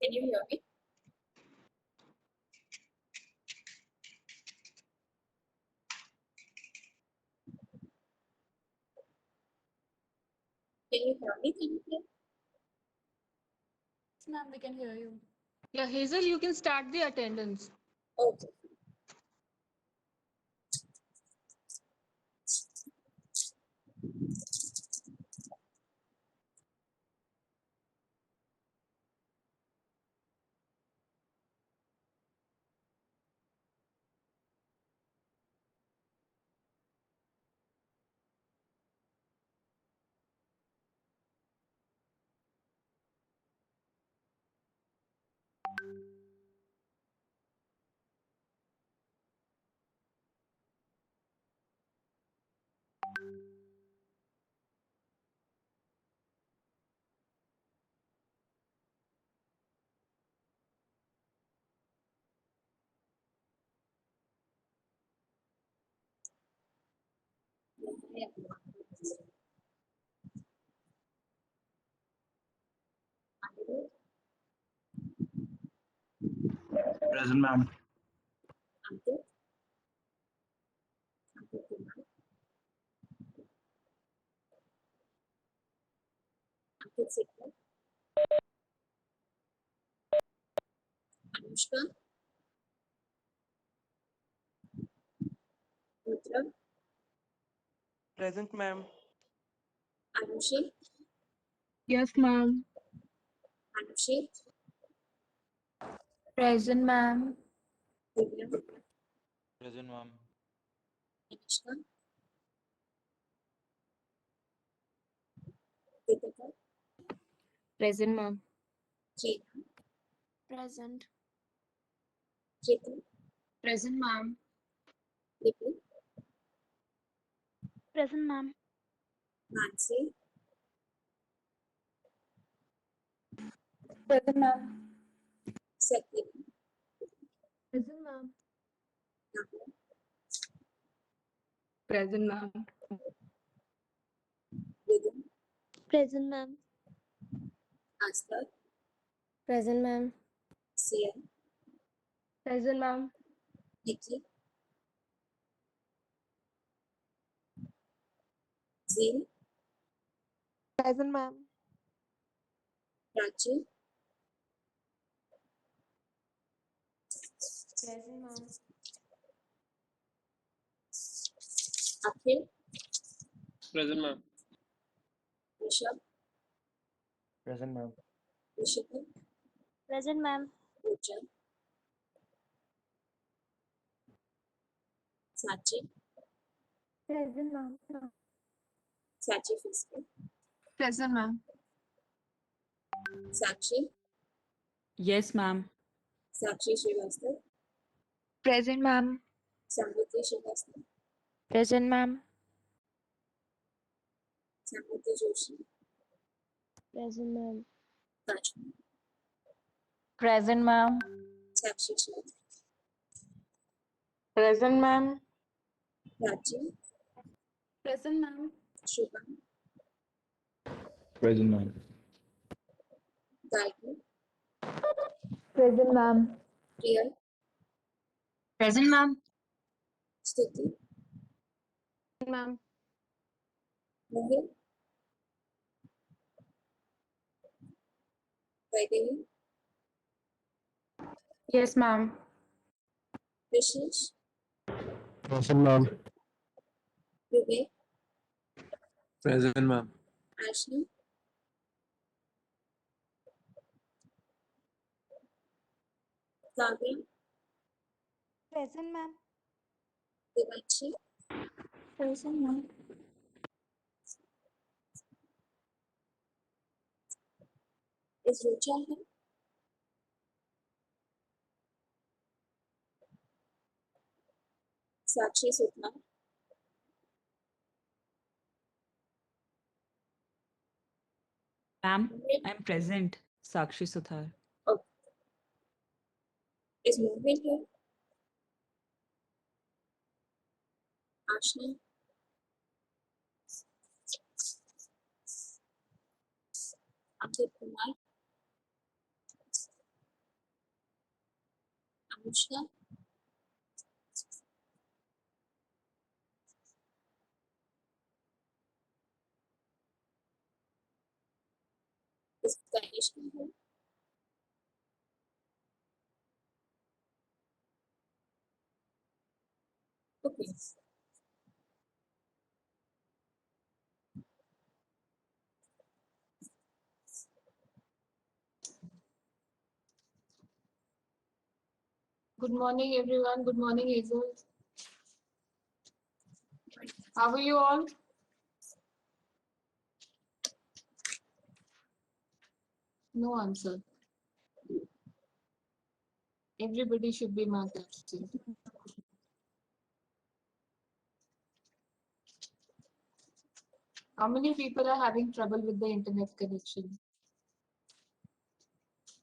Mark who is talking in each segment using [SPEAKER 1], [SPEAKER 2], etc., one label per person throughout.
[SPEAKER 1] Can you hear me? Can you hear me? Can you hear?
[SPEAKER 2] Yes, ma'am, we can hear you.
[SPEAKER 3] Yeah, Hazel, you can start the attendance.
[SPEAKER 1] Okay. Yeah. Anirudh,
[SPEAKER 4] Present, ma'am.
[SPEAKER 1] Ankit, Ankit Kumar, Ankit Sikar, Anushka, Rudra,
[SPEAKER 5] Present, ma'am.
[SPEAKER 1] Anushi,
[SPEAKER 3] Yes, ma'am.
[SPEAKER 1] Anushi,
[SPEAKER 2] Present, ma'am.
[SPEAKER 1] Divya,
[SPEAKER 4] Present, ma'am.
[SPEAKER 1] Anishka, Deepika,
[SPEAKER 2] Present, ma'am.
[SPEAKER 1] Jeena,
[SPEAKER 2] Present.
[SPEAKER 1] Ritu,
[SPEAKER 2] Present, ma'am.
[SPEAKER 1] Lipi,
[SPEAKER 2] Present, ma'am.
[SPEAKER 1] Nancy,
[SPEAKER 2] Present, ma'am.
[SPEAKER 1] Satyam,
[SPEAKER 2] Present, ma'am.
[SPEAKER 1] Nahu,
[SPEAKER 3] Present, ma'am.
[SPEAKER 1] Vidum,
[SPEAKER 2] Present, ma'am.
[SPEAKER 1] Astar,
[SPEAKER 2] Present, ma'am.
[SPEAKER 1] Sia,
[SPEAKER 3] Present, ma'am.
[SPEAKER 1] Nikki, Zin,
[SPEAKER 2] Present, ma'am.
[SPEAKER 1] Prachi,
[SPEAKER 2] Present, ma'am.
[SPEAKER 1] Akhil,
[SPEAKER 5] Present, ma'am.
[SPEAKER 1] Rishabh,
[SPEAKER 4] Present, ma'am.
[SPEAKER 1] Rishika,
[SPEAKER 2] Present, ma'am.
[SPEAKER 1] Pooja, Sachi,
[SPEAKER 2] Present, ma'am.
[SPEAKER 1] Sachi Fiske,
[SPEAKER 3] Present, ma'am.
[SPEAKER 1] Sakshi,
[SPEAKER 6] Yes, ma'am.
[SPEAKER 1] Sakshi Srivastava,
[SPEAKER 2] Present, ma'am.
[SPEAKER 1] Samriti Srivastava,
[SPEAKER 2] Present, ma'am.
[SPEAKER 1] Samriti Joshi,
[SPEAKER 2] Present, ma'am.
[SPEAKER 1] Kashmir,
[SPEAKER 2] Present, ma'am.
[SPEAKER 1] Sakshi Srivastava,
[SPEAKER 3] Present, ma'am.
[SPEAKER 1] Prachi,
[SPEAKER 2] Present, ma'am.
[SPEAKER 1] Shubham,
[SPEAKER 4] Present, ma'am.
[SPEAKER 1] Gayatri,
[SPEAKER 2] Present, ma'am.
[SPEAKER 1] Priya,
[SPEAKER 2] Present, ma'am.
[SPEAKER 1] Stuti,
[SPEAKER 3] Ma'am.
[SPEAKER 1] Mohit, Vaidehi,
[SPEAKER 2] Yes, ma'am.
[SPEAKER 1] Vishesh,
[SPEAKER 4] Present, ma'am.
[SPEAKER 1] Vivek,
[SPEAKER 4] Present, ma'am.
[SPEAKER 1] Ashley, Kavya,
[SPEAKER 2] Present, ma'am.
[SPEAKER 1] Devanshi,
[SPEAKER 2] Present, ma'am.
[SPEAKER 1] is Rucha here? Sakshi Sutma,
[SPEAKER 6] Ma'am,
[SPEAKER 1] Mohit,
[SPEAKER 6] I'm present. Sakshi Suthar.
[SPEAKER 1] oh, is Mohit here? Ashna, Ankit Kumar, Anushka. Is Kanishka here? Okay.
[SPEAKER 7] Good morning, everyone. Good morning, Hazel. How are you all? No answer. Everybody should be marked absent. How many people are having trouble with the internet connection?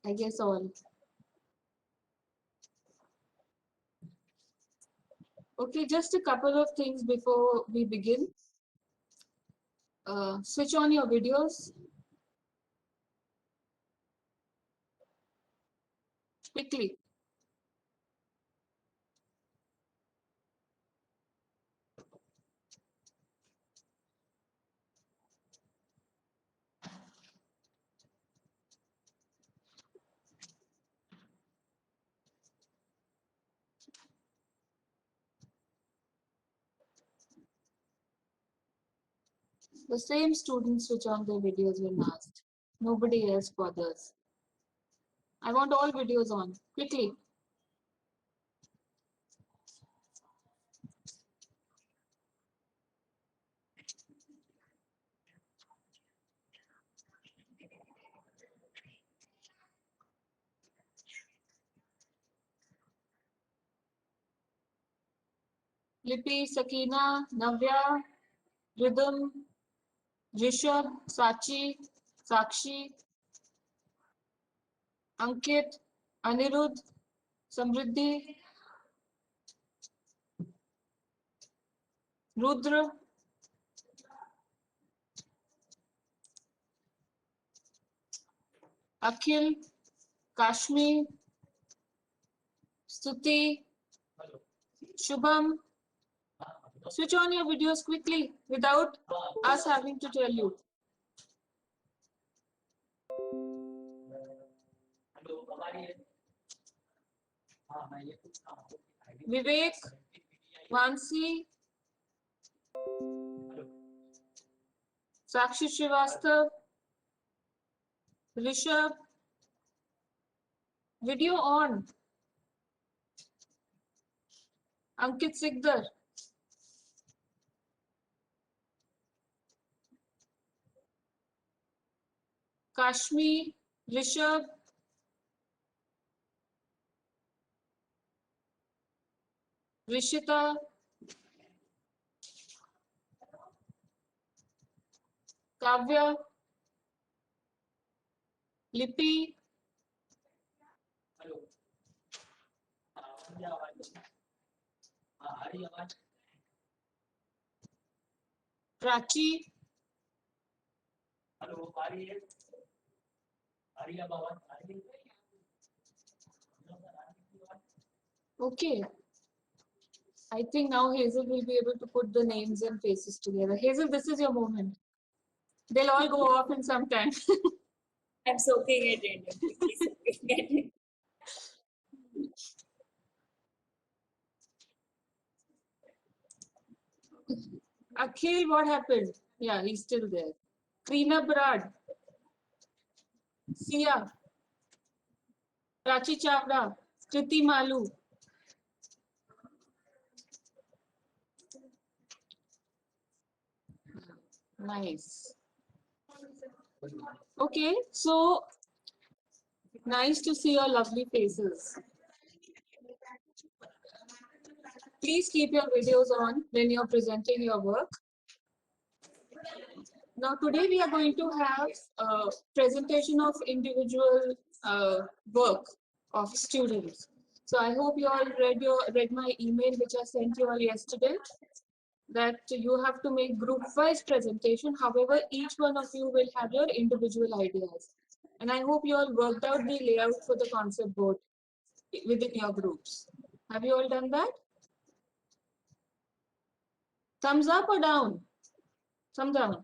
[SPEAKER 7] I guess all. Okay, just a couple of things before we begin. Switch on your videos. Quickly. The same students switch on their videos when asked. Nobody else bothers. I want all videos on. Quickly. Lipi, Sakina, Navya, Rhythm, Rishabh, Sachi, Sakshi, Ankit, Anirudh, Samriddhi, Rudra, Akhil, Kashmir, Stuti, Shubham. Switch on your videos quickly without us having to tell you. Vivek, Vansi, Sakshi Srivastav, Rishabh. Video on. Ankit Sikdar. Kashmir, Rishabh, Rishita, Kavya, Lipi, Prachi, okay. I think now Hazel will be able to put the names and faces together. Hazel, this is your moment. They'll all go off in some time.
[SPEAKER 1] I'm soaking it in. Please soaking it in.
[SPEAKER 7] Akhil, what happened? Yeah, he's still there. Krina Brad, Sia, Prachi Chavda, Kriti Malu. Nice. Okay, so nice to see your lovely faces. Please keep your videos on when you're presenting your work. Now today we are going to have a presentation of individual work of students. So I hope you all read my email which I sent you all yesterday, that you have to make group-wise presentation. However, each one of you will have your individual ideas. And I hope you all worked out the layout for the concept board. within your groups. Have you all done that? Thumbs up or down? Thumb down.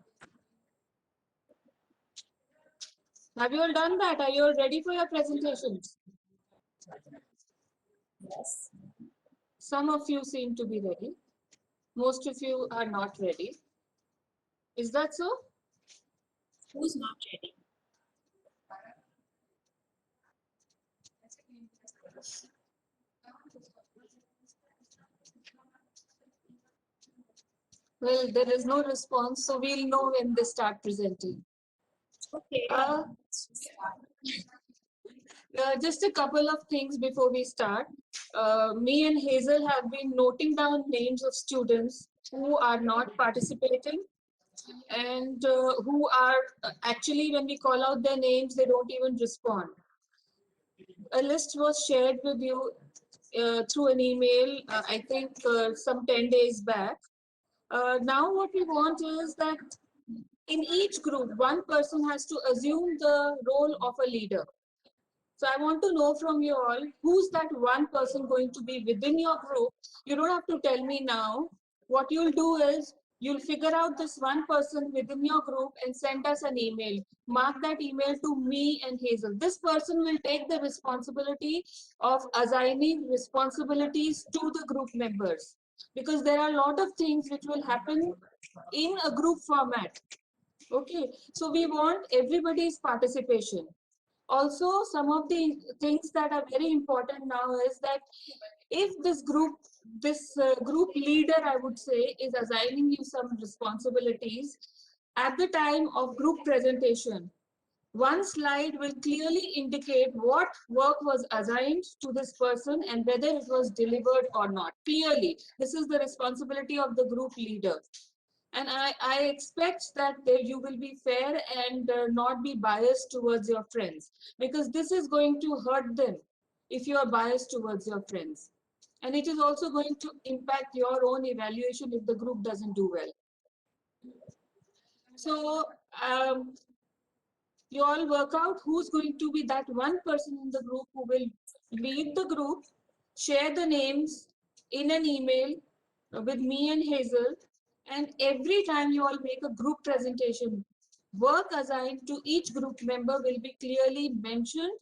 [SPEAKER 7] Have you all done that? Are you all ready for your presentations?
[SPEAKER 1] Yes.
[SPEAKER 7] Some of you seem to be ready. Most of you are not ready. Is that so?
[SPEAKER 1] Who's not ready?
[SPEAKER 7] Well, there is no response, so we'll know when they start presenting.
[SPEAKER 1] Okay.
[SPEAKER 7] Uh, just a couple of things before we start. Me and Hazel have been noting down names of students who are not participating and who are actually, when we call out their names, they don't even respond. A list was shared with you through an email, I think some 10 days back. Now what we want is that in each group, one person has to assume the role of a leader. So I want to know from you all, who's that one person going to be within your group? You don't have to tell me now. What you'll do is, you'll figure out this one person within your group and send us an email. Mark that email to me and Hazel. This person will take the responsibility of assigning responsibilities to the group members. Because there are a lot of things which will happen in a group format. Okay, so we want everybody's participation. Also, some of the things that are very important now is that if this group leader, I would say, is assigning you some responsibilities, at the time of group presentation, one slide will clearly indicate what work was assigned to this person and whether it was delivered or not. Clearly, this is the responsibility of the group leader. And I expect that you will be fair and not be biased towards your friends, because this is going to hurt them if you are biased towards your friends. And it is also going to impact your own evaluation if the group doesn't do well. So you all work out who's going to be that one person in the group who will lead the group, share the names in an email with me and Hazel. And every time you all make a group presentation, work assigned to each group member will be clearly mentioned,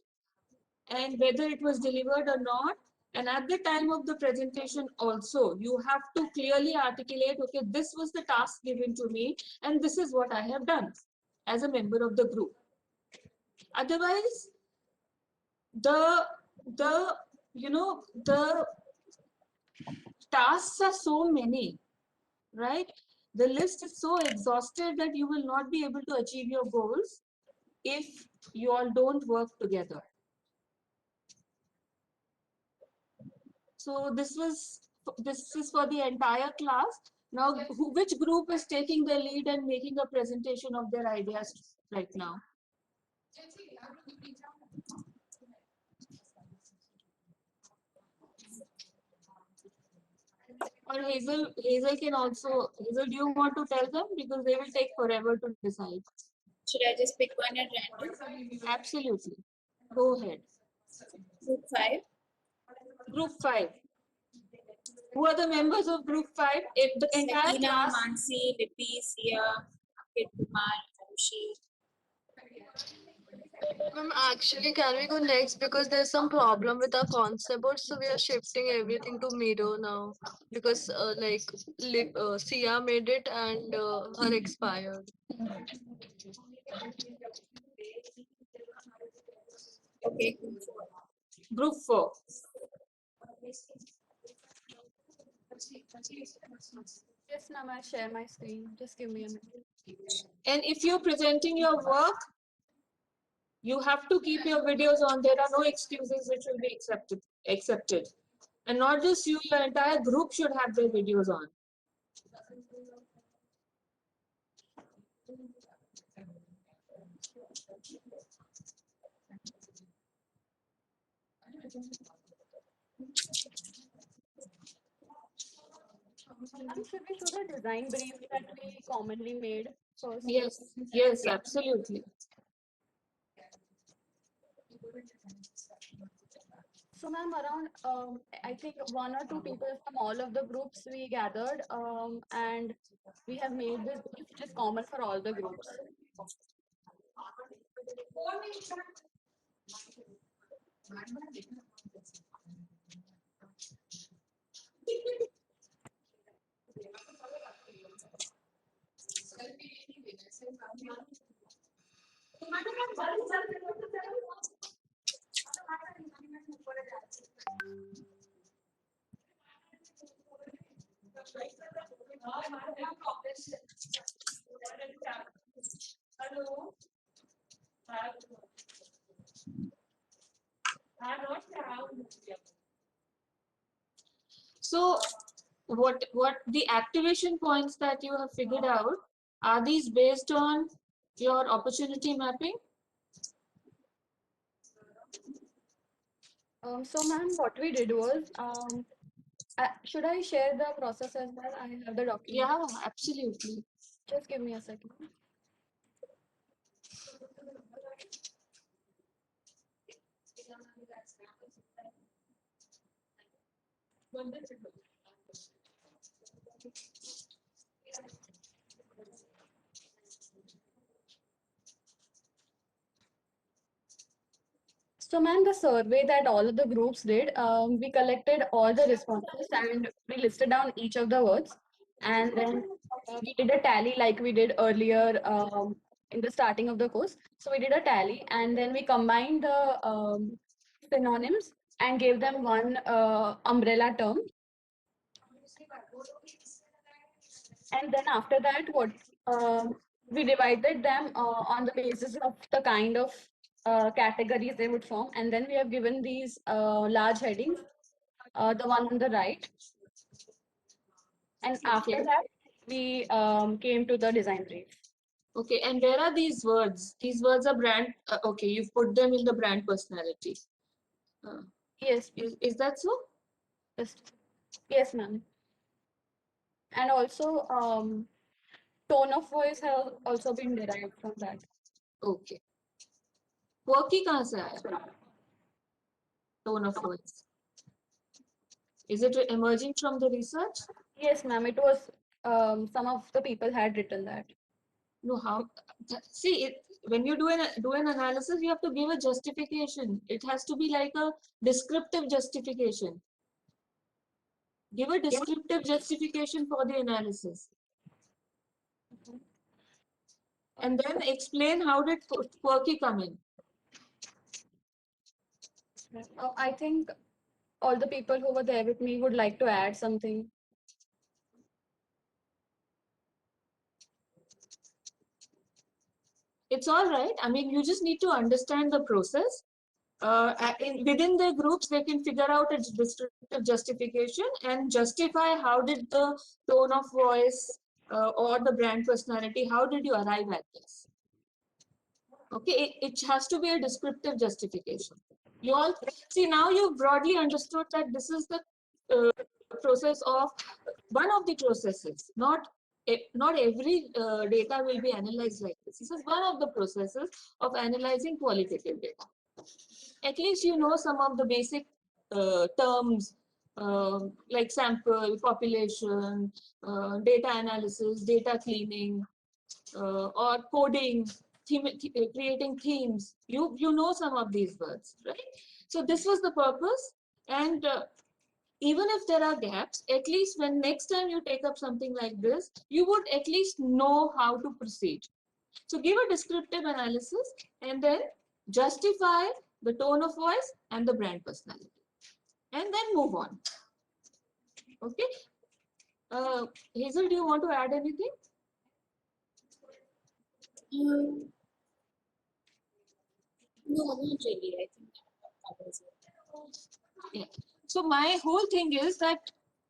[SPEAKER 7] and whether it was delivered or not. And at the time of the presentation also, you have to clearly articulate, okay, this was the task given to me, and this is what I have done as a member of the group. Otherwise, the tasks are so many, right? The list is so exhausted that you will not be able to achieve your goals if you all don't work together. So this is for the entire class. Now, which group is taking the lead and making a presentation of their ideas right now? Or Hazel can also, Hazel, do you want to tell them? Because they will take forever to decide.
[SPEAKER 1] Should I just pick one at random?
[SPEAKER 7] Absolutely. Go ahead.
[SPEAKER 1] Group 5.
[SPEAKER 7] Group 5. Who are the members of Group 5? If the entire
[SPEAKER 1] Sakina,
[SPEAKER 7] class.
[SPEAKER 1] Mansi, Lipi, Sia, Ankit Kumar, Arushi.
[SPEAKER 3] Ma'am, actually, can we go next because there's some problem with our concept board, so we are shifting everything to Miro now because Sia made it and her expired.
[SPEAKER 1] Okay.
[SPEAKER 7] Group 4.
[SPEAKER 3] Yes, ma'am, I share my screen. Just give me a minute.
[SPEAKER 7] And if you're presenting your work, you have to keep your videos on. There are no excuses which will be accepted. And not just you, your entire group should have their videos on.
[SPEAKER 3] Ma'am, should we show the design brief that we commonly made first?
[SPEAKER 7] Yes, absolutely.
[SPEAKER 3] So, ma'am, around I think 1 or 2 people from all of the groups we gathered, and we have made this brief, which is common for all the groups.
[SPEAKER 7] So what the activation points that you have figured out, are these based on your opportunity mapping?
[SPEAKER 3] So, ma'am, what we did was, should I share the process as well? I have the document.
[SPEAKER 7] Yeah, absolutely.
[SPEAKER 3] Just give me a second. So, ma'am, the survey that all of the groups did, we collected all the responses and we listed down each of the words. And then we did a tally like we did earlier in the starting of the course. So, we did a tally and then we combined the synonyms and gave them one umbrella term. And then after that, what we divided them on the basis of the kind of categories they would form, and then we have given these large headings, the one on the right, and after
[SPEAKER 7] Okay.
[SPEAKER 3] that we came to the design brief.
[SPEAKER 7] Okay, and where are these words? These words are brand. Okay, you've put them in the brand personality.
[SPEAKER 3] Yes,
[SPEAKER 7] Is that so?
[SPEAKER 3] yes, ma'am. And also, tone of voice has also been derived from that.
[SPEAKER 7] Okay. Quirky कहाँ से आया? Tone of voice. Is it emerging from the research?
[SPEAKER 3] Yes, ma'am. It was some of the people had written that.
[SPEAKER 7] No, how? See, when you do an analysis, you have to give a justification. It has to be like a descriptive justification. Give a descriptive justification for the analysis. And then explain how did quirky come in.
[SPEAKER 3] I think all the people who were there with me would like to add something.
[SPEAKER 7] It's all right. I mean, you just need to understand the process. Within the groups, they can figure out a descriptive justification and justify how did the tone of voice or the brand personality, how did you arrive at this? Okay, it has to be a descriptive justification. You all see, now you've broadly understood that this is the process of one of the processes, not every data will be analyzed like this. This is one of the processes of analyzing qualitative data. At least you know some of the basic terms like sample, population, data analysis, data cleaning, or coding, creating themes. You know some of these words, right? So this was the purpose, and even if there are gaps, at least when next time you take up something like this, you would at least know how to proceed. So give a descriptive analysis and then justify the tone of voice and the brand personality, and then move on. Okay. Hazel, do you want to add anything?
[SPEAKER 1] No, not really. I think that covers it.
[SPEAKER 7] Yeah. So my whole thing is that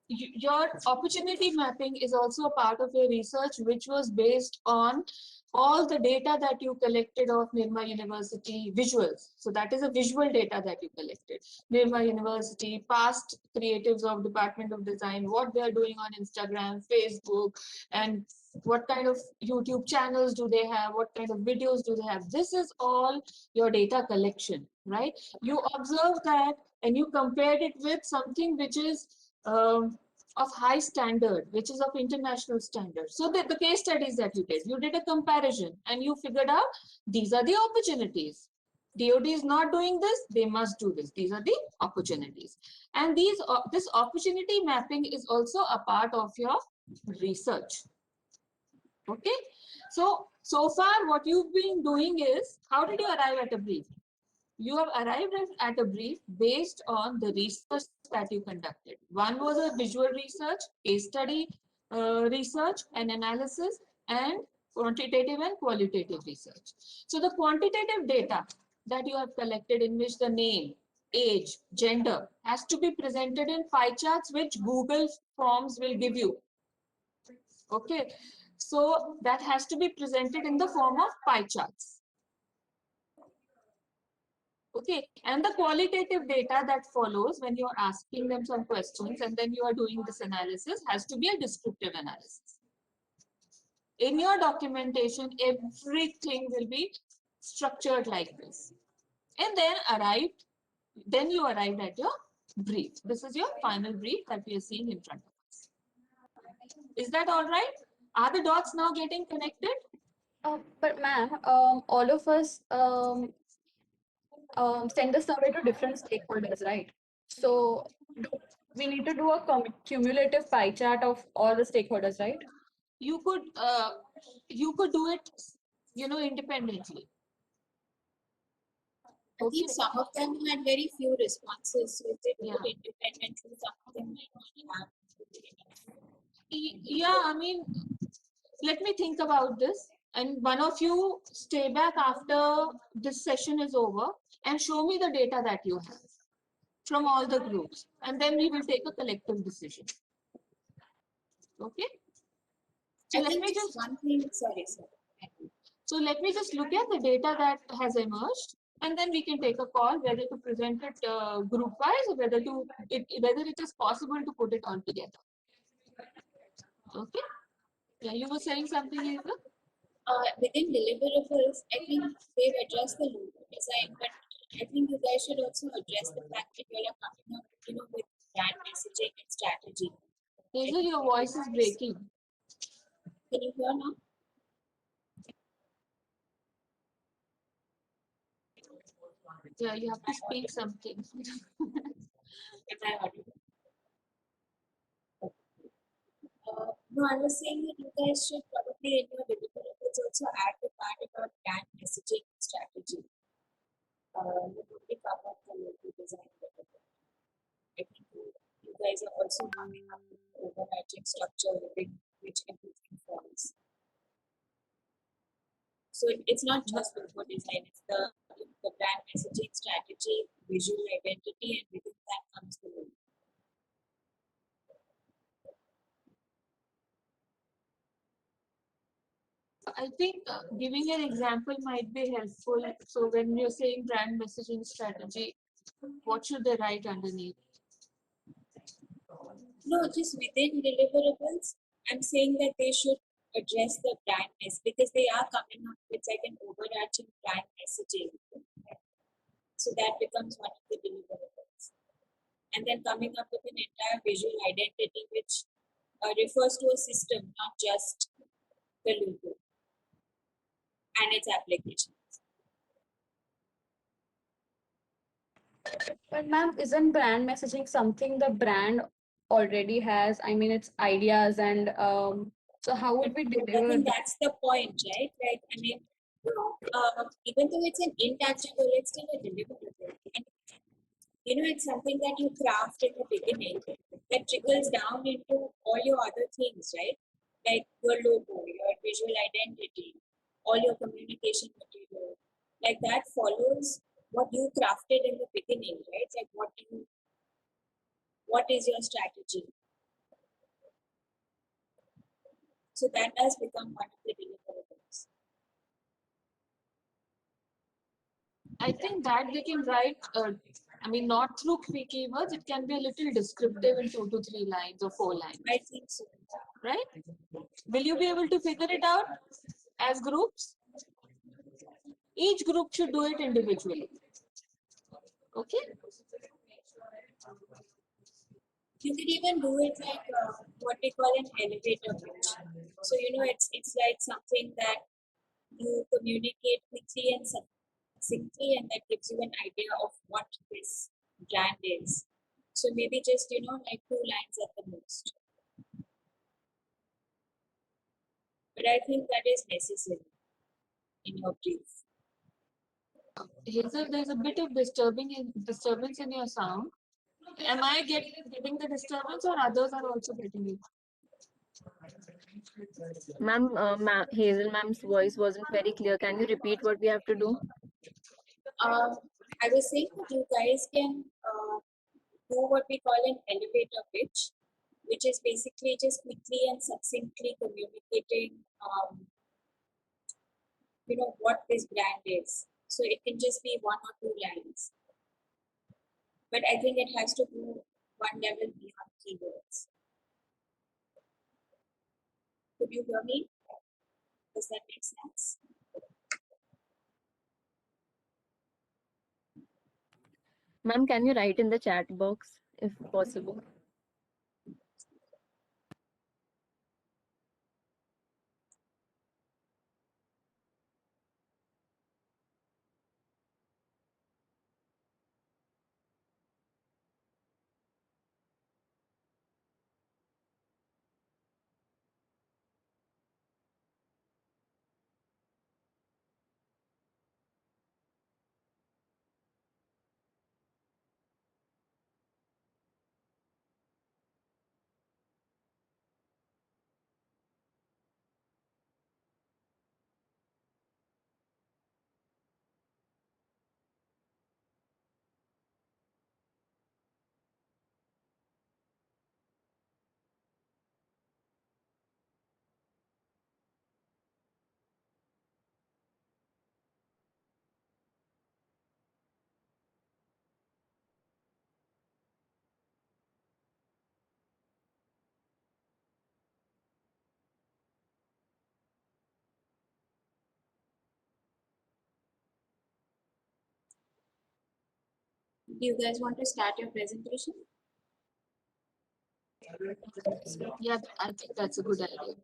[SPEAKER 7] your opportunity mapping is also a part of your research, which was based on all the data that you collected of Nirma University visuals. So that is a visual data that you collected. Nirma University, past creatives of Department of Design, what they are doing on Instagram, Facebook, and What kind of YouTube channels do they have? What kind of videos do they have? This is all your data collection, right? You observe that and you compared it with something which is of high standard, which is of international standard. So the case studies that you did a comparison and you figured out these are the opportunities. DoD is not doing this, they must do this. These are the opportunities. And this opportunity mapping is also a part of your research. Okay, so far what you've been doing is, how did you arrive at a brief? You have arrived at a brief based on the research that you conducted. One was a visual research, case study research and analysis, and quantitative and qualitative research. So the quantitative data that you have collected, in which the name, age, gender has to be presented in pie charts, which Google Forms will give you. Okay, so that has to be presented in the form of pie charts. Okay, and the qualitative data that follows when you're asking them some questions and then you are doing this analysis has to be a descriptive analysis. In your documentation, everything will be structured like this. And then you arrived at your brief. This is your final brief that we are seeing in front of us. Is that all right? Are the dots now getting connected?
[SPEAKER 8] But ma'am, all of us send the survey to different stakeholders, right? So we need to do a cumulative pie chart of all the stakeholders, right?
[SPEAKER 7] You could do it, independently.
[SPEAKER 1] I think some of them had very few responses, so if they do it independently, some of them might not have.
[SPEAKER 7] Yeah, I mean, let me think about this. And one of you stay back after this session is over and show me the data that you have from all the groups. And then we will take a collective decision. Okay? So
[SPEAKER 1] I
[SPEAKER 7] let
[SPEAKER 1] think
[SPEAKER 7] me
[SPEAKER 1] just
[SPEAKER 7] just
[SPEAKER 1] one thing, sorry.
[SPEAKER 7] So let me just look at the data that has emerged, and then we can take a call whether to present it group-wise or whether it is possible to put it all together. Okay? Yeah, you were saying something, Eva?
[SPEAKER 1] Within deliverables, I think they've addressed the logo design, but I think you guys should also address the fact that you are coming up, with brand messaging and strategy.
[SPEAKER 7] Hazel, your voice is breaking.
[SPEAKER 1] Can you hear now?
[SPEAKER 7] Yeah, you have to speak something.
[SPEAKER 1] Am I audible? No, I was saying that you guys should probably in your deliverables also add the part about brand messaging and strategy. You probably cover the logo design better. I think you guys are also coming up with the overarching structure within which everything falls. So it's not just logo design, it's the brand messaging strategy, visual identity, and within that comes the logo.
[SPEAKER 7] I think giving an example might be helpful. So when you're saying brand messaging strategy, what should they write underneath?
[SPEAKER 1] No, just within deliverables, I'm saying that they should address the brand mess because they are coming up with like an overarching brand messaging. So that becomes one of the deliverables. And then coming up with an entire visual identity which refers to a system, not just the logo and its applications.
[SPEAKER 8] But ma'am, isn't brand messaging something the brand already has? I mean, it's ideas and so how would we
[SPEAKER 1] I
[SPEAKER 8] deliver
[SPEAKER 1] think
[SPEAKER 8] that?
[SPEAKER 1] that's the point, right? Like, I mean, even though it's an intangible, it's still a deliverable. And, it's something that you craft in the beginning that trickles down into all your other things, right? Like your logo, your visual identity, all your communication material. Like that follows what you crafted in the beginning, right? Like what is your strategy? So that does become one of the deliverables.
[SPEAKER 7] I think that they can write I mean, not through quick keywords, it can be a little descriptive in 2 to 3 lines or 4 lines,
[SPEAKER 1] I think so.
[SPEAKER 7] right? Will you be able to figure it out as groups? Each group should do it individually. Okay?
[SPEAKER 1] You can even do it like what we call an elevator pitch. So it's like something that you communicate quickly and succinctly, and that gives you an idea of what this brand is. So maybe just like 2 lines at the most. But I think that is necessary in your brief.
[SPEAKER 7] Hazel, there's a bit of disturbance in your sound. Am I getting the disturbance, or others are also getting it?
[SPEAKER 2] Hazel ma'am's voice wasn't very clear. Can you repeat what we have to do?
[SPEAKER 1] I was saying that you guys can do what we call an elevator pitch, which is basically just quickly and succinctly communicating, what this brand is. So it can just be 1 or 2 lines. But I think it has to go one level beyond keywords. Could you hear me? Does that make sense?
[SPEAKER 2] Ma'am, can you write in the chat box if possible?
[SPEAKER 1] Do you guys want to start your presentation?
[SPEAKER 7] Yeah, I think that's a good idea.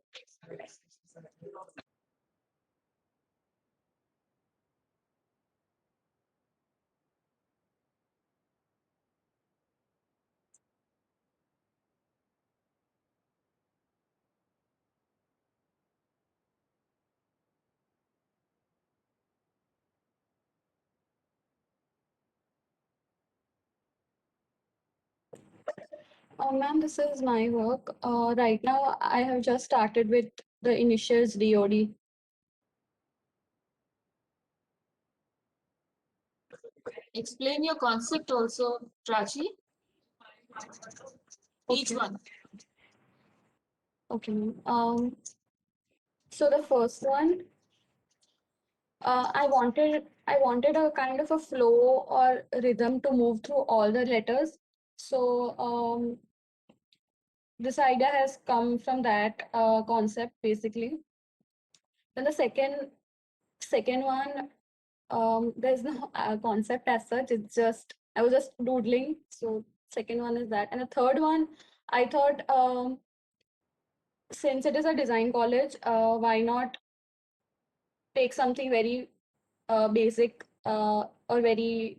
[SPEAKER 8] Ma'am, this is my work. Right now, I have just started with the initials DOD.
[SPEAKER 7] Explain your concept also, Prachi. Each
[SPEAKER 8] Okay.
[SPEAKER 7] one.
[SPEAKER 8] Okay, ma'am. So the first one, I wanted a kind of a flow or rhythm to move through all the letters. So this idea has come from that concept basically. Then the second one, there's no concept as such. It's just I was just doodling. So second one is that, and the third one, I thought since it is a design college, why not take something very basic or very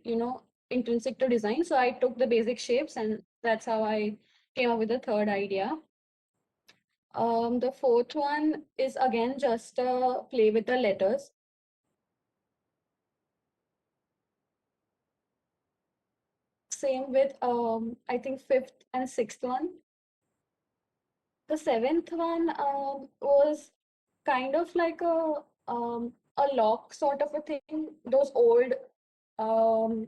[SPEAKER 8] intrinsic to design. So I took the basic shapes, and that's how I came up with the third idea. The fourth one is again just play with the letters. Same with I think fifth and sixth one. The seventh one was kind of like a lock sort of a thing. Those um,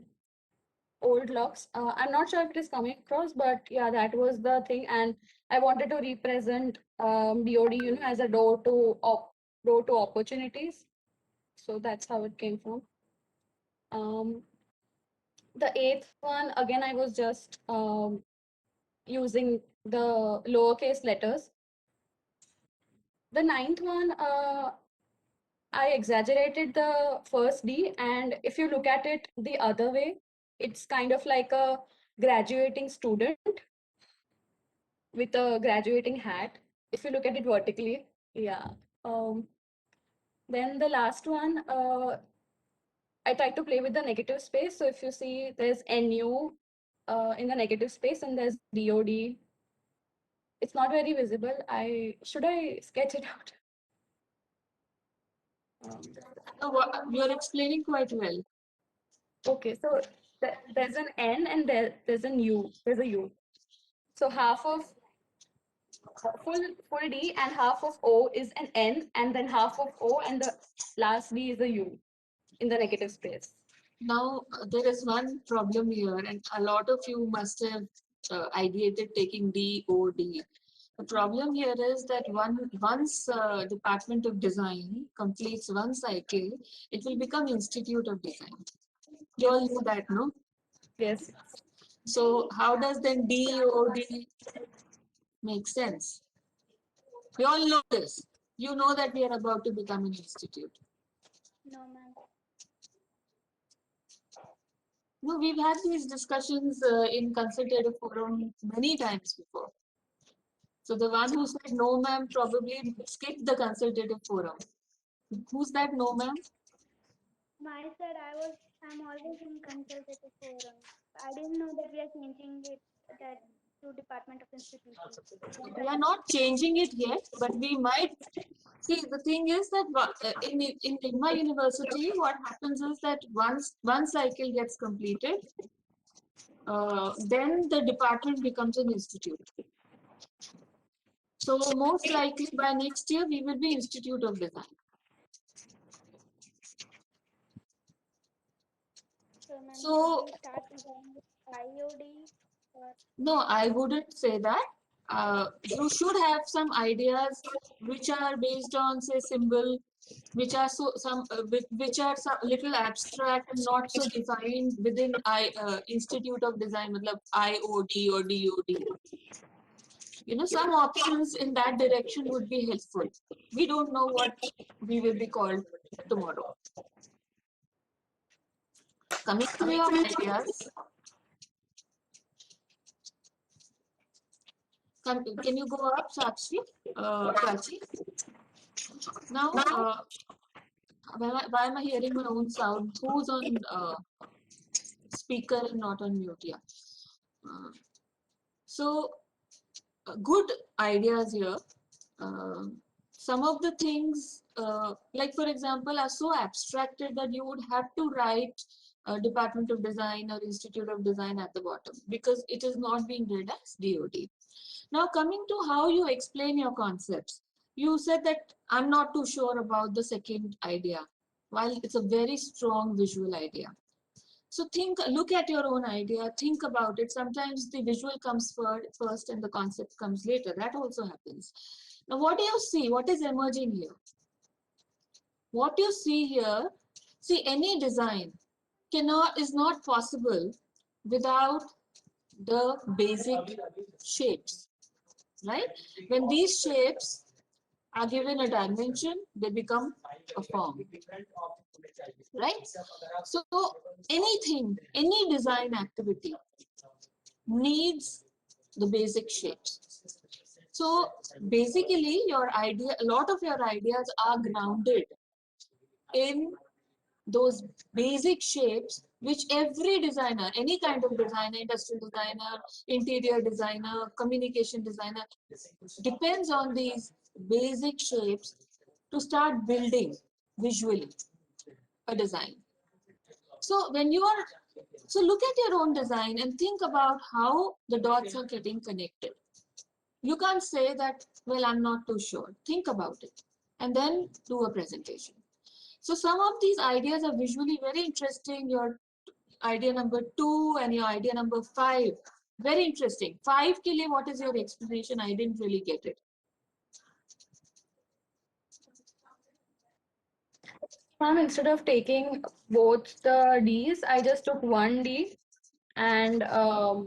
[SPEAKER 8] old locks. I'm not sure if it is coming across, but yeah, that was the thing. And I wanted to represent BOD, as a door to opportunities. So that's how it came from. Um, The 8th one, again, I was just using the lowercase letters. The 9th one, I exaggerated the first D, and if you look at it the other way, it's kind of like a graduating student with a graduating hat. If you look at it vertically, yeah. Then the last one, I tried to play with the negative space. So if you see, there's NU in the negative space, and there's DOD. It's not very visible. Should I sketch it out?
[SPEAKER 7] You're explaining quite well.
[SPEAKER 8] Okay, so there's an N and there's an U. There's a U. So half of full D and half of O is an N, and then half of O and the last D is a U in the negative space.
[SPEAKER 7] Now, there is one problem here, and a lot of you must have ideated taking DOD. The problem here is that once Department of Design completes one cycle, it will become Institute of Design. You all know that, no?
[SPEAKER 8] Yes.
[SPEAKER 7] So how does then DOD make sense? We all know this. You know that we are about to become an institute.
[SPEAKER 8] No, ma'am.
[SPEAKER 7] No, we've had these discussions in consultative forum many times before. So the one who said no, ma'am, probably skipped the consultative forum. Who's that no, ma'am?
[SPEAKER 9] My sir, I'm always in consultative forum. I didn't know that we are changing it that to Department of Institutions.
[SPEAKER 7] We are not changing it yet, but we might. See, the thing is that in IGMA University, what happens is that once one cycle gets completed, then the department becomes an institute. So most likely by next year, we will be Institute of Design.
[SPEAKER 9] So, we start with IOD or
[SPEAKER 7] No, I wouldn't say that. You should have some ideas which are based on, say, symbol, which are which are some little abstract and not so defined within Institute of Design, matlab IOD or DOD. You know, some options in that direction would be helpful. We don't know what we will be called tomorrow. Coming to your ideas, can you go up, Sakshi? Prachi? Now, why am I hearing my own sound? Who's on speaker and not on mute? Yeah. So, good ideas here. Some of the things, like for example, are so abstracted that you would have to write Department of Design or Institute of Design at the bottom because it is not being read as DOD. Now, coming to how you explain your concepts, you said that I'm not too sure about the second idea, while it's a very strong visual idea. So look at your own idea, think about it. Sometimes the visual comes first and the concept comes later. That also happens. Now, what do you see? What is emerging here? What you see here, see, any design is not possible without the basic shapes, right? When these shapes are given a dimension, they become a form, right? So anything, any design activity needs the basic shapes. So basically your idea, a lot of your ideas are grounded in those basic shapes which every designer, any kind of designer, industrial designer, interior designer, communication designer, depends on these basic shapes to start building visually a design. So look at your own design and think about how the dots are getting connected. You can't say that, well, I'm not too sure. Think about it and then do a presentation. So some of these ideas are visually very interesting. Your idea number 2 and your idea number 5, very interesting. 5 ke liye, what is your explanation? I didn't really get it.
[SPEAKER 8] Ma'am, instead of taking both the Ds, I just took one D And I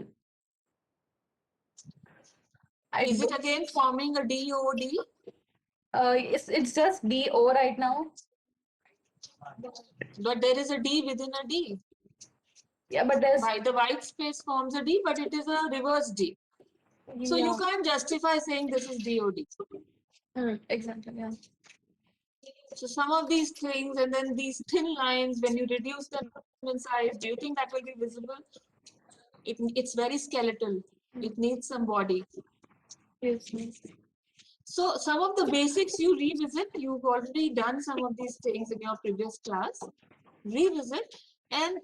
[SPEAKER 7] Is it
[SPEAKER 8] don't,
[SPEAKER 7] again forming a DOD?
[SPEAKER 8] it's just DO right now.
[SPEAKER 7] But there is a D within a D.
[SPEAKER 8] Yeah, but there's
[SPEAKER 7] The white space forms a D, but it is a reverse D. So you
[SPEAKER 8] yeah.
[SPEAKER 7] can't justify saying this is DOD.
[SPEAKER 8] Exactly, yeah.
[SPEAKER 7] So some of these things, and then these thin lines, when you reduce them in size, do you think that will be visible? It's very skeletal. It needs some body.
[SPEAKER 8] Yes, yes.
[SPEAKER 7] So some of the basics you revisit. You've already done some of these things in your previous class. Revisit and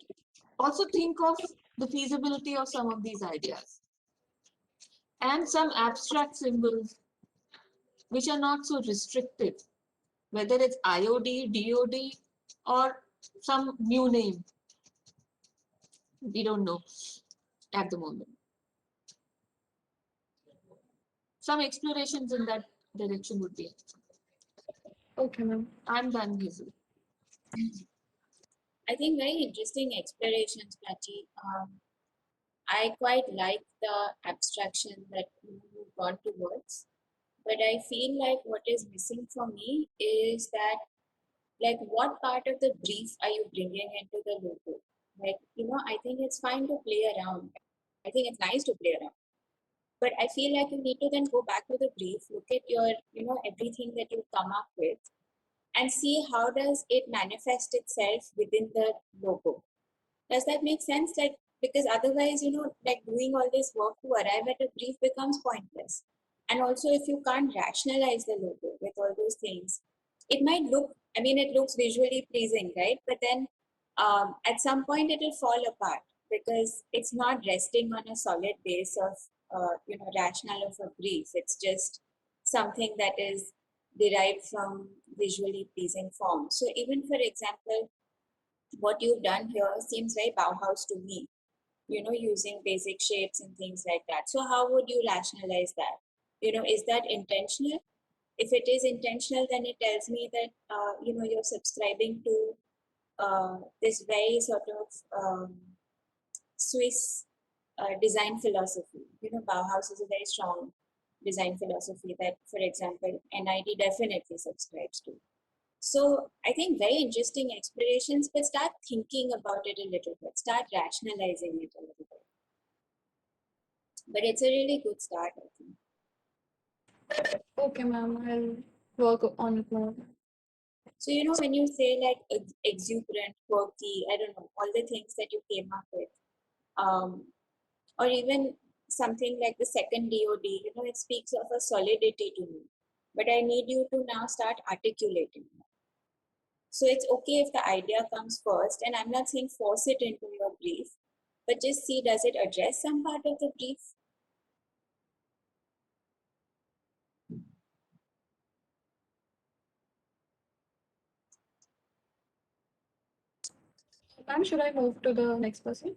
[SPEAKER 7] also think of the feasibility of some of these ideas. And some abstract symbols which are not so restrictive, whether it's IOD, DOD, or some new name. We don't know at the moment. Some explorations in that direction would be helpful.
[SPEAKER 8] Okay, ma'am.
[SPEAKER 7] I'm done, Hazel.
[SPEAKER 1] I think very interesting explorations, Prachi. I quite like the abstraction that you've gone towards, but I feel like what is missing for me is that, like, what part of the brief are you bringing into the logo? Like, I think it's fine to play around. I think it's nice to play around. But I feel like you need to then go back to the brief, look at your, everything that you come up with, and see how does it manifest itself within the logo. Does that make sense? Like, because otherwise, like doing all this work to arrive at a brief becomes pointless. And also, if you can't rationalize the logo with all those things, it might look, it looks visually pleasing, right? But then at some point, it will fall apart because it's not resting on a solid base of, rational of a brief. It's just something that is derived from visually pleasing form. So even, for example, what you've done here seems very Bauhaus to me, using basic shapes and things like that. So how would you rationalize that? Is that intentional? If it is intentional, then it tells me that, you're subscribing to this very sort of Swiss design philosophy. Bauhaus is a very strong design philosophy that, for example, NID definitely subscribes to. So I think very interesting explorations, but start thinking about it a little bit, start rationalizing it a little bit. But it's a really good start, I think.
[SPEAKER 8] Okay, ma'am. I'll work on it more.
[SPEAKER 1] So, when you say like exuberant, quirky, I don't know, all the things that you came up with, or even something like the second DOD, it speaks of a solidity to me. But I need you to now start articulating it. So it's okay if the idea comes first, and I'm not saying force it into your brief, but just see, does it address some part of the brief?
[SPEAKER 8] Ma'am, should I move to the next person?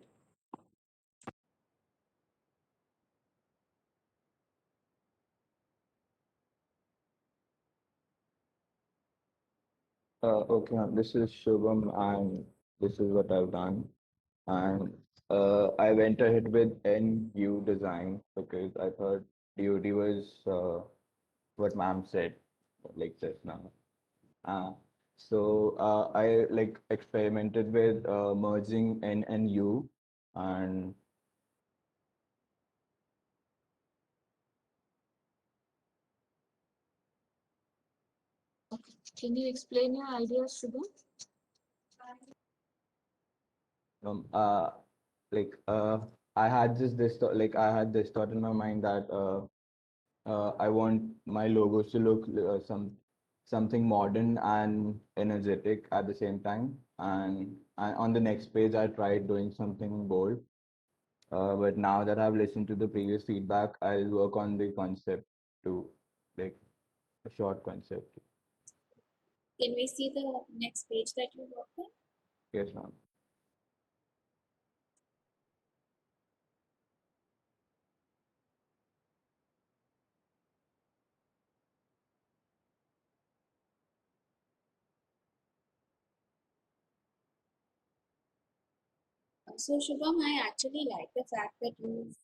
[SPEAKER 10] Okay, ma'am. This is Shubham, and this is what I've done. And I went ahead with NU design because I thought DOD was what ma'am said, like this now. So I like experimented with merging N and U, and
[SPEAKER 7] Okay. Can you explain your ideas, Shubham?
[SPEAKER 10] um, uh, like I had I had this thought in my mind that I want my logos to look something modern and energetic at the same time. And on the next page, I tried doing something bold. But now that I've listened to the previous feedback, I'll work on the concept to like a short concept.
[SPEAKER 1] Can we see the next page that you worked on?
[SPEAKER 10] Yes, ma'am.
[SPEAKER 1] So Shubham, I actually like the fact that you've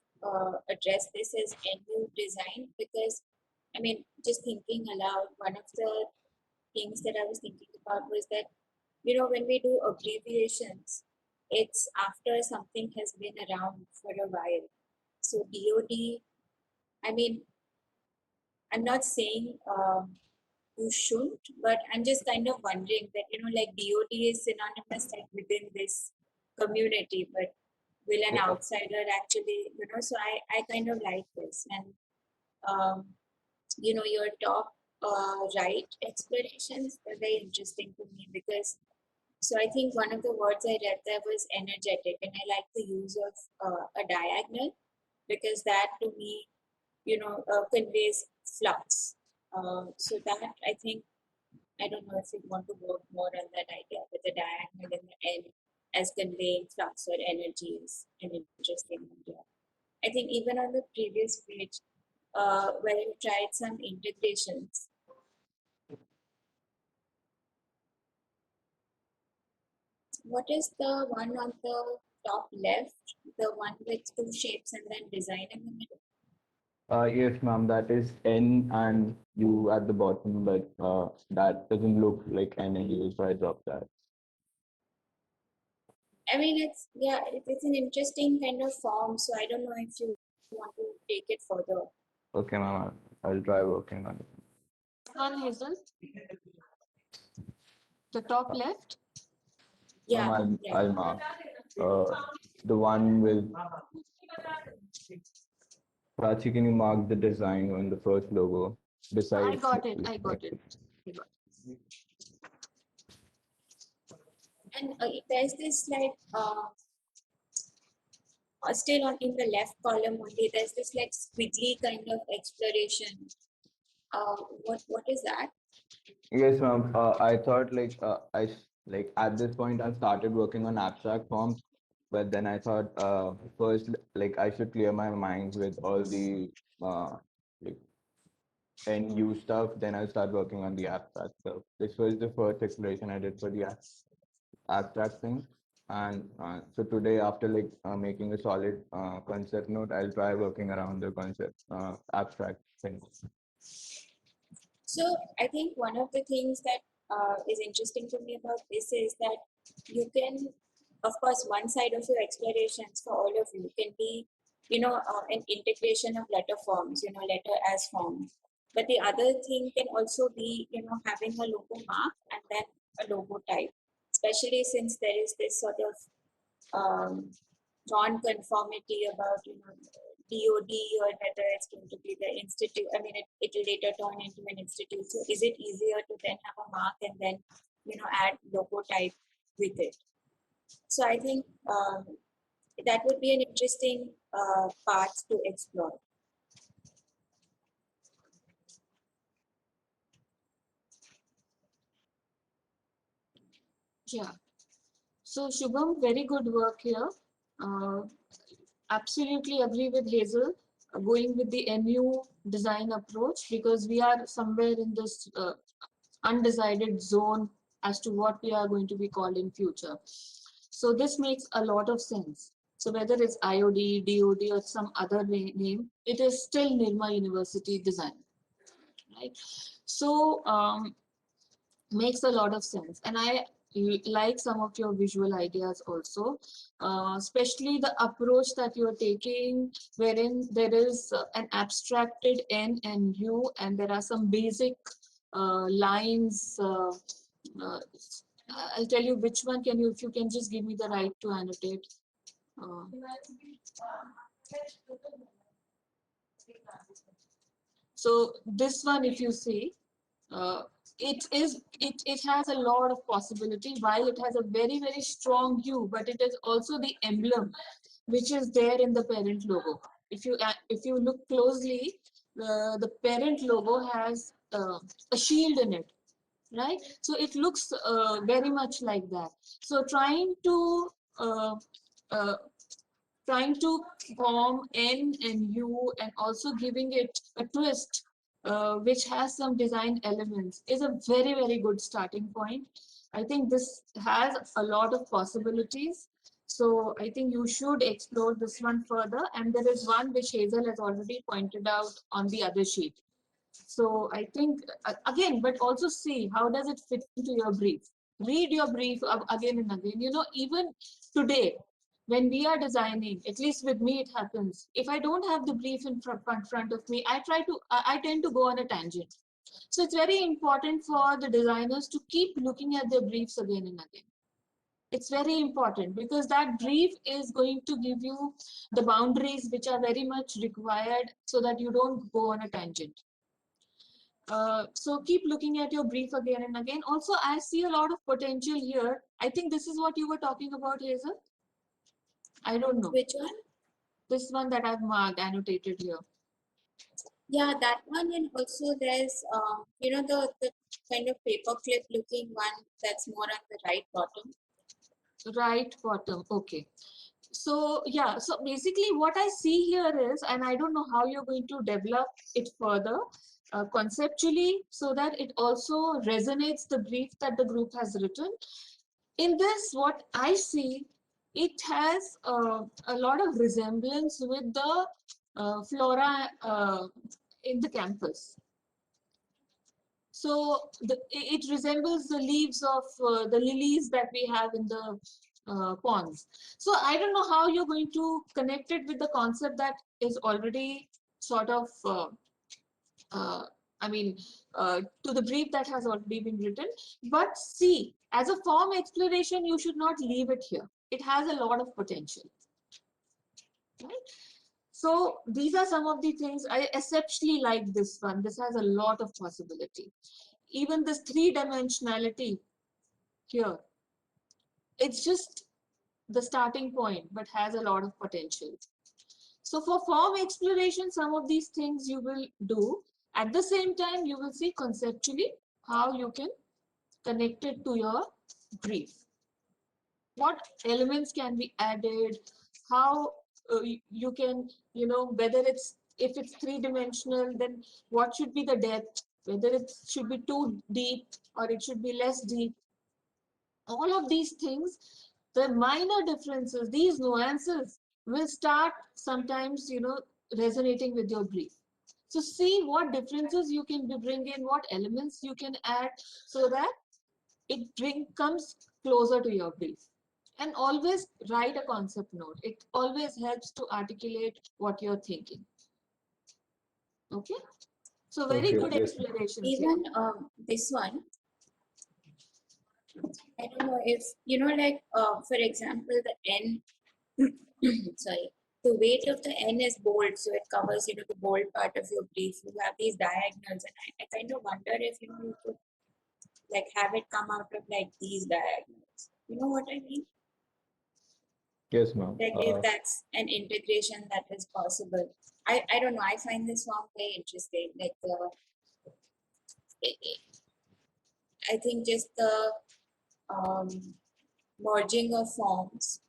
[SPEAKER 1] addressed this as NU design because, I mean, just thinking aloud, one of the things that I was thinking about was that, you know, when we do abbreviations, it's after something has been around for a while. So DOD, I mean, I'm not saying you shouldn't, but I'm just kind of wondering that, you know, like DOD is synonymous like within this community, but will an
[SPEAKER 10] Yeah.
[SPEAKER 1] outsider actually, you know, so I kind of like this. And, you know, your top right explorations are very interesting to me because, so I think one of the words I read there was energetic, and I like the use of a diagonal because that to me, you know, conveys flux. So that I think, I don't know if you want to work more on that idea, but the diagonal in the end as conveying flux or energy is an interesting idea. I think even on the previous page, where you tried some integrations, what is the one on the top left, the one with two shapes and then design in the middle?
[SPEAKER 10] Yes, ma'am, that is N and U at the bottom, but that doesn't look like N and U, so I dropped that.
[SPEAKER 1] I mean, it's, yeah, it's an interesting kind of form, so I don't know if you want to take it further.
[SPEAKER 10] Okay, ma'am, I'll try working on it.
[SPEAKER 3] One Hazel. The top left.
[SPEAKER 1] Yeah,
[SPEAKER 10] Ma'am,
[SPEAKER 1] yeah.
[SPEAKER 10] I'll mark. The one with Prachi, can you mark the design on the first logo besides?
[SPEAKER 3] I got it. I got it.
[SPEAKER 1] And there's this like still on in the left column only, there's this like squiggly kind of exploration. What is that?
[SPEAKER 10] Yes, ma'am. I thought like at this point I started working on abstract forms, but then I thought first like I should clear my mind with all the like NU stuff. Then I'll start working on the abstract stuff. This was the first exploration I did for the abstract thing, and so today after making a solid concept note, I'll try working around the concept abstract thing.
[SPEAKER 1] So I think one of the things that is interesting to me about this is that you can, of course, one side of your explorations for all of you can be, you know, an integration of letter forms, you know, letter as form. But the other thing can also be, you know, having a logo mark and then a logo type, especially since there is this sort of non-conformity about, you know, DOD or whether it's going to be the institute. I mean, it will later turn into an institute. So is it easier to then have a mark and then, you know, add logo type with it? So I think that would be an interesting path to explore.
[SPEAKER 7] Yeah. So Shubham, very good work here. Absolutely agree with Hazel, going with the NU design approach because we are somewhere in this undecided zone as to what we are going to be called in future. So this makes a lot of sense. So whether it's IOD, DOD or some other name, it is still Nirma University design, right? So makes a lot of sense. And I like some of your visual ideas also, especially the approach that you're taking, wherein there is an abstracted N and U, and there are some basic lines. I'll tell you which one can you, if you can just give me the right to annotate. So this one, if you see, it has a lot of possibility. While it has a very strong U, but it is also the emblem which is there in the parent logo. If you look closely, the parent logo has a shield in it, right? So it looks very much like that. So uh, uh, trying to form N and U and also giving it a twist which has some design elements is a very good starting point. I think this has a lot of possibilities. So I think you should explore this one further. And there is one which Hazel has already pointed out on the other sheet. So I think again, but also see how does it fit into your brief. Read your brief again and again. You know, even today, when we are designing, at least with me, it happens. If I don't have the brief in front of me, I tend to go on a tangent. So it's very important for the designers to keep looking at their briefs again and again. It's very important because that brief is going to give you the boundaries which are very much required so that you don't go on a tangent. So keep looking at your brief again and again. Also, I see a lot of potential here. I think this is what you were talking about, Hazel. I don't know.
[SPEAKER 1] Which one?
[SPEAKER 7] This one that I've marked, annotated here.
[SPEAKER 1] Yeah, that one, and also there's you know, the kind of paperclip looking one that's more on the right bottom.
[SPEAKER 7] Right bottom. Okay. So yeah, so basically what I see here is, and I don't know how you're going to develop it further conceptually so that it also resonates the brief that the group has written. In this, what I see, it has a lot of resemblance with the flora in the campus. So it resembles the leaves of the lilies that we have in the ponds. So I don't know how you're going to connect it with the concept that is already sort of, I mean, to the brief that has already been written. But see, as a form exploration, you should not leave it here. It has a lot of potential. Right? So these are some of the things I exceptionally like this one. This has a lot of possibility. Even this three-dimensionality here, it's just the starting point, but has a lot of potential. So for form exploration, some of these things you will do. At the same time, you will see conceptually how you can connect it to your brief. What elements can be added, how you can, you know, whether it's, if it's three-dimensional, then what should be the depth, whether it should be too deep or it should be less deep. All of these things, the minor differences, these nuances will start sometimes, you know, resonating with your brief. So see what differences you can bring in, what elements you can add so that it comes closer to your brief. And always write a concept note. It always helps to articulate what you're thinking. Okay? So very
[SPEAKER 10] Okay,
[SPEAKER 1] Uh,
[SPEAKER 10] yes.
[SPEAKER 7] good explorations here.
[SPEAKER 1] Even this one, I don't know if, you know, like, for example, the N, sorry, the weight of the N is bold, so it covers, you know, the bold part of your brief. You have these diagonals, and I kind of wonder if, you know, you could like have it come out of like these diagonals. You know what I mean?
[SPEAKER 10] Yes, ma'am.
[SPEAKER 1] Like if that's an integration that is possible. I don't know. I find this form very interesting. Like I think just the merging of forms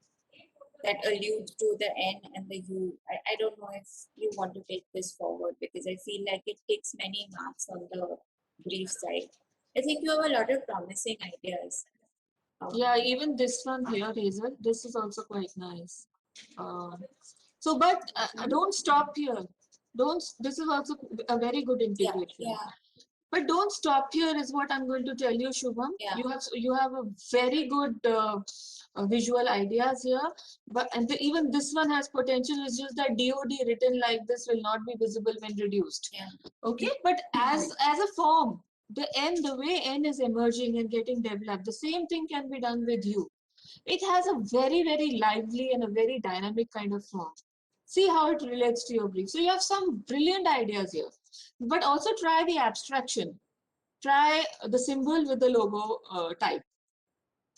[SPEAKER 1] that allude to the N and the U. I don't know if you want to take this forward because I feel like it takes many marks on the brief side. I think you have a lot of promising ideas.
[SPEAKER 7] Yeah, even this one here, Hazel, this is also quite nice. So, but don't stop here. Don't. This is also a very good integration.
[SPEAKER 1] Yeah.
[SPEAKER 7] But don't stop here is what I'm going to tell you, Shubham.
[SPEAKER 1] Yeah.
[SPEAKER 7] You have a very good visual ideas here. But even this one has potential. It's just that DOD written like this will not be visible when reduced.
[SPEAKER 1] Yeah.
[SPEAKER 7] Okay, but as a form, the way N is emerging and getting developed, the same thing can be done with you. It has a very, very lively and a very dynamic kind of form. See how it relates to your brief. So you have some brilliant ideas here, but also try the abstraction. Try the symbol with the logo type,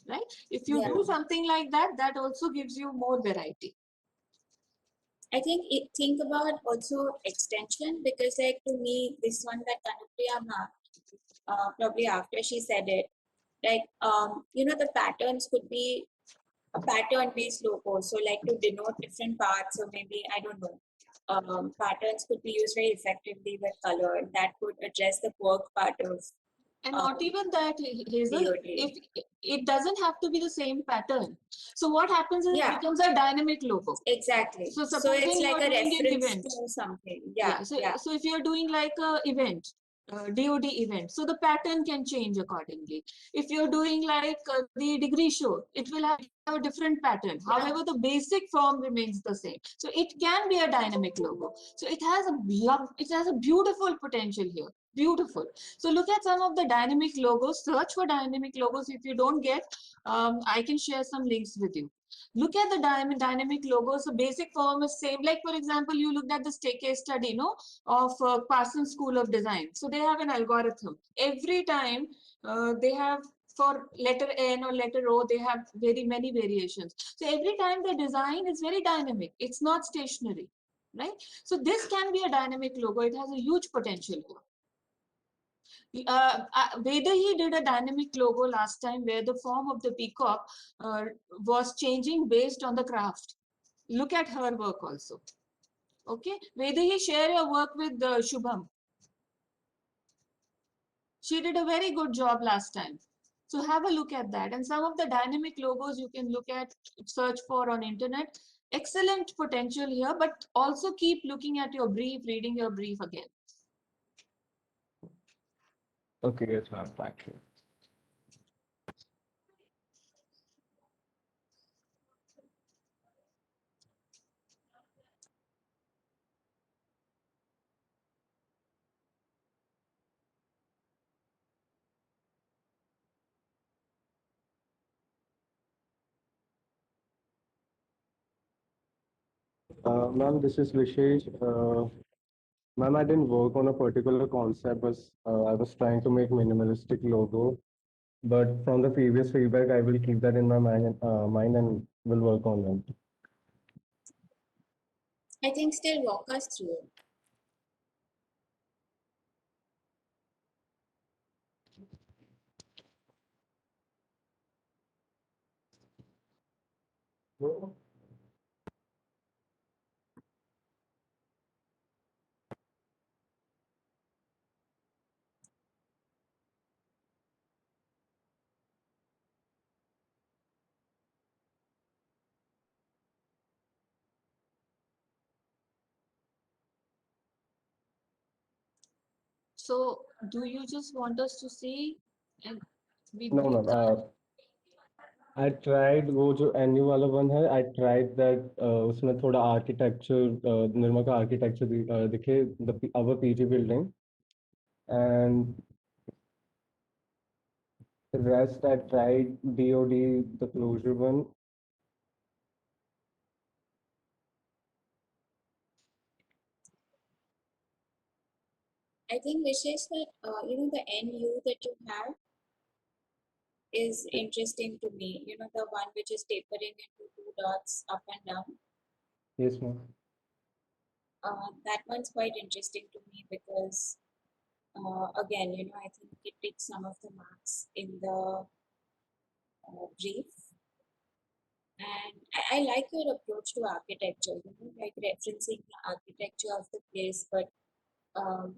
[SPEAKER 7] right? If you do something like that, that also gives you more variety.
[SPEAKER 1] I think think about also extension because like to me, this one that Kanupriya marked, probably after she said it, like, you know, the patterns could be a pattern-based logo. So like to denote different parts, or maybe, I don't know, patterns could be used very effectively with color. That could address the work part of
[SPEAKER 7] And not even that, Hazel,
[SPEAKER 1] DOD.
[SPEAKER 7] if it doesn't have to be the same pattern. So what happens is
[SPEAKER 1] Yeah.
[SPEAKER 7] it becomes a dynamic logo.
[SPEAKER 1] Exactly.
[SPEAKER 7] So
[SPEAKER 1] So
[SPEAKER 7] supposing
[SPEAKER 1] it's
[SPEAKER 7] you
[SPEAKER 1] like
[SPEAKER 7] are
[SPEAKER 1] a
[SPEAKER 7] doing an
[SPEAKER 1] reference
[SPEAKER 7] event.
[SPEAKER 1] to something.
[SPEAKER 7] So if you're doing like a event, DOD event, so the pattern can change accordingly. If you're doing like the degree show, it will have a different pattern. However, the basic form remains the same. So it can be a dynamic logo. So it has a beautiful potential here. Beautiful. So look at some of the dynamic logos. Search for dynamic logos. If you don't get, I can share some links with you. Look at the dynamic logos. The basic form is same. Like for example, you looked at this case study, no, of Parsons School of Design. So they have an algorithm. Every time they have for letter N or letter O, they have very many variations. So every time the design is very dynamic. It's not stationary, right? So this can be a dynamic logo. It has a huge potential here. Vedahi did a dynamic logo last time where the form of the peacock was changing based on the craft. Look at her work also. Okay, Vedahi, share your work with Shubham. She did a very good job last time. So have a look at that. And some of the dynamic logos you can look at, search for on internet. Excellent potential here, but also keep looking at your brief, reading your brief again.
[SPEAKER 10] Okay, yes, ma'am. Thank you. Ma'am, this is Vishesh. Ma'am, I didn't work on a particular concept, but I was trying to make minimalistic logo. But from the previous feedback, I will keep that in my mind and will work on them.
[SPEAKER 1] I think still walk us through it.
[SPEAKER 7] So do you just want us to see and
[SPEAKER 10] No,
[SPEAKER 7] we
[SPEAKER 10] ma'am.
[SPEAKER 7] can't?
[SPEAKER 10] I tried वो जो NU वाला one है I tried that उसमें थोड़ा architecture Nirma का architecture दिखे our PG building and the rest I tried DOD the closure one.
[SPEAKER 1] I think Vishesh that the NU that you have is interesting to me. The one which is tapering into two dots up and down.
[SPEAKER 10] Yes, ma'am.
[SPEAKER 1] That one's quite interesting to me because again, I think it takes some of the marks in the brief. And I like your approach to architecture, like referencing the architecture of the place, but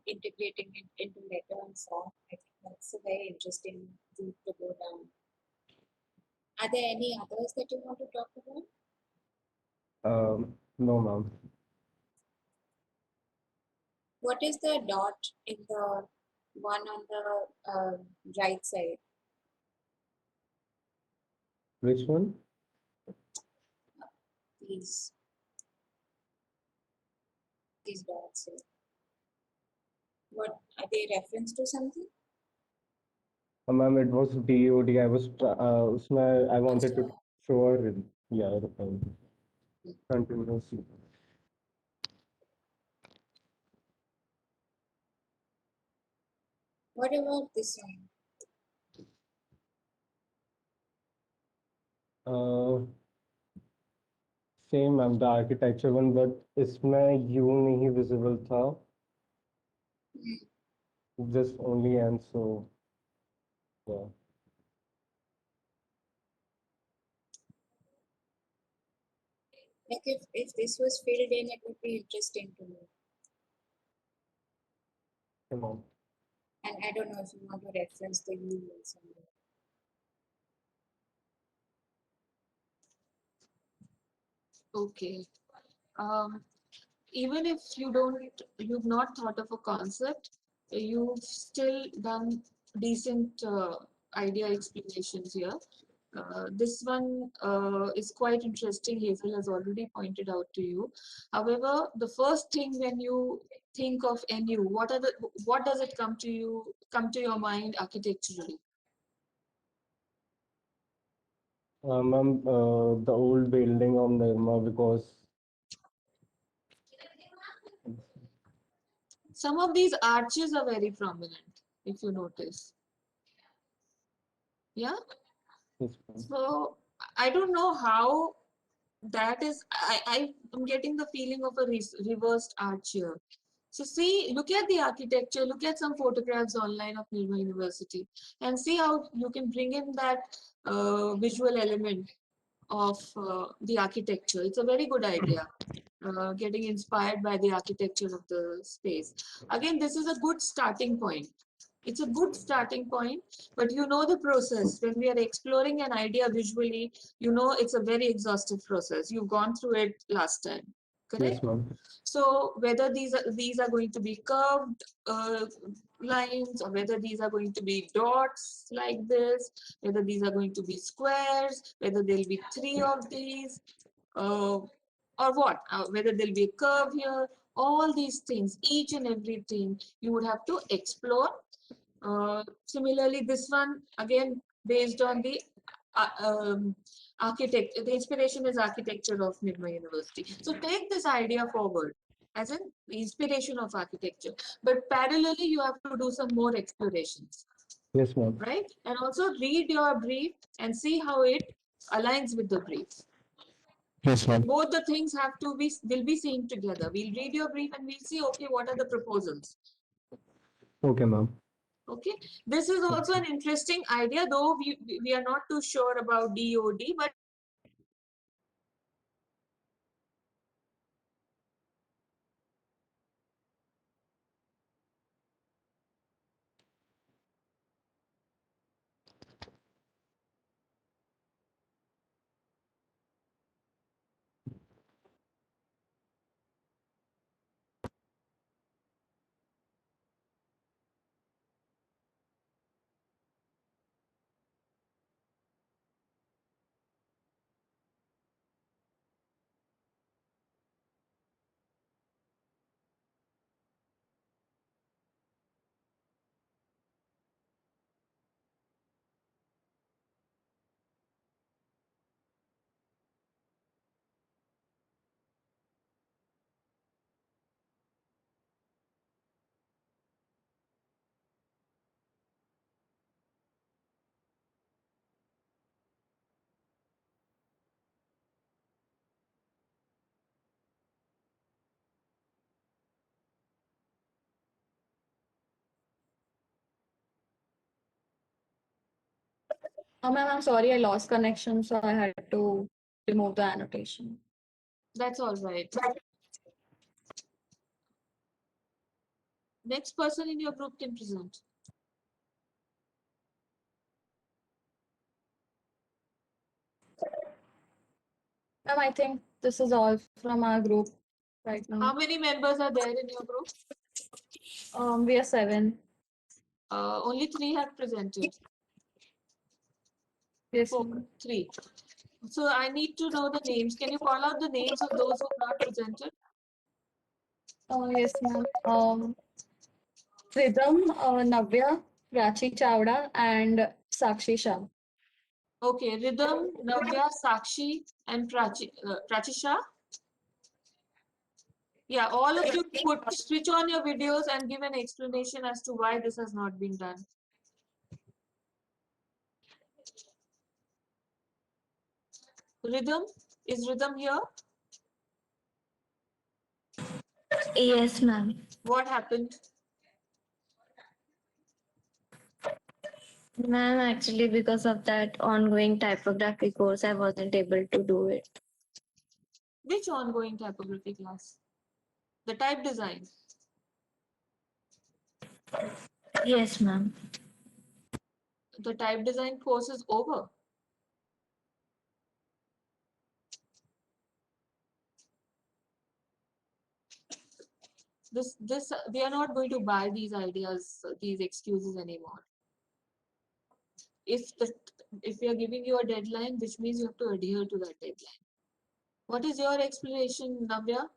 [SPEAKER 1] integrating it into letter and form. I think that's a very interesting route to go down. Are there any others that you want to talk about?
[SPEAKER 10] No, ma'am.
[SPEAKER 1] What is the dot in the one on the right side?
[SPEAKER 10] Which one?
[SPEAKER 1] These dots here. What are they reference to something?
[SPEAKER 10] Ma'am, it was DOD. उसमें I wanted to show her, yeah, continuously.
[SPEAKER 1] What about this
[SPEAKER 10] one? Same, ma'am, the architecture one, but इसमें U नहीं visible था. Just only and so, yeah.
[SPEAKER 1] Like if this was filled in, it would be interesting to know.
[SPEAKER 10] Come on.
[SPEAKER 1] And I don't know if you want to reference the email somewhere.
[SPEAKER 7] Okay. Even if you've not thought of a concept, you've still done decent idea explanations here. This one is quite interesting. Hazel has already pointed out to you. However, the first thing when you think of NU, what does it come to your mind architecturally?
[SPEAKER 4] Ma'am, the old building of Nirma, because
[SPEAKER 7] Some of these arches are very prominent, if you notice. Yeah.
[SPEAKER 4] yes, ma'am.
[SPEAKER 7] So I don't know how that is. I am getting the feeling of a reversed arch here. So see, look at the architecture, look at some photographs online of Nirma University and see how you can bring in that visual element of the architecture. It's a very good idea, getting inspired by the architecture of the space. Again, this is a good starting point. It's a good starting point, but you know the process. When we are exploring an idea visually, you know it's a very exhaustive process. You've gone through it last time, correct?
[SPEAKER 4] Yes, ma'am.
[SPEAKER 7] So whether these are going to be curved lines, or whether these are going to be dots like this, whether these are going to be squares, whether there'll be 3 of these, or what, whether there'll be a curve here, all these things, each and everything you would have to explore. Similarly, this one again based on the the inspiration is architecture of Nirma University. So take this idea forward as an inspiration of architecture, but parallelly you have to do some more explorations,
[SPEAKER 4] Yes, ma'am.
[SPEAKER 7] right? And also read your brief and see how it aligns with the brief.
[SPEAKER 4] Yes, ma'am.
[SPEAKER 7] Both the things will be seen together. We'll read your brief and we'll see, okay, what are the proposals?
[SPEAKER 4] Okay, ma'am.
[SPEAKER 7] Okay, this is also an interesting idea, though we are not too sure about DOD, but
[SPEAKER 8] Ma'am, I'm sorry, I lost connection, so I had to remove the annotation.
[SPEAKER 7] that's all right. Next person in your group can present.
[SPEAKER 8] Ma'am, I think this is all from our group right
[SPEAKER 7] How
[SPEAKER 8] now.
[SPEAKER 7] many members are there in your group?
[SPEAKER 8] We are 7.
[SPEAKER 7] Only 3 have presented.
[SPEAKER 8] Yes,
[SPEAKER 7] 4,
[SPEAKER 8] ma'am.
[SPEAKER 7] 3. So I need to know the names. Can you call out the names of those who have not presented?
[SPEAKER 8] Yes, ma'am. Rhythm, Navya, Prachi Chawda, and Sakshi Shah.
[SPEAKER 7] Okay, Rhythm, Navya, Sakshi, and Prachi Shah. Yeah, all of you switch on your videos and give an explanation as to why this has not been done. Rhythm, is Rhythm here?
[SPEAKER 11] Yes, ma'am.
[SPEAKER 7] What happened?
[SPEAKER 11] Ma'am, actually, because of that ongoing typography course, I wasn't able to do it.
[SPEAKER 7] Which ongoing typography class? The type design.
[SPEAKER 11] Yes, ma'am.
[SPEAKER 7] The type design course is over. This we are not going to buy these ideas, these excuses anymore. If we are giving you a deadline, which means you have to adhere to that deadline. What is your explanation, Navya?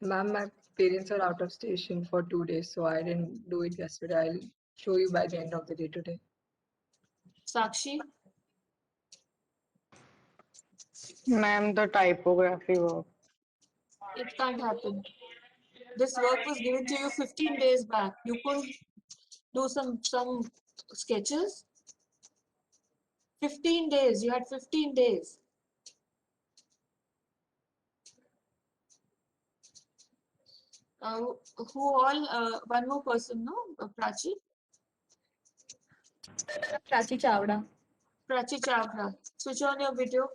[SPEAKER 12] Ma'am, my parents are out of station for 2 days, so I didn't do it yesterday. I'll show you by the end of the day today.
[SPEAKER 7] Sakshi?
[SPEAKER 13] Ma'am, the typography work.
[SPEAKER 7] It can't happen. This work was given to you 15 days back. You could do some sketches. 15 days. You had 15 days. Who all? One more person, no? Prachi?
[SPEAKER 8] Prachi Chavda.
[SPEAKER 7] Prachi Chavda. Switch on your video.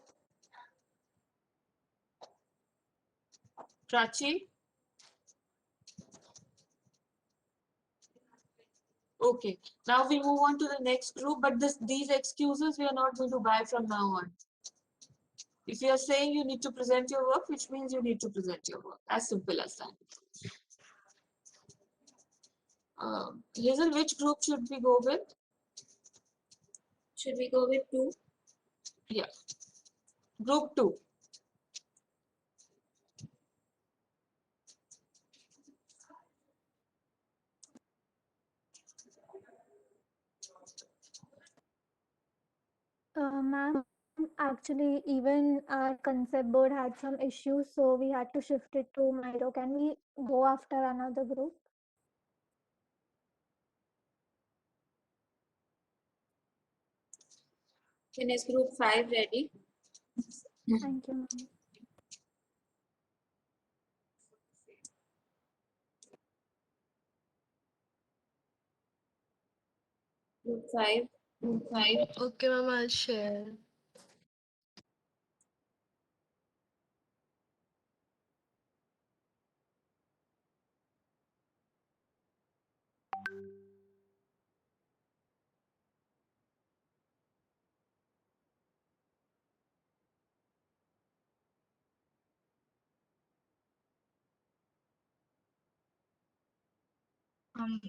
[SPEAKER 7] Prachi? Okay. Now we move on to the next group, but these excuses we are not going to buy from now on. If you are saying you need to present your work, which means you need to present your work. As simple as that. Hazel, which group should we go with?
[SPEAKER 1] Should we go with 2?
[SPEAKER 7] Yeah. Group 2.
[SPEAKER 9] Ma'am, actually, even our concept board had some issues, so we had to shift it to Miro. Can we go after another group?
[SPEAKER 1] Then is group 5 ready?
[SPEAKER 9] Thank you, ma'am.
[SPEAKER 1] Group 5.
[SPEAKER 3] Okay, ma'am, I'll share.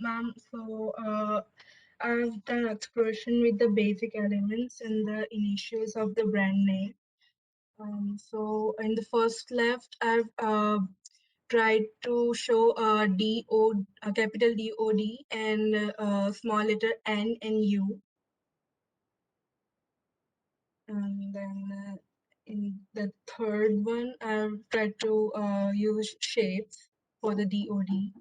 [SPEAKER 12] Ma'am, I've done exploration with the basic elements and the initials of the brand name. So in the first left, I've tried to show capital DOD and small letter N and U. And then in the third one, I've tried to use shapes for the DOD.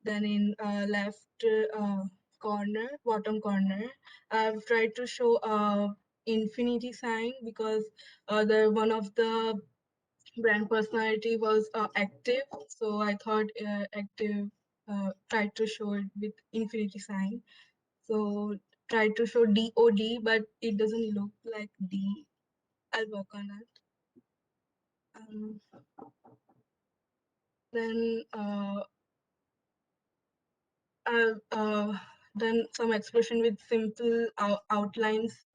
[SPEAKER 12] Then in left corner, bottom corner, I've tried to show infinity sign because one of the brand personality was active. So I thought active tried to show it with infinity sign. So tried to show DOD, but it doesn't look like D. I'll work on it. Then I've done some expression with simple outlines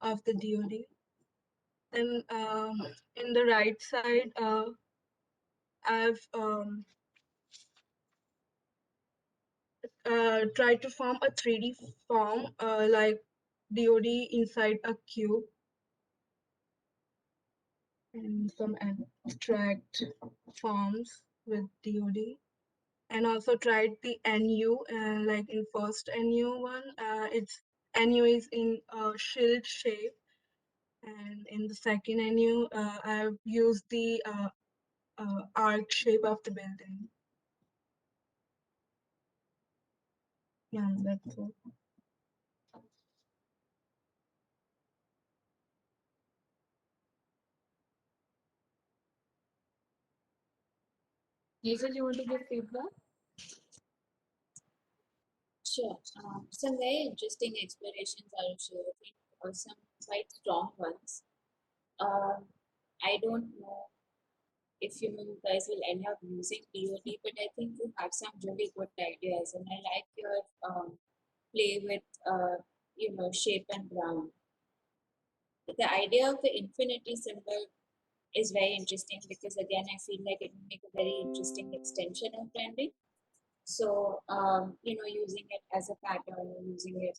[SPEAKER 12] of the DOD. Then in the right side, I've tried to form a 3D form like DOD inside a cube. And some abstract forms with DOD. And also tried the NU, like in first NU one, NU is in a shield shape. And in the second NU, I've used the arc shape of the building. Yeah, that's all.
[SPEAKER 7] Hazel, you want to give feedback?
[SPEAKER 1] Sure. Some very interesting explorations are shared. I think some quite strong ones. I don't know if you guys will end up using DoD, but I think you have some really good ideas, and I like your play with shape and ground. The idea of the infinity symbol is very interesting because again I feel like it will make a very interesting extension of branding. So using it as a pattern, using it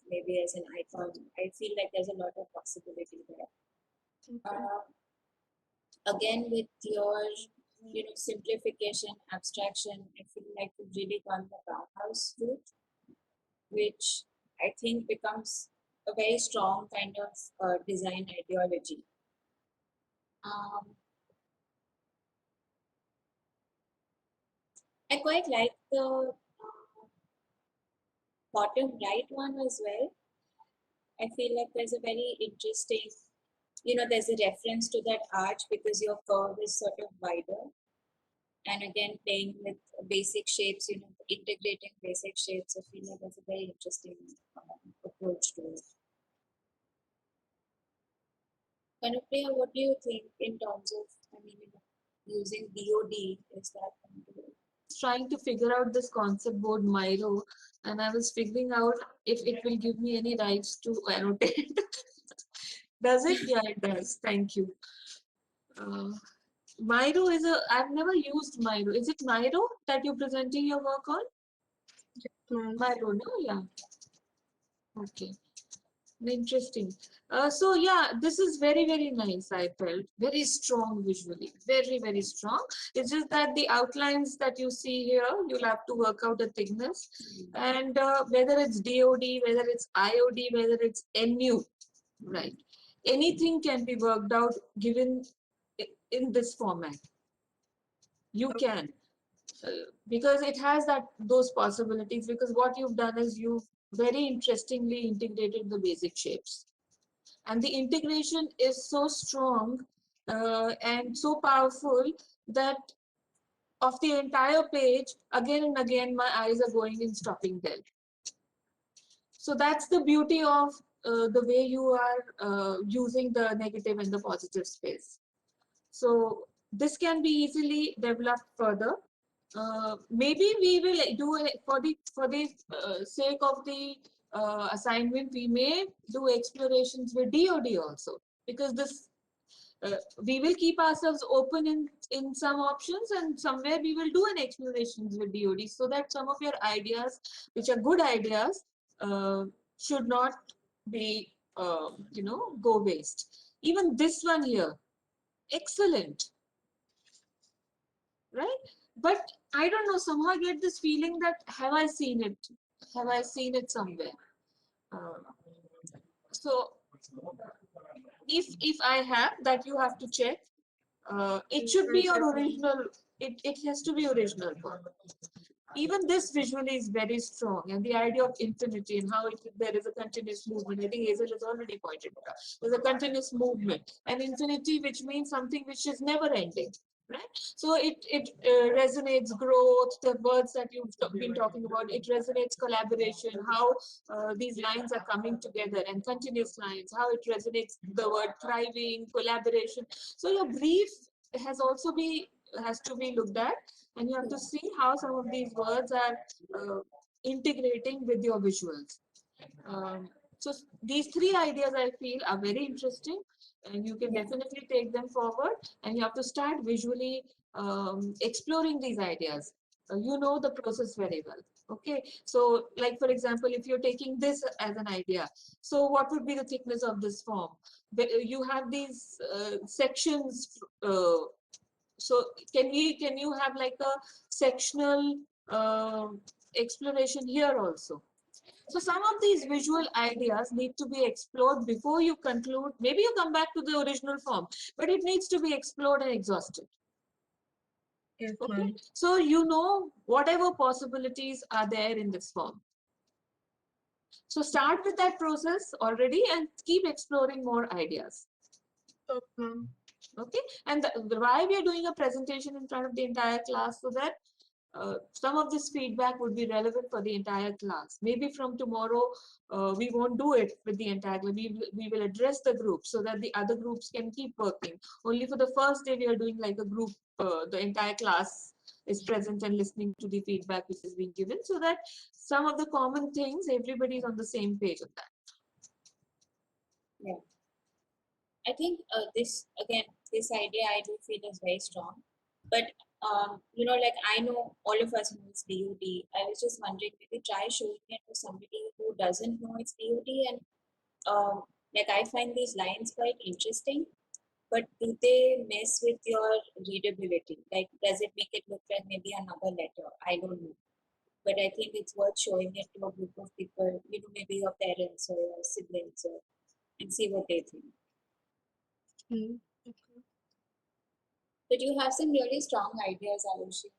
[SPEAKER 1] maybe as an icon, I feel like there's a lot of possibility there. Again, with your simplification, abstraction, I feel like you've really gone the Bauhaus route, which I think becomes a very strong kind of design ideology. I quite like the bottom right one as well. I feel like there's a very interesting, there's a reference to that arch because your curve is sort of wider. And again, playing with basic shapes, integrating basic shapes, I feel like that's a very interesting approach to it. Kanupriya, what do you think in terms of, using DoD? Is that
[SPEAKER 7] trying to figure out this concept board Miro, and I was figuring out if it will give me any rights to annotate. Does it? Yeah, it does. Thank you. Miro is I've never used Miro. Is it Miro that you're presenting your work on? Miro, no? Yeah. Okay. Interesting. So yeah, this is very, very nice. I felt very strong visually, very, very strong. It's just that the outlines that you see here, you'll have to work out the thickness, and whether it's DoD, whether it's IoD, whether it's NU, right? Anything can be worked out given in this format. You can. Because it has those possibilities, because what you've done is you've very interestingly integrated the basic shapes, and the integration is so strong and so powerful that of the entire page, again and again my eyes are going and stopping there. So that's the beauty of the way you are using the negative and the positive space. So this can be easily developed further. Maybe we will do it for the sake of the assignment. We may do explorations with DoD also, because this we will keep ourselves open in some options, and somewhere we will do an explorations with DoD, so that some of your ideas, which are good ideas, should not be go waste. Even this one here, excellent, right? But I don't know, somehow I get this feeling that have I seen it somewhere? So if I have, that you have to check. It should be your original. It has to be original work. Even this visually is very strong, and the idea of infinity and how there is a continuous movement. I think Hazel has already pointed out. There's a continuous movement, and infinity, which means something which is never ending, right? So it resonates growth, the words that you've been talking about. It resonates collaboration, how these lines are coming together, and continuous lines, how it resonates the word thriving, collaboration. So your brief has to be looked at, and you have to see how some of these words are integrating with your visuals. So these three ideas I feel are very interesting, and you can definitely take them forward, and you have to start visually exploring these ideas. You know the process very well. Okay, so like for example, if you're taking this as an idea, so what would be the thickness of this form? You have these sections. So can you have like a sectional exploration here also? So some of these visual ideas need to be explored before you conclude. Maybe you come back to the original form, but it needs to be explored and exhausted.
[SPEAKER 12] Yes,
[SPEAKER 7] okay, so you know whatever possibilities are there in this form. So start with that process already and keep exploring more ideas. Okay, and why we are doing a presentation in front of the entire class, so that some of this feedback would be relevant for the entire class. Maybe from tomorrow, we won't do it with the entire class. We will address the group so that the other groups can keep working. Only for the first day, we are doing like a group, the entire class is present and listening to the feedback which is being given, so that some of the common things, everybody is on the same page of that.
[SPEAKER 1] Yeah. I think this idea I do feel is very strong. But like I know all of us know it's DOD. I was just wondering, maybe try showing it to somebody who doesn't know it's DOD, and like I find these lines quite interesting. But do they mess with your readability? Like, does it make it look like maybe another letter? I don't know. But I think it's worth showing it to a group of people, maybe your parents or your siblings, and see what they think. But you have some really strong ideas, Arushi.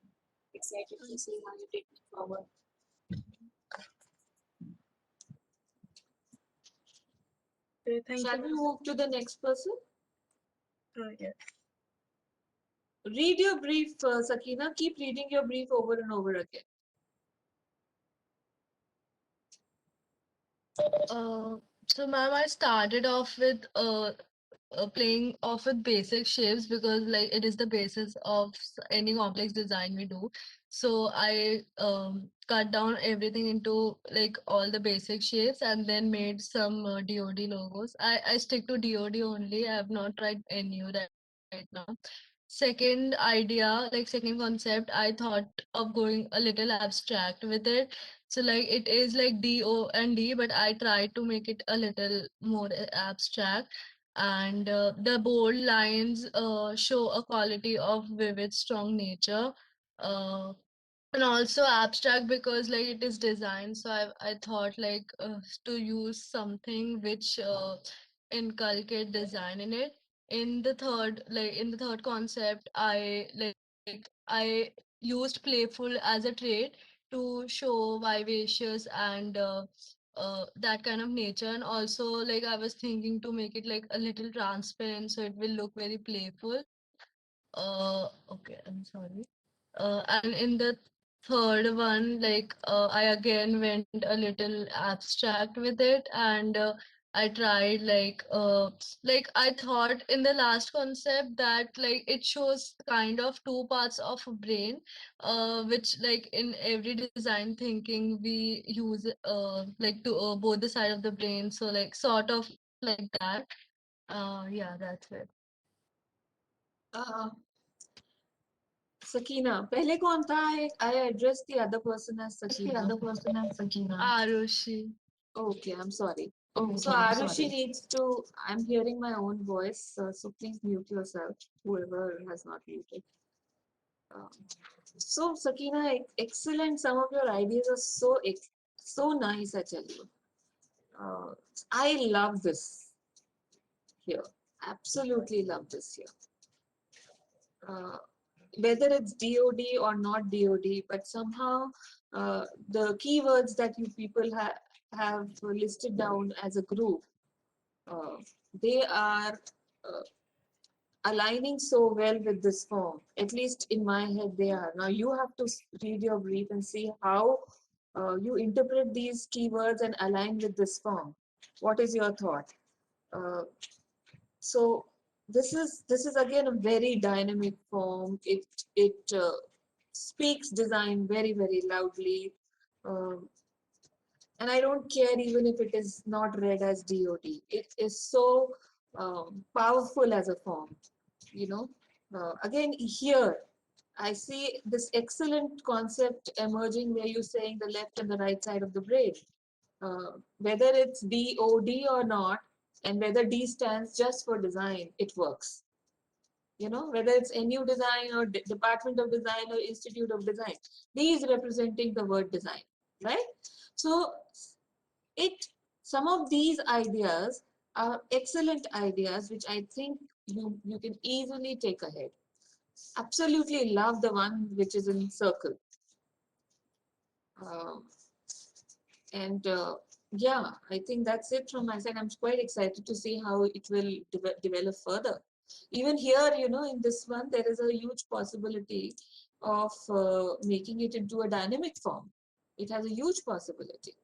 [SPEAKER 1] Excited to see how you take it forward.
[SPEAKER 12] Okay, thank
[SPEAKER 7] Shall
[SPEAKER 12] you.
[SPEAKER 7] we move to the next person?
[SPEAKER 12] Yes.
[SPEAKER 7] Read your brief, Sakina. Keep reading your brief over and over again.
[SPEAKER 3] So ma'am, I started off with playing off with basic shapes because like it is the basis of any complex design we do. So I cut down everything into like all the basic shapes and then made some DoD logos. I stick to DoD only. I have not tried NU right now. Second idea, like second concept, I thought of going a little abstract with it. So like it is like DO and D, but I tried to make it a little more abstract. And the bold lines show a quality of vivid, strong nature. Uh, and also abstract because like it is design, so I thought like to use something which inculcate design in it. In the third concept, I used playful as a trait to show vivacious and that kind of nature. And also like I was thinking to make it like a little transparent so it will look very playful. Okay, I'm sorry. And in the third one, like I again went a little abstract with it, and I tried like I thought in the last concept that like it shows kind of two parts of a brain, which like in every design thinking we use like to both the side of the brain, so like sort of like that. Yeah, that's it.
[SPEAKER 7] Sakina, पहले कौन था? I addressed the other person as Sakina.
[SPEAKER 3] Arushi.
[SPEAKER 7] Okay, I'm sorry.
[SPEAKER 3] Okay,
[SPEAKER 7] So
[SPEAKER 3] I'm
[SPEAKER 7] Arushi
[SPEAKER 3] sorry.
[SPEAKER 7] needs to. I'm hearing my own voice, so please mute yourself. Whoever has not muted. So Sakina, excellent. Some of your ideas are so nice. I tell you. I love this here. Absolutely love this here. Whether it's DOD or not DOD, but somehow the keywords that you people have listed down as a group, they are aligning so well with this form. At least in my head, they are. Now you have to read your brief and see how you interpret these keywords and align with this form. What is your thought? So this is again a very dynamic form. It speaks design very loudly, and I don't care even if it is not read as DOD. It is so powerful as a form. You know, again here I see this excellent concept emerging where you're saying the left and the right side of the brain. Whether it's DOD or not, and whether D stands just for design, it works. Whether it's NU design or Department of Design or Institute of Design, D is representing the word design, right? So some of these ideas are excellent ideas, which I think you can easily take ahead. Absolutely love the one which is in circle. And yeah, I think that's it from my side. I'm quite excited to see how it will develop further. Even here, in this one, there is a huge possibility of making it into a dynamic form. It has a huge possibility.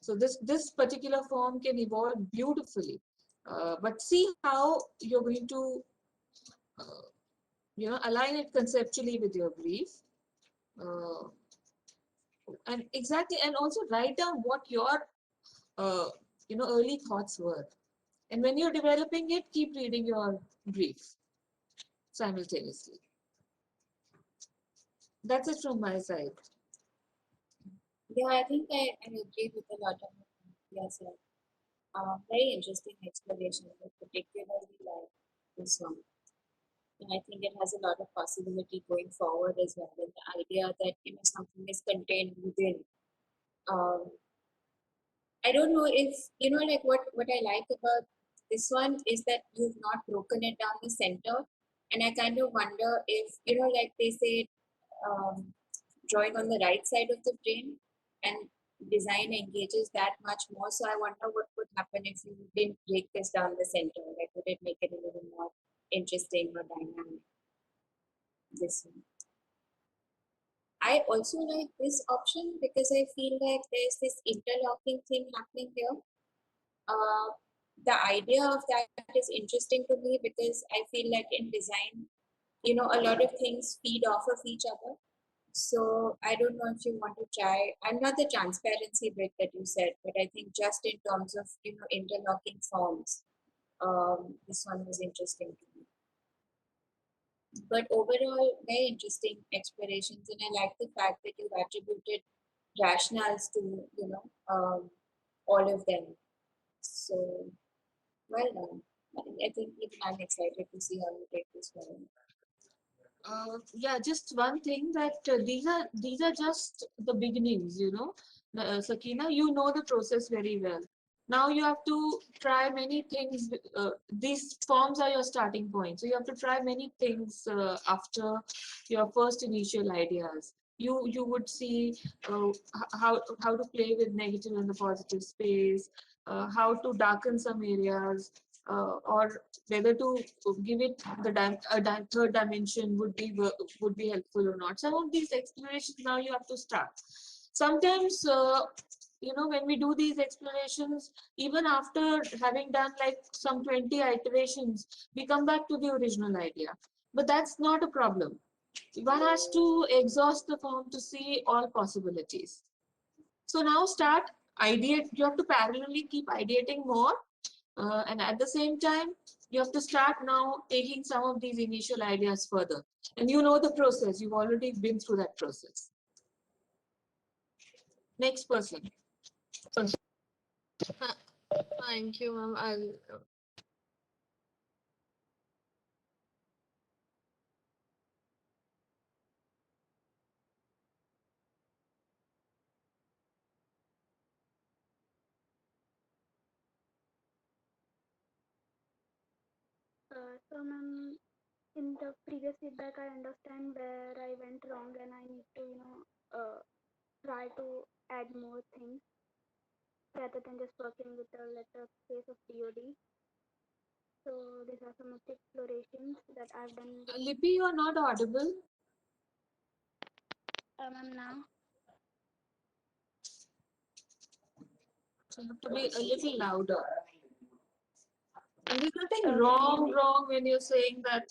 [SPEAKER 7] So this particular form can evolve beautifully. But see how you're going to align it conceptually with your brief. Uh, and exactly, and also write down what your early thoughts were. And when you're developing it, keep reading your brief simultaneously. That's it from my side.
[SPEAKER 1] Yeah, I think I agree with a lot of what you said. Very interesting exploration, particularly like this one. And I think it has a lot of possibility going forward as well. And the idea that something is contained within. I don't know if like what I like about this one is that you've not broken it down the center, and I kind of wonder if like they say, drawing on the right side of the brain and design engages that much more. So I wonder what would happen if you didn't break this down the center. Like, would it make it a little more interesting or dynamic? This one. I also like this option because I feel like there's this interlocking thing happening here. The idea of that is interesting to me because I feel like in design, a lot of things feed off of each other. So I don't know if you want to try. I'm not the transparency bit that you said, but I think just in terms of interlocking forms, this one was interesting to me. But overall, very interesting explorations, and I like the fact that you've attributed rationales to all of them. So well done. I think even I'm excited to see how you take this one.
[SPEAKER 7] Yeah, just one thing that these are just the beginnings, Sakina, you know the process very well. Now you have to try many things. These forms are your starting point, so you have to try many things after your first initial ideas. You would see how to play with negative and the positive space, how to darken some areas, or whether to give it the third dimension would be helpful or not. Some of these explorations now you have to start. Sometimes when we do these explorations, even after having done like some 20 iterations, we come back to the original idea. But that's not a problem. One has to exhaust the form to see all possibilities. So now start ideate. You have to parallelly keep ideating more, and at the same time, you have to start now taking some of these initial ideas further. And you know the process. You've already been through that process. Next person.
[SPEAKER 3] Thank you, ma'am.
[SPEAKER 9] So, ma'am, in the previous feedback, I understand where I went wrong, and I need to, try to add more things rather than just working with the letter space of DoD. So these are some of the explorations that I've done.
[SPEAKER 7] Lippy, you are not audible.
[SPEAKER 9] Ma'am, now.
[SPEAKER 7] So you have to be a little louder. And there's nothing
[SPEAKER 9] Can you hear me?
[SPEAKER 7] wrong when you're saying that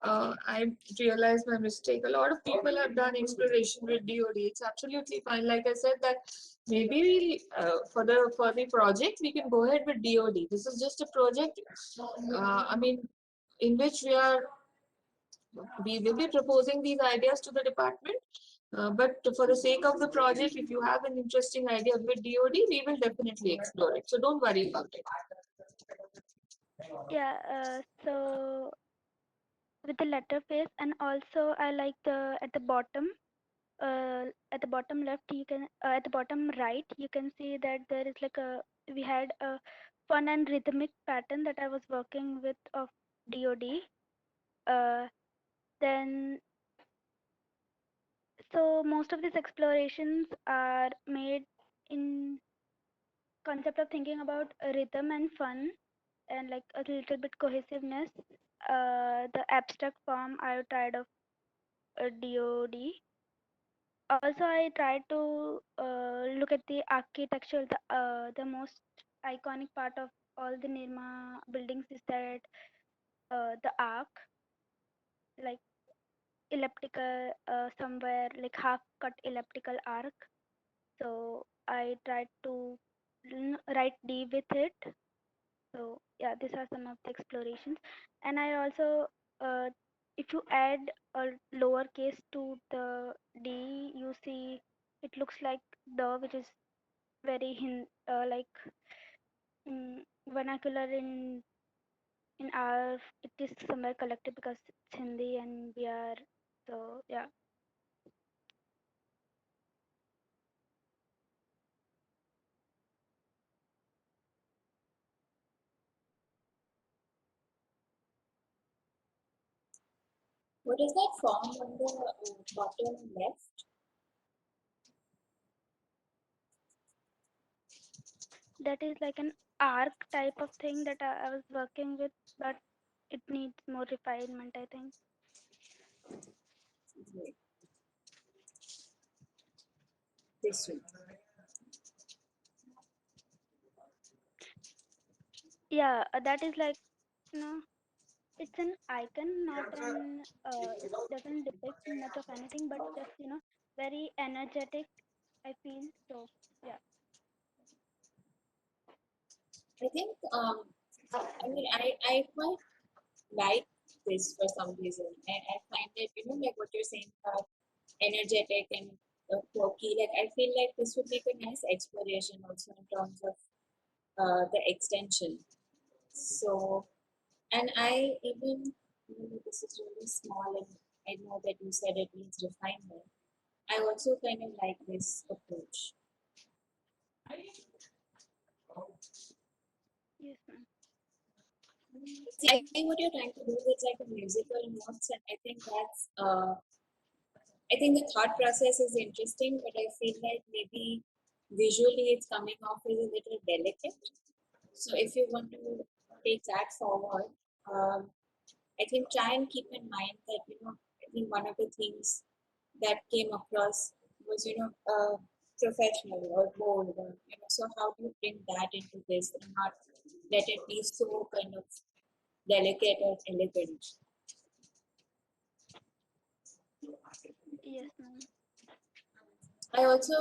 [SPEAKER 7] I realized my mistake. A lot of people have done exploration with DoD. It's absolutely fine. Like I said, that maybe for the project we can go ahead with DoD. This is just a project. I mean, in which we will be proposing these ideas to the department. But for the sake of the project, if you have an interesting idea with DoD, we will definitely explore it. So don't worry about it.
[SPEAKER 9] Yeah. So with the letter face, and also I like the at the bottom. At the bottom left, you can at the bottom right, you can see that there is like we had a fun and rhythmic pattern that I was working with of DoD. Then so most of these explorations are made in concept of thinking about rhythm and fun and like a little bit cohesiveness. The abstract form I tried of DOD. Also, I tried to look at the architecture. The most iconic part of all the Nirma buildings is that the arc, like elliptical, somewhere like half cut elliptical arc. So I tried to write D with it. So yeah, these are some of the explorations. And I also, if you add a lowercase to the D, you see it looks like the, which is very like vernacular in our, it is somewhere collected because it's Hindi and we are, so yeah.
[SPEAKER 1] What is that form on the bottom left?
[SPEAKER 9] That is like an arc type of thing that I was working with, but it needs more refinement, I think.
[SPEAKER 1] Wait. This one.
[SPEAKER 9] Yeah, that is like, you know, it's an icon, not an, it doesn't depict much of anything, but just, very energetic, I feel. So, yeah.
[SPEAKER 1] I think I mean I quite like this for some reason. I find it, like what you're saying about energetic and quirky. Like I feel like this would make a nice exploration also in terms of the extension. So, and I even, this is really small, and I know that you said it needs refinement. I also kind of like this approach.
[SPEAKER 9] Yes, ma'am.
[SPEAKER 1] See, I think what you're trying to do is like a musical notes, and I think that's I think the thought process is interesting, but I feel like maybe visually it's coming off as a little delicate. So if you want to take that forward, I think try and keep in mind that, I think one of the things that came across was, professional or bold, or, so how do you bring that into this and not let it be so kind of delicate or elegant?
[SPEAKER 9] Yes, ma'am.
[SPEAKER 1] I also,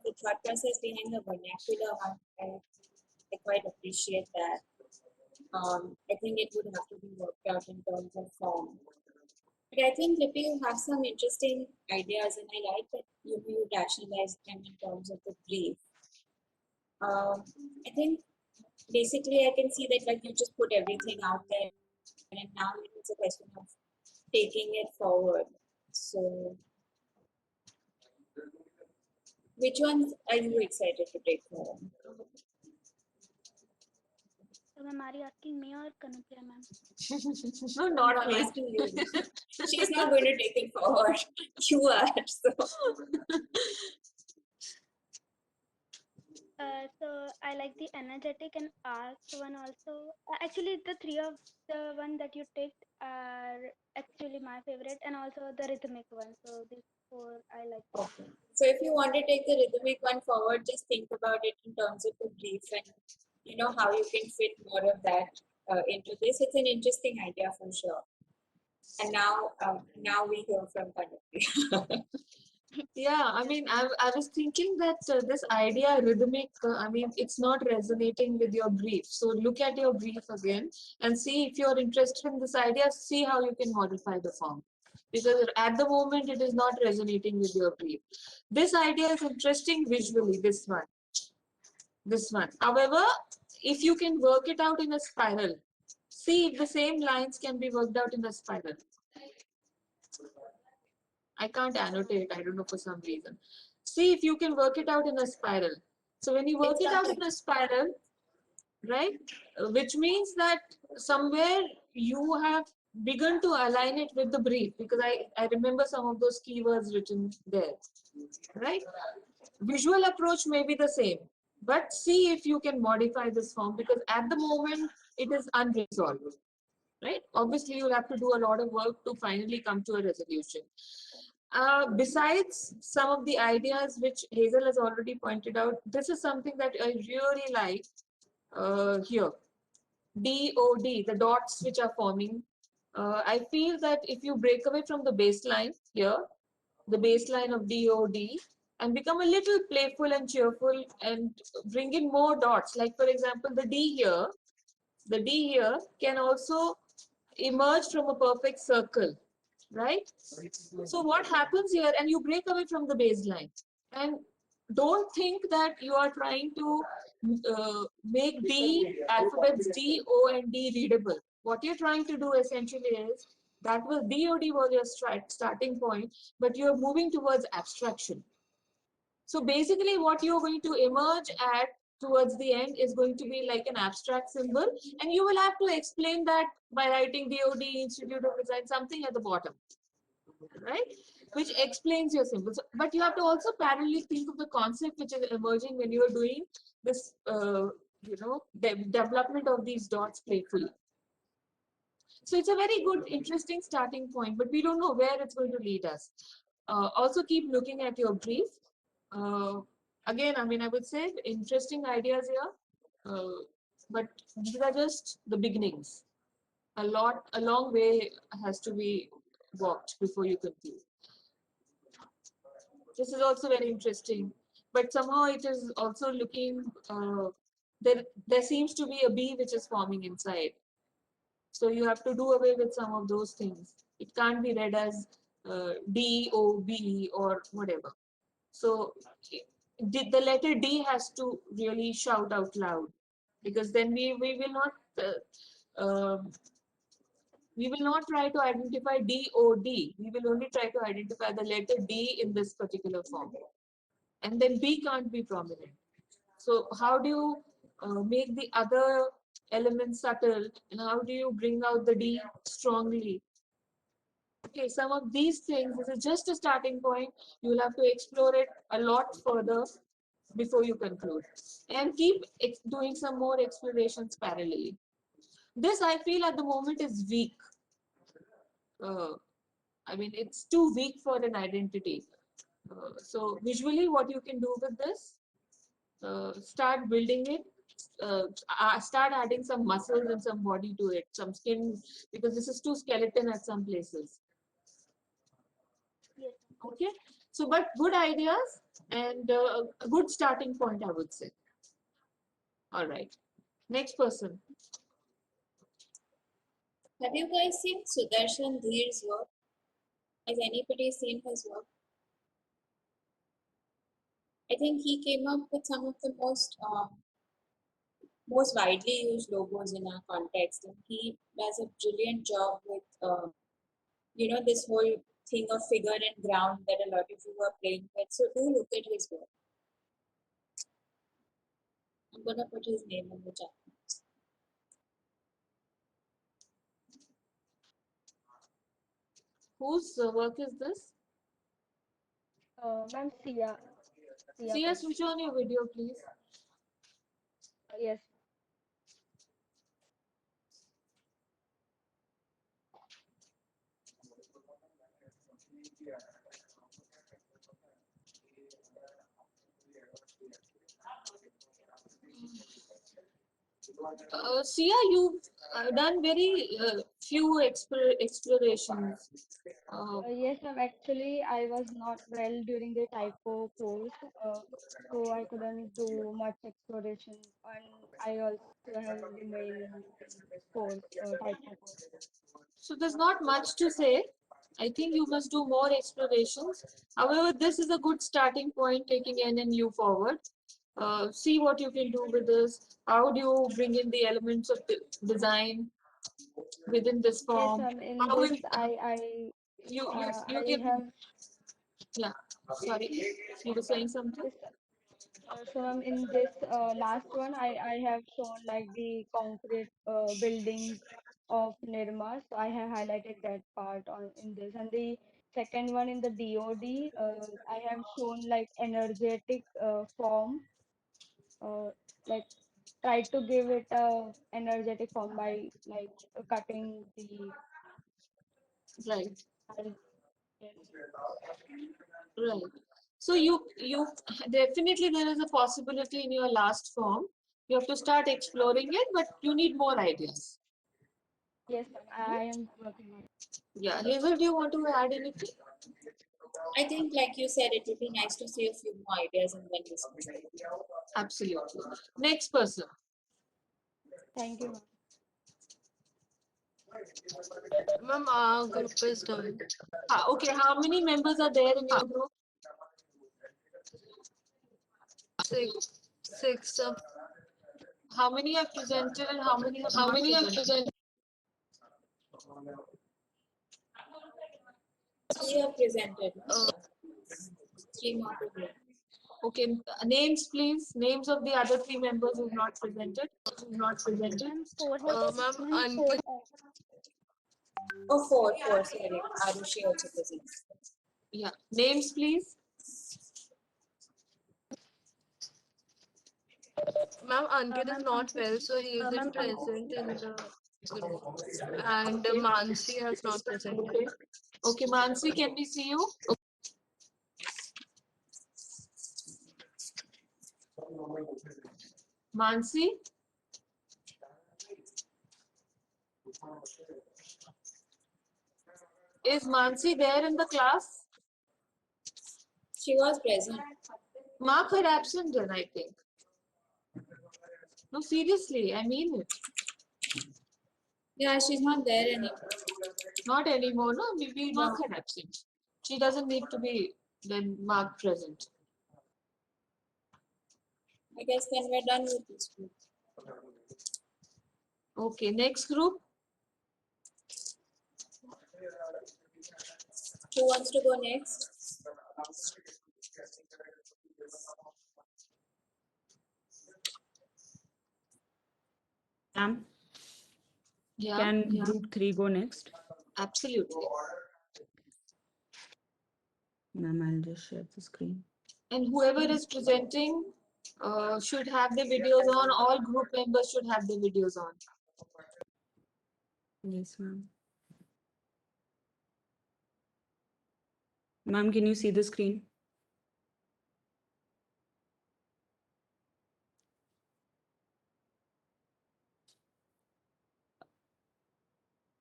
[SPEAKER 1] the thought process behind the vernacular one, I quite appreciate that. I think it would have to be worked out in terms of form. But I think, Lippy, you have some interesting ideas, and I like that you rationalize them in terms of the brief. I think basically I can see that like you just put everything out there, and now it's a question of taking it forward. So, which ones are you excited to take forward?
[SPEAKER 9] So, ma'am, are you asking me or Kanupriya, ma'am?
[SPEAKER 7] No, not
[SPEAKER 1] I'm
[SPEAKER 7] me.
[SPEAKER 1] asking you. She's not going to take it forward. You are.
[SPEAKER 9] So I like the energetic and arc one also. Actually, the three of the one that you picked are actually my favorite, and also the rhythmic one. So these four I like.
[SPEAKER 1] Okay. So if you want to take the rhythmic one forward, just think about it in terms of the brief and how you can fit more of that into this. It's an interesting idea for sure. And now we hear from Kanupriya.
[SPEAKER 7] Yeah, I mean, I was thinking that this idea rhythmic, I mean, it's not resonating with your brief. So look at your brief again and see if you're interested in this idea, see how you can modify the form. Because at the moment, it is not resonating with your brief. This idea is interesting visually, this one. This one. However, if you can work it out in a spiral, see if the same lines can be worked out in a spiral. I can't annotate, I don't know for some reason. See if you can work it out in a spiral. So when you work it out in a spiral, right, which means that somewhere you have begun to align it with the brief, because I remember some of those keywords written there, right? Visual approach may be the same, but see if you can modify this form, because at the moment it is unresolved. right? Obviously, you'll have to do a lot of work to finally come to a resolution. Besides some of the ideas which Hazel has already pointed out, this is something that I really like here. DOD, the dots which are forming. I feel that if you break away from the baseline here, the baseline of DOD, and become a little playful and cheerful and bring in more dots, like for example, the D here can also emerge from a perfect circle, right? So what happens here, and you break away from the baseline, and don't think that you are trying to make D alphabets D, O, and D readable. What you're trying to do essentially is that was DOD was your starting point, but you're moving towards abstraction. So basically, what you're going to emerge at towards the end is going to be like an abstract symbol, and you will have to explain that by writing DOD Institute of Design something at the bottom, right? Which explains your symbols. But you have to also parallelly think of the concept which is emerging when you are doing this, development of these dots playfully. So it's a very good, interesting starting point, but we don't know where it's going to lead us. Also keep looking at your brief. Again, I mean, I would say interesting ideas here, but these are just the beginnings. A long way has to be walked before you conclude. This is also very interesting, but somehow it is also looking, there seems to be a bee which is forming inside. So you have to do away with some of those things. It can't be read as D-O-B or whatever. So the letter D has to really shout out loud, because then we will not we will not try to identify DOD. We will only try to identify the letter D in this particular form. And then B can't be prominent. So how do you make the other elements subtle, and how do you bring out the D strongly? Okay, some of these things, this is just a starting point. You will have to explore it a lot further before you conclude. And keep doing some more explorations parallelly. This, I feel, at the moment is weak. I mean, it's too weak for an identity. So visually, what you can do with this, start building it, start adding some muscles and some body to it, some skin, because this is too skeleton at some places.
[SPEAKER 9] Yes.
[SPEAKER 7] Okay, so but good ideas and a good starting point, I would say. All right, next person.
[SPEAKER 1] Have you guys seen Sudarshan Dheer's work? Has anybody seen his work? I think he came up with some of the most widely used logos in our context, and he does a brilliant job with this whole thing of figure and ground that a lot of you are playing with. So do look at his work. I'm gonna put his name in the chat box.
[SPEAKER 7] Whose work is this?
[SPEAKER 14] Ma'am, Sia.
[SPEAKER 7] Sia, switch on your video, please.
[SPEAKER 14] Yes.
[SPEAKER 7] Sia, you've done very few explorations.
[SPEAKER 14] Yes, ma'am. Actually, I was not well during the typo course, so I couldn't do much exploration, and I also have remained in course, typo course.
[SPEAKER 7] So there's not much to say. I think you must do more explorations. However, this is a good starting point, taking N and U forward. See what you can do with this. How do you bring in the elements of the design within this
[SPEAKER 14] Yes,
[SPEAKER 7] form?
[SPEAKER 14] ma'am. In
[SPEAKER 7] How
[SPEAKER 14] this,
[SPEAKER 7] will you
[SPEAKER 14] I
[SPEAKER 7] can,
[SPEAKER 14] have
[SPEAKER 7] yeah, sorry, you were saying something?
[SPEAKER 14] this. So ma'am, in this last one, I have shown like the concrete buildings of Nirma. So I have highlighted that part on in this. And the second one in the DOD, I have shown like energetic form, like tried to give it a energetic form by like cutting the
[SPEAKER 7] Right.
[SPEAKER 14] and
[SPEAKER 7] Right. So you definitely there is a possibility in your last form. You have to start exploring it, but you need more ideas.
[SPEAKER 14] yes, ma'am, I am working on it.
[SPEAKER 7] Yeah. Hazel, do you want to add anything?
[SPEAKER 1] I think, like you said, it would be nice to see a few more ideas and then discuss it.
[SPEAKER 7] Absolutely. Next person.
[SPEAKER 14] Thank you, ma'am.
[SPEAKER 3] Ma'am, our group is done.
[SPEAKER 7] Okay, how many members are there in your group?
[SPEAKER 3] Six.
[SPEAKER 7] How many have presented and how many have
[SPEAKER 3] How
[SPEAKER 7] not
[SPEAKER 3] many have
[SPEAKER 7] presented?
[SPEAKER 1] Three are presented. Three more to go.
[SPEAKER 7] Okay, names please. Names of the other three members who have not presented.
[SPEAKER 14] Ma'am, four
[SPEAKER 3] Ma'am,
[SPEAKER 14] has
[SPEAKER 3] Ankit.
[SPEAKER 1] Oh, four, sorry. Arushi also presents.
[SPEAKER 7] Yeah. Names please.
[SPEAKER 3] Ma'am, Ankit is not well, so he isn't present in the group. And Mansi has not presented.
[SPEAKER 7] Okay, Mansi, can we see you? Mansi? Is Mansi there in the class?
[SPEAKER 1] She was present.
[SPEAKER 7] Mark her absent then, I think. No, seriously, I mean it.
[SPEAKER 1] Yeah, she's not there anymore.
[SPEAKER 7] Not anymore, no? Maybe mark her absent. She doesn't need to be then marked present.
[SPEAKER 1] I guess then we're done with this group.
[SPEAKER 7] Okay, next group.
[SPEAKER 1] Who wants to go next?
[SPEAKER 6] Ma'am,
[SPEAKER 7] Yeah.
[SPEAKER 6] can group 3 go next?
[SPEAKER 7] Absolutely.
[SPEAKER 6] Ma'am, I'll just share the screen.
[SPEAKER 7] And whoever is presenting should have the videos on. All group members should have the videos on.
[SPEAKER 6] Yes, ma'am. Ma'am, can you see the screen?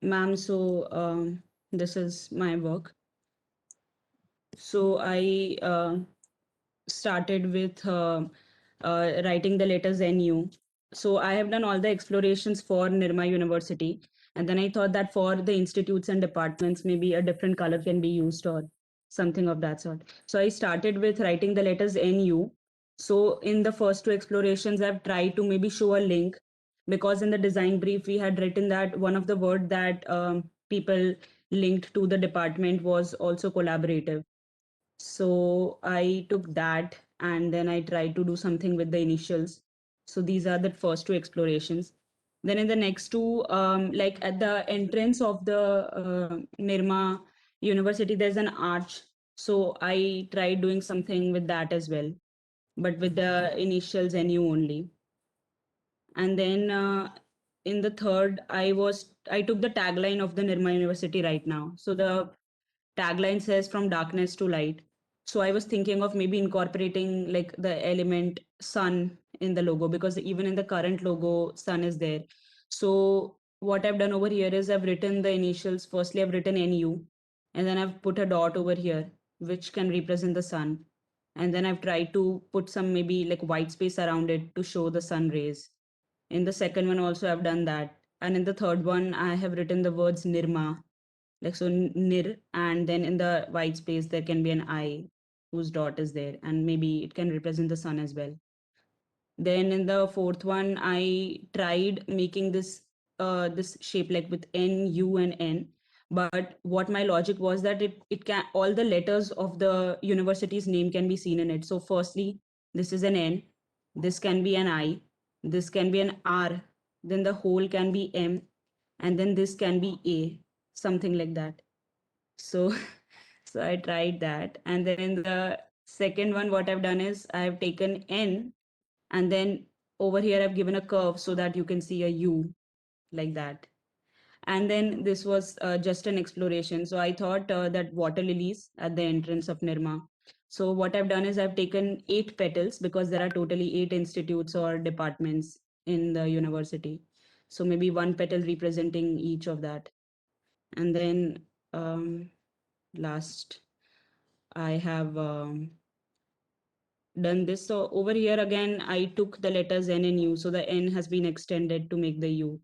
[SPEAKER 6] Ma'am, so this is my work. So I started with writing the letters NU. So I have done all the explorations for Nirma University. And then I thought that for the institutes and departments, maybe a different color can be used or something of that sort. So I started with writing the letters NU. So in the first two explorations, I've tried to maybe show a link, because in the design brief, we had written that one of the word that people linked to the department was also collaborative. So I took that and then I tried to do something with the initials. So these are the first two explorations. Then in the next two, like at the entrance of the Nirma University, there's an arch. So I tried doing something with that as well, but with the initials NU only. And then in the third, I took the tagline of the Nirma University right now. So the tagline says from darkness to light. So I was thinking of maybe incorporating like the element sun in the logo, because even in the current logo, sun is there. So what I've done over here is I've written the initials. Firstly, I've written NU, and then I've put a dot over here, which can represent the sun. And then I've tried to put some maybe like white space around it to show the sun rays. In the second one also I've done that. And in the third one, I have written the words Nirma, like so nir, and then in the white space there can be an I whose dot is there, and maybe it can represent the sun as well. Then in the fourth one, I tried making this shape like with N, U, and N. But what my logic was that it can, all the letters of the university's name can be seen in it. So firstly, this is an N, this can be an I, this can be an R, then the whole can be M, and then this can be A, something like that. So so I tried that. And then in the second one, what I've done is I've taken N, and then over here I've given a curve so that you can see a U like that. And then this was just an exploration. So I thought that water lilies at the entrance of Nirma. So what I've done is I've taken 8 petals because there are totally 8 institutes or departments in the university. So maybe one petal representing each of that. And then last, I have done this. So over here again, I took the letters N and U. So the N has been extended to make the U.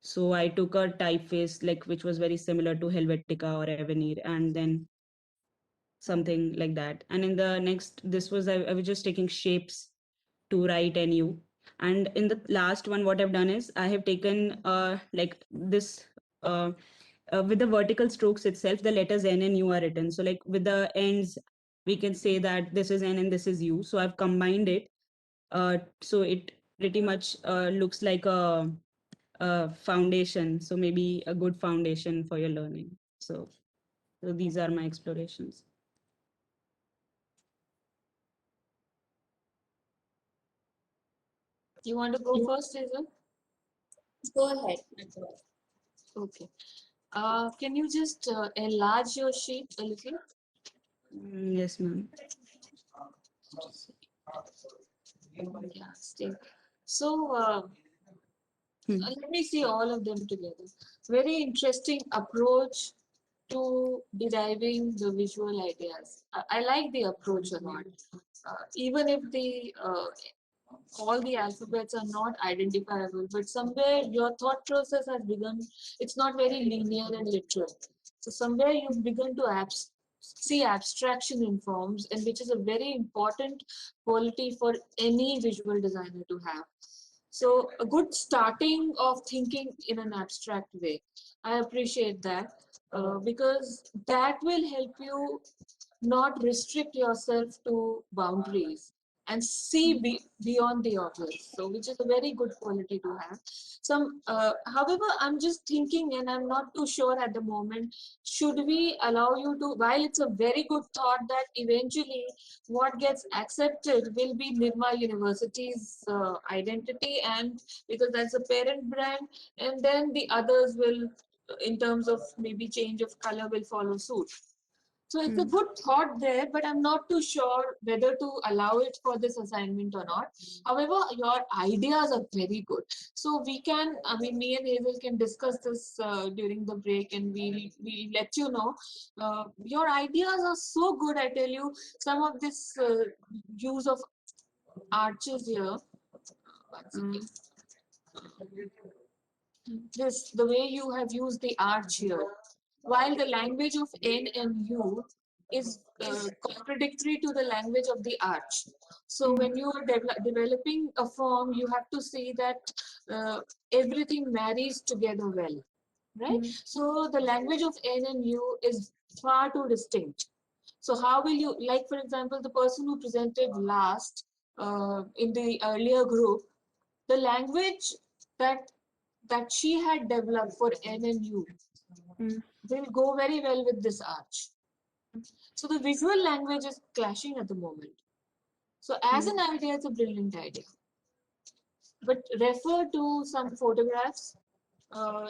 [SPEAKER 6] So I took a typeface like which was very similar to Helvetica or Avenir, and then something like that. And in the next, this was I was just taking shapes to write NU. And in the last one, what I've done is I have taken like this with the vertical strokes itself, the letters N and U are written. So like with the ends, we can say that this is N and this is U. So I've combined it. So it pretty much looks like a foundation. So maybe a good foundation for your learning. So these are my explorations.
[SPEAKER 7] You want to go first, Hazel?
[SPEAKER 1] Go ahead.
[SPEAKER 7] Okay. Can you just enlarge your sheet a little?
[SPEAKER 6] Yes, ma'am.
[SPEAKER 7] Yeah, stay. So let me see all of them together. Very interesting approach to deriving the visual ideas. I like the approach a lot. Even if the all the alphabets are not identifiable, but somewhere your thought process has begun. It's not very linear and literal. So somewhere you've begun to see abstraction in forms, and which is a very important quality for any visual designer to have. So a good starting of thinking in an abstract way. I appreciate that because that will help you not restrict yourself to boundaries and see beyond the obvious. So which is a very good quality to have. However, I'm just thinking, and I'm not too sure at the moment, should we allow you to, while it's a very good thought that eventually what gets accepted will be Nirma University's identity, and because that's a parent brand, and then the others will, in terms of maybe change of color, will follow suit. So it's a good thought there, but I'm not too sure whether to allow it for this assignment or not. However, your ideas are very good. So we can, I mean, me and Hazel can discuss this during the break, and we'll let you know. Your ideas are so good, I tell you. Some of this use of arches here. The way you have used the arch here, while the language of N and U is contradictory to the language of the arch. So when you are developing a form, you have to see that everything marries together well, right? So the language of N and U is far too distinct. So how will you, like for example, the person who presented last in the earlier group, the language that she had developed for N and U will go very well with this arch. So the visual language is clashing at the moment. So as an idea, it's a brilliant idea. But refer to some photographs.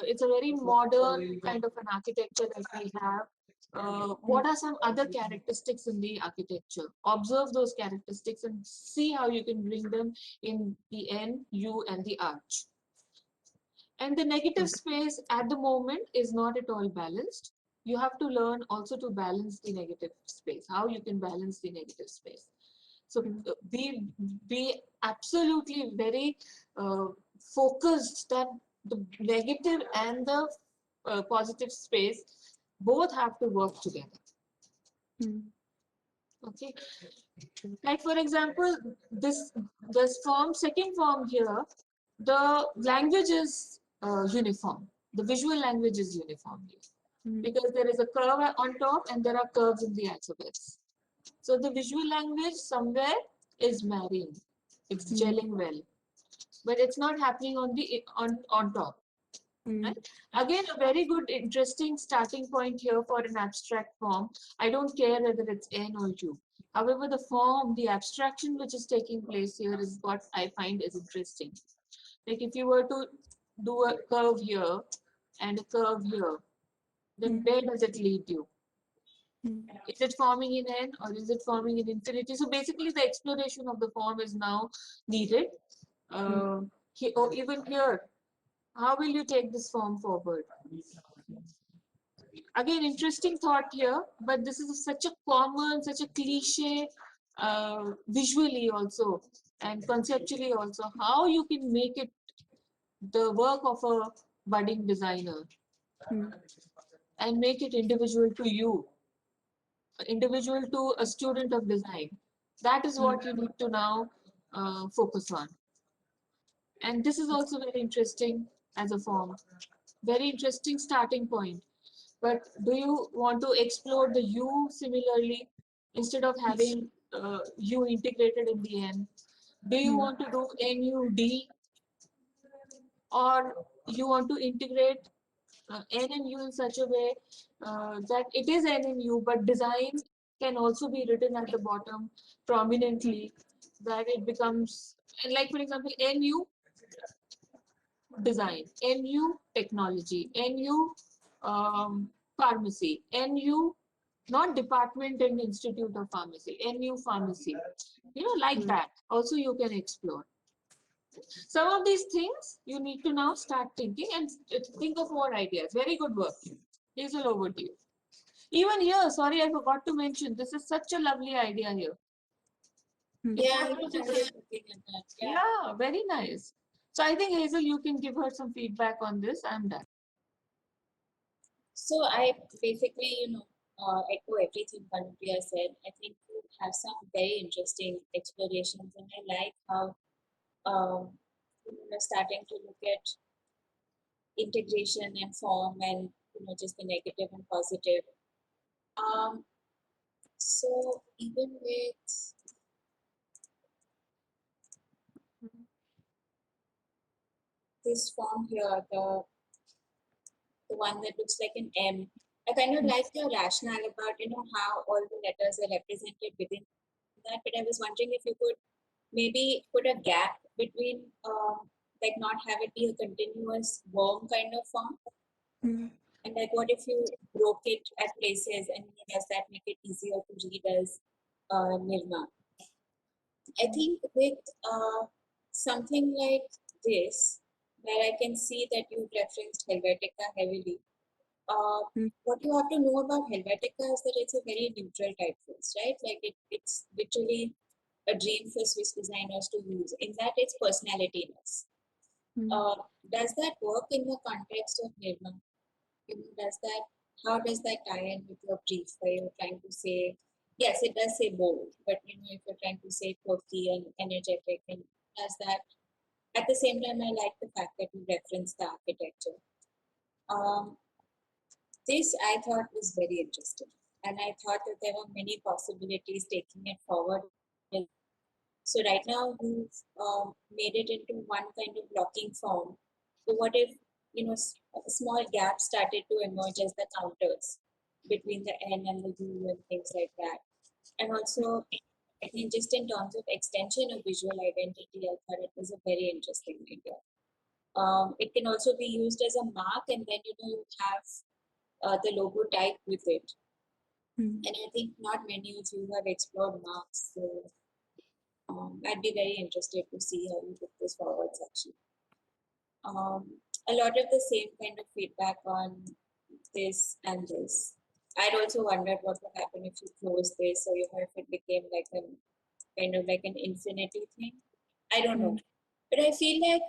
[SPEAKER 7] It's a very modern kind of an architecture that we have. What are some other characteristics in the architecture? Observe those characteristics and see how you can bring them in the N, U, and the arch. And the negative space at the moment is not at all balanced. You have to learn also to balance the negative space, how you can balance the negative space. So be absolutely very focused that the negative and the positive space both have to work together. Okay. Like for example, this second form here, the language is uniform. The visual language is uniform here because there is a curve on top and there are curves in the alphabets. So the visual language somewhere is marrying, it's gelling well, but it's not happening on top. Right? Again, a very good, interesting starting point here for an abstract form. I don't care whether it's N or U. However, the form, the abstraction which is taking place here is what I find is interesting. Like if you were to do a curve here and a curve here, then where does it lead you? Is it forming in n or is it forming in infinity? So basically the exploration of the form is now needed. Or even here, how will you take this form forward? Again, interesting thought here, but this is such a common, such a cliche, visually also and conceptually also, how you can make it the work of a budding designer and make it individual to you, individual to a student of design. That is what you need to now focus on. And this is also very interesting as a form. Very interesting starting point. But do you want to explore the U similarly instead of having U integrated in the N? Do you want to do NUD or you want to integrate N and U in such a way that it is N and U, but design can also be written at the bottom prominently, that it becomes, like for example, NU design, NU technology, NU pharmacy, NU not department and institute of pharmacy, NU pharmacy, like that. Also, you can explore. Some of these things you need to now start thinking and think of more ideas. Very good work. Hazel, over to you. Even here, sorry, I forgot to mention, this is such a lovely idea here.
[SPEAKER 1] Yeah, I was just looking at that.
[SPEAKER 7] Yeah, very nice. So I think Hazel, you can give her some feedback on this. I'm done.
[SPEAKER 1] So I basically, echo everything Kanupriya said. I think you have some very interesting explorations, and I like how you're starting to look at integration and form, and just the negative and positive. So even with this form here, the one that looks like an M. I kind of like your rationale about how all the letters are represented within that, but I was wondering if you could maybe put a gap between like not have it be a continuous worm kind of form, and like what if you broke it at places, and does that make it easier to read as Nirma? I think with something like this, where I can see that you referenced Helvetica heavily. What you have to know about Helvetica is that it's a very neutral typeface, right? Like it's literally a dream for Swiss designers to use. In that, it's personalityless. Does that work in the context of Nirma? How does that tie in with your brief where you're trying to say, yes, it does say bold, but if you're trying to say quirky and energetic, and does that, at the same time, I like the fact that you reference the architecture. This I thought was very interesting, and I thought that there were many possibilities taking it forward. So right now you've made it into one kind of blocking form. So what if a small gap started to emerge as the counters between the N and the U and things like that? And also, I think just in terms of extension of visual identity, I thought it was a very interesting idea. It can also be used as a mark, and then you have the logo type with it. And I think not many of you have explored marks, so I'd be very interested to see how you put this forward, Sakshi. A lot of the same kind of feedback on this and this. I'd also wondered what would happen if you close this, or if it became like kind of like an infinity thing. I don't know, but I feel like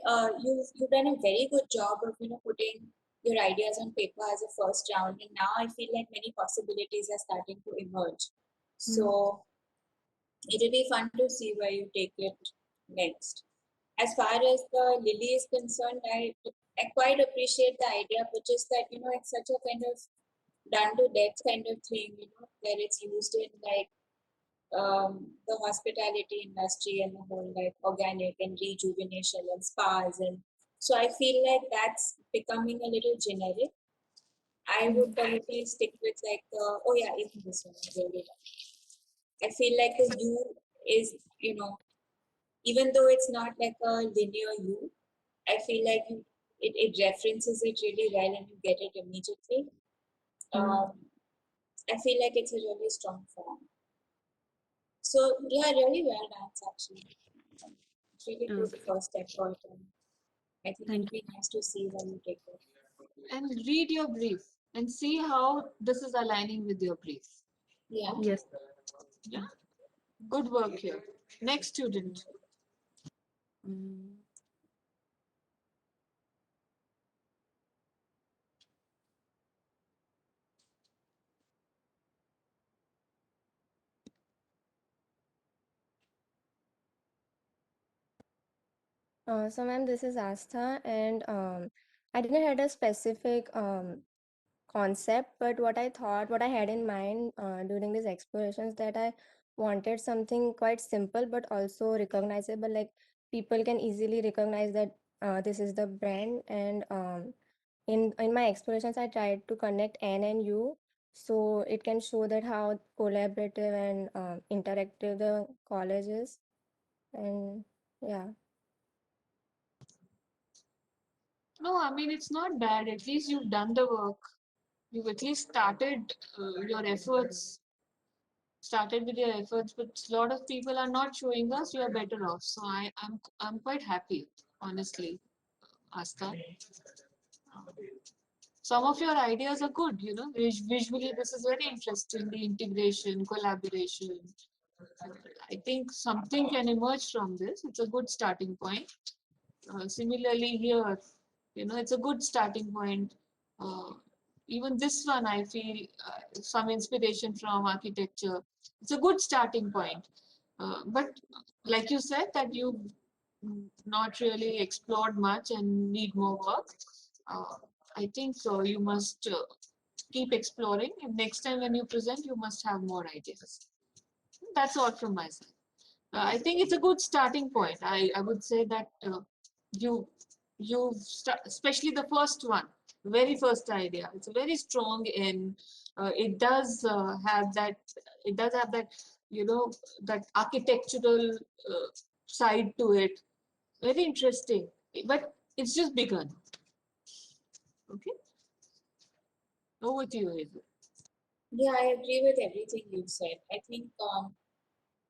[SPEAKER 1] you've done a very good job of putting your ideas on paper as a first round, and now I feel like many possibilities are starting to emerge. So it'll be fun to see where you take it next. As far as the lily is concerned, I quite appreciate the idea, but just that it's such a kind of done to death kind of thing, where it's used in like the hospitality industry and the whole like organic and rejuvenation and spas, and so I feel like that's becoming a little generic. I would probably stick with like oh yeah, even this one I really like. I feel like the U is, even though it's not like a linear U, I feel like it references it really well and you get it immediately. I feel like it's a really strong form. So yeah, really well done, actually. It's really good first effort, and I think it'll be nice to see when you take it.
[SPEAKER 7] And read your brief and see how this is aligning with your brief.
[SPEAKER 1] Yeah.
[SPEAKER 2] Yes.
[SPEAKER 7] Yeah. Good work here. Next student.
[SPEAKER 15] So ma'am, this is Astha, and I didn't had a specific concept, but what I had in mind during these explorations, that I wanted something quite simple but also recognizable, like people can easily recognize that this is the brand. And in my explorations, I tried to connect N and U, so it can show that how collaborative and interactive the college is. And yeah.
[SPEAKER 7] No, I mean, it's not bad. At least you've done the work. You've at least started with your efforts, but a lot of people are not showing us. You are better off. So I'm quite happy, honestly, Asta. Some of your ideas are good, visually this is very interesting, the integration, collaboration. I think something can emerge from this. It's a good starting point. Similarly here, it's a good starting point. Uh, Even this one, I feel some inspiration from architecture. It's a good starting point. But like you said, that you've not really explored much and need more work. Uh, I think so. You must keep exploring, and next time when you present, you must have more ideas. That's all from my side. I think it's a good starting point. I would say that you especially the first one, very first idea. It's a very strong and it does have that. It does have that that architectural side to it. Very interesting, but it's just begun. Okay, over to you, Hazel.
[SPEAKER 1] Yeah, I agree with everything you said. I think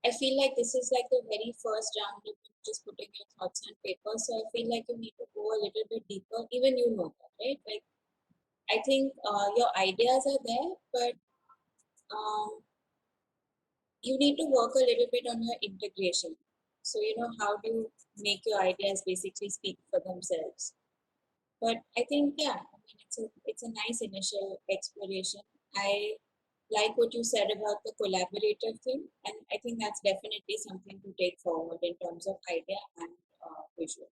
[SPEAKER 1] I feel like this is like the very first round of just putting your thoughts on paper. So I feel like you need to go a little bit deeper. Even you know that, right? Like I think your ideas are there, but you need to work a little bit on your integration. So how do you make your ideas basically speak for themselves? But I think yeah, I mean it's a nice initial exploration. I like what you said about the collaborative thing, and I think that's definitely something to take forward in terms of idea and visual.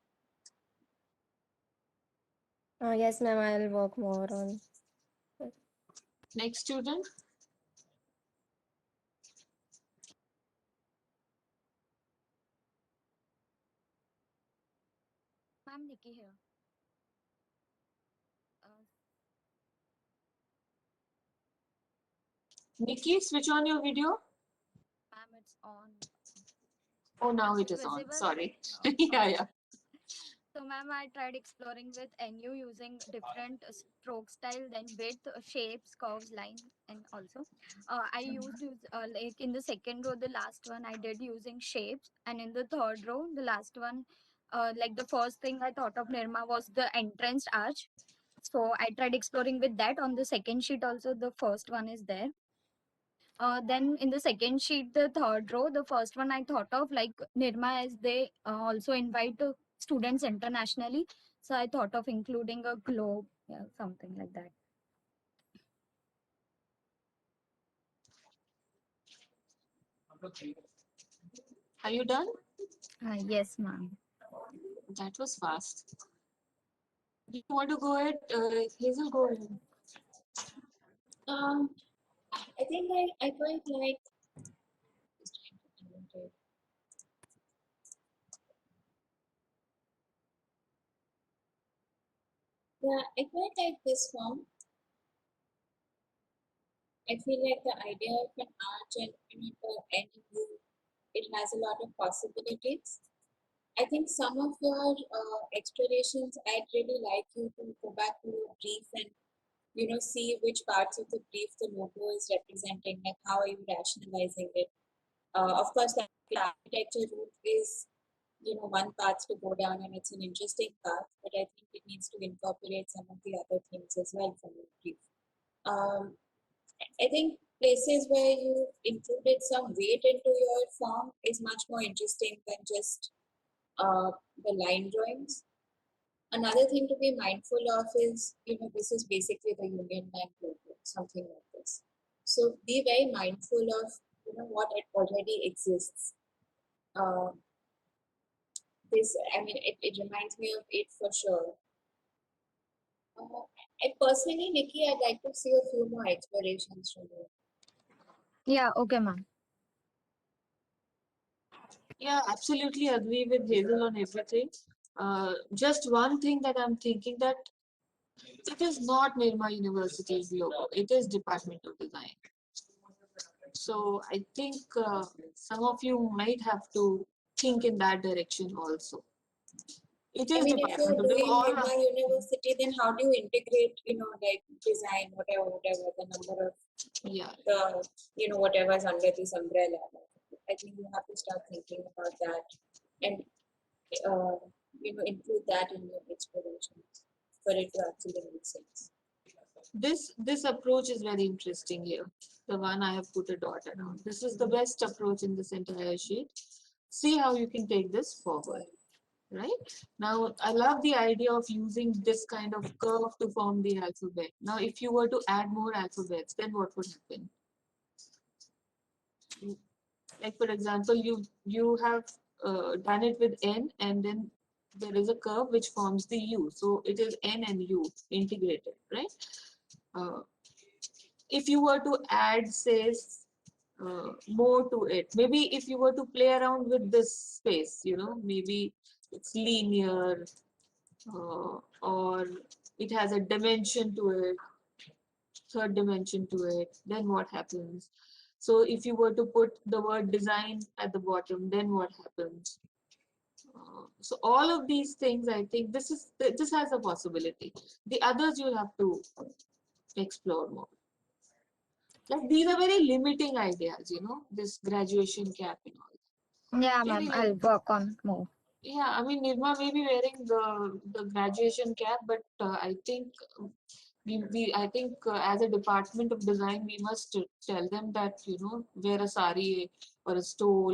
[SPEAKER 15] Yes, ma'am, I'll work more on it.
[SPEAKER 7] Next student.
[SPEAKER 16] I'm Nikki here.
[SPEAKER 7] Nikki, switch on your video.
[SPEAKER 16] Ma'am, it's on.
[SPEAKER 7] Oh, now
[SPEAKER 16] Is
[SPEAKER 7] it
[SPEAKER 16] it
[SPEAKER 7] is on.
[SPEAKER 16] visible?
[SPEAKER 7] Sorry.
[SPEAKER 16] Oh,
[SPEAKER 7] Yeah,
[SPEAKER 16] okay.
[SPEAKER 7] yeah.
[SPEAKER 16] So, ma'am, I tried exploring with NU using different stroke style, then width, shapes, curves, line, and also I used like in the second row, the last one I did using shapes, and in the third row, the last one, like the first thing I thought of Nirma was the entrance arch. So I tried exploring with that. On the second sheet also, the first one is there. Then in the second sheet, the third row, the first one I thought of like Nirma, as they also invite students internationally. So I thought of including a globe, yeah, something like that.
[SPEAKER 7] Are you done?
[SPEAKER 16] Yes, ma'am.
[SPEAKER 7] That was fast. Do you want to go ahead? Hazel, go ahead.
[SPEAKER 1] I think I quite like. Just trying to remember it. Yeah, I quite like this form. I feel like the idea of an arch and the NU, it has a lot of possibilities. I think some of your explorations, I'd really like you to go back to your brief and see which parts of the brief the logo is representing, like how are you rationalizing it. Of course, the architecture route is one path to go down, and it's an interesting path, but I think it needs to incorporate some of the other things as well from your brief. I think places where you included some weight into your form is much more interesting than just the line drawings. Another thing to be mindful of is, this is basically the Union Bank logo, something like this. So be very mindful of, what it already exists. It reminds me of it for sure. And personally, Nikki, I'd like to see a few more explorations from you.
[SPEAKER 16] Yeah, okay, ma'am.
[SPEAKER 7] Yeah, absolutely agree with Hazel on everything. Just one thing that I'm thinking that it is not Nirma University's logo. It is Department of Design. So I think some of you might have to think in that direction also. It is
[SPEAKER 1] If you're
[SPEAKER 7] Department of
[SPEAKER 1] doing
[SPEAKER 7] Design.
[SPEAKER 1] Nirma University, then how do you integrate, like design, whatever, the number of whatever's under this umbrella. I think you have to start thinking about that and include that in your explorations for it to actually make sense. This approach is very interesting here. The one I have put a dot around. This is the best approach in this entire sheet. See how you can take this forward. Right? Now, I love the idea of using this kind of curve to form the alphabet. Now, if you were to add more alphabets, then what would happen? Like, for example, you have done it with N, and then there is a curve which forms the U. So it is N and U integrated, right? If you were to add, say, more to it, maybe if you were to play around with this space, maybe it's linear, or it has a dimension to it, third dimension to it, then what happens? So if you were to put the word design at the bottom, then what happens? So all of these things, I think this has a possibility. The others you'll have to explore more. Like these are very limiting ideas, this graduation cap and all.
[SPEAKER 16] Yeah,
[SPEAKER 7] Really,
[SPEAKER 16] ma'am. I'll work on more.
[SPEAKER 7] Yeah, I mean, Nirma may be wearing the graduation cap, but I think as a department of design, we must tell them that wear a sari or a stole.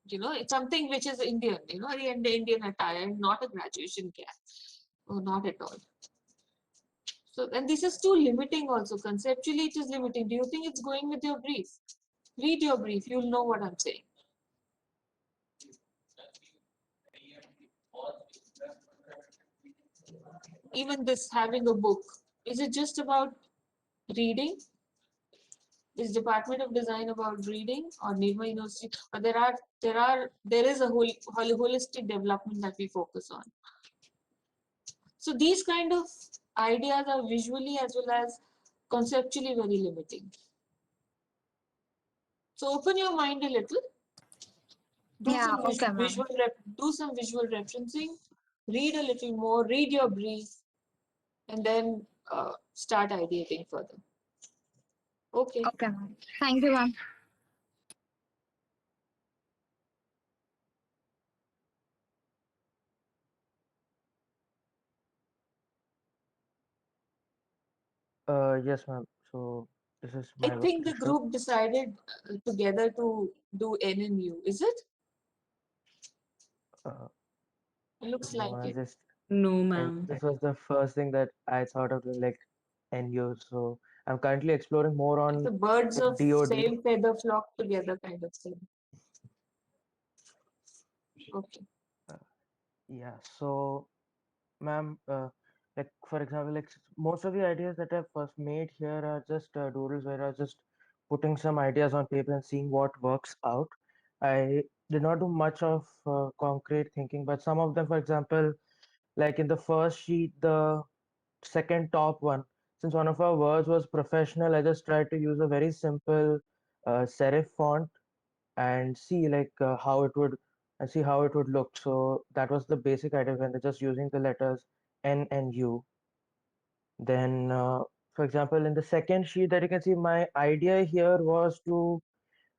[SPEAKER 7] It's something which is Indian. The Indian attire, not a graduation cap. Oh, not at all. So, and this is too limiting also. Conceptually, it is limiting. Do you think it's going with your brief? Read your brief. You'll know what I'm saying. Even this having a book, is it just about reading? Is Department of Design about reading, or Nirma University? Or there is a holistic development that we focus on. So these kind of ideas are visually as well as conceptually very limiting. So open your mind a little. Do some visual referencing. Read a little more. Read your brief, and then start ideating further. Okay.
[SPEAKER 16] Okay, ma'am. Thank you, ma'am.
[SPEAKER 17] Yes, ma'am. So this is
[SPEAKER 7] I
[SPEAKER 17] my
[SPEAKER 7] think the
[SPEAKER 17] work.
[SPEAKER 7] group decided together to do N and U. Is it? It looks
[SPEAKER 17] No,
[SPEAKER 7] like it.
[SPEAKER 6] No, ma'am.
[SPEAKER 17] this was the first thing that I thought of doing, like NU. So I'm currently exploring more on
[SPEAKER 7] The birds of
[SPEAKER 17] DOD.
[SPEAKER 7] same feather flock together kind of thing. Okay.
[SPEAKER 17] Yeah. So, ma'am, like for example, like most of the ideas that I've first made here are just doodles where I was just putting some ideas on paper and seeing what works out. I did not do much of concrete thinking, but some of them, for example, like in the first sheet, the second top one, since one of our words was professional, I just tried to use a very simple serif font and see how it would look. So that was the basic idea when they're just using the letters N and U. Then, for example, in the second sheet that you can see, my idea here was to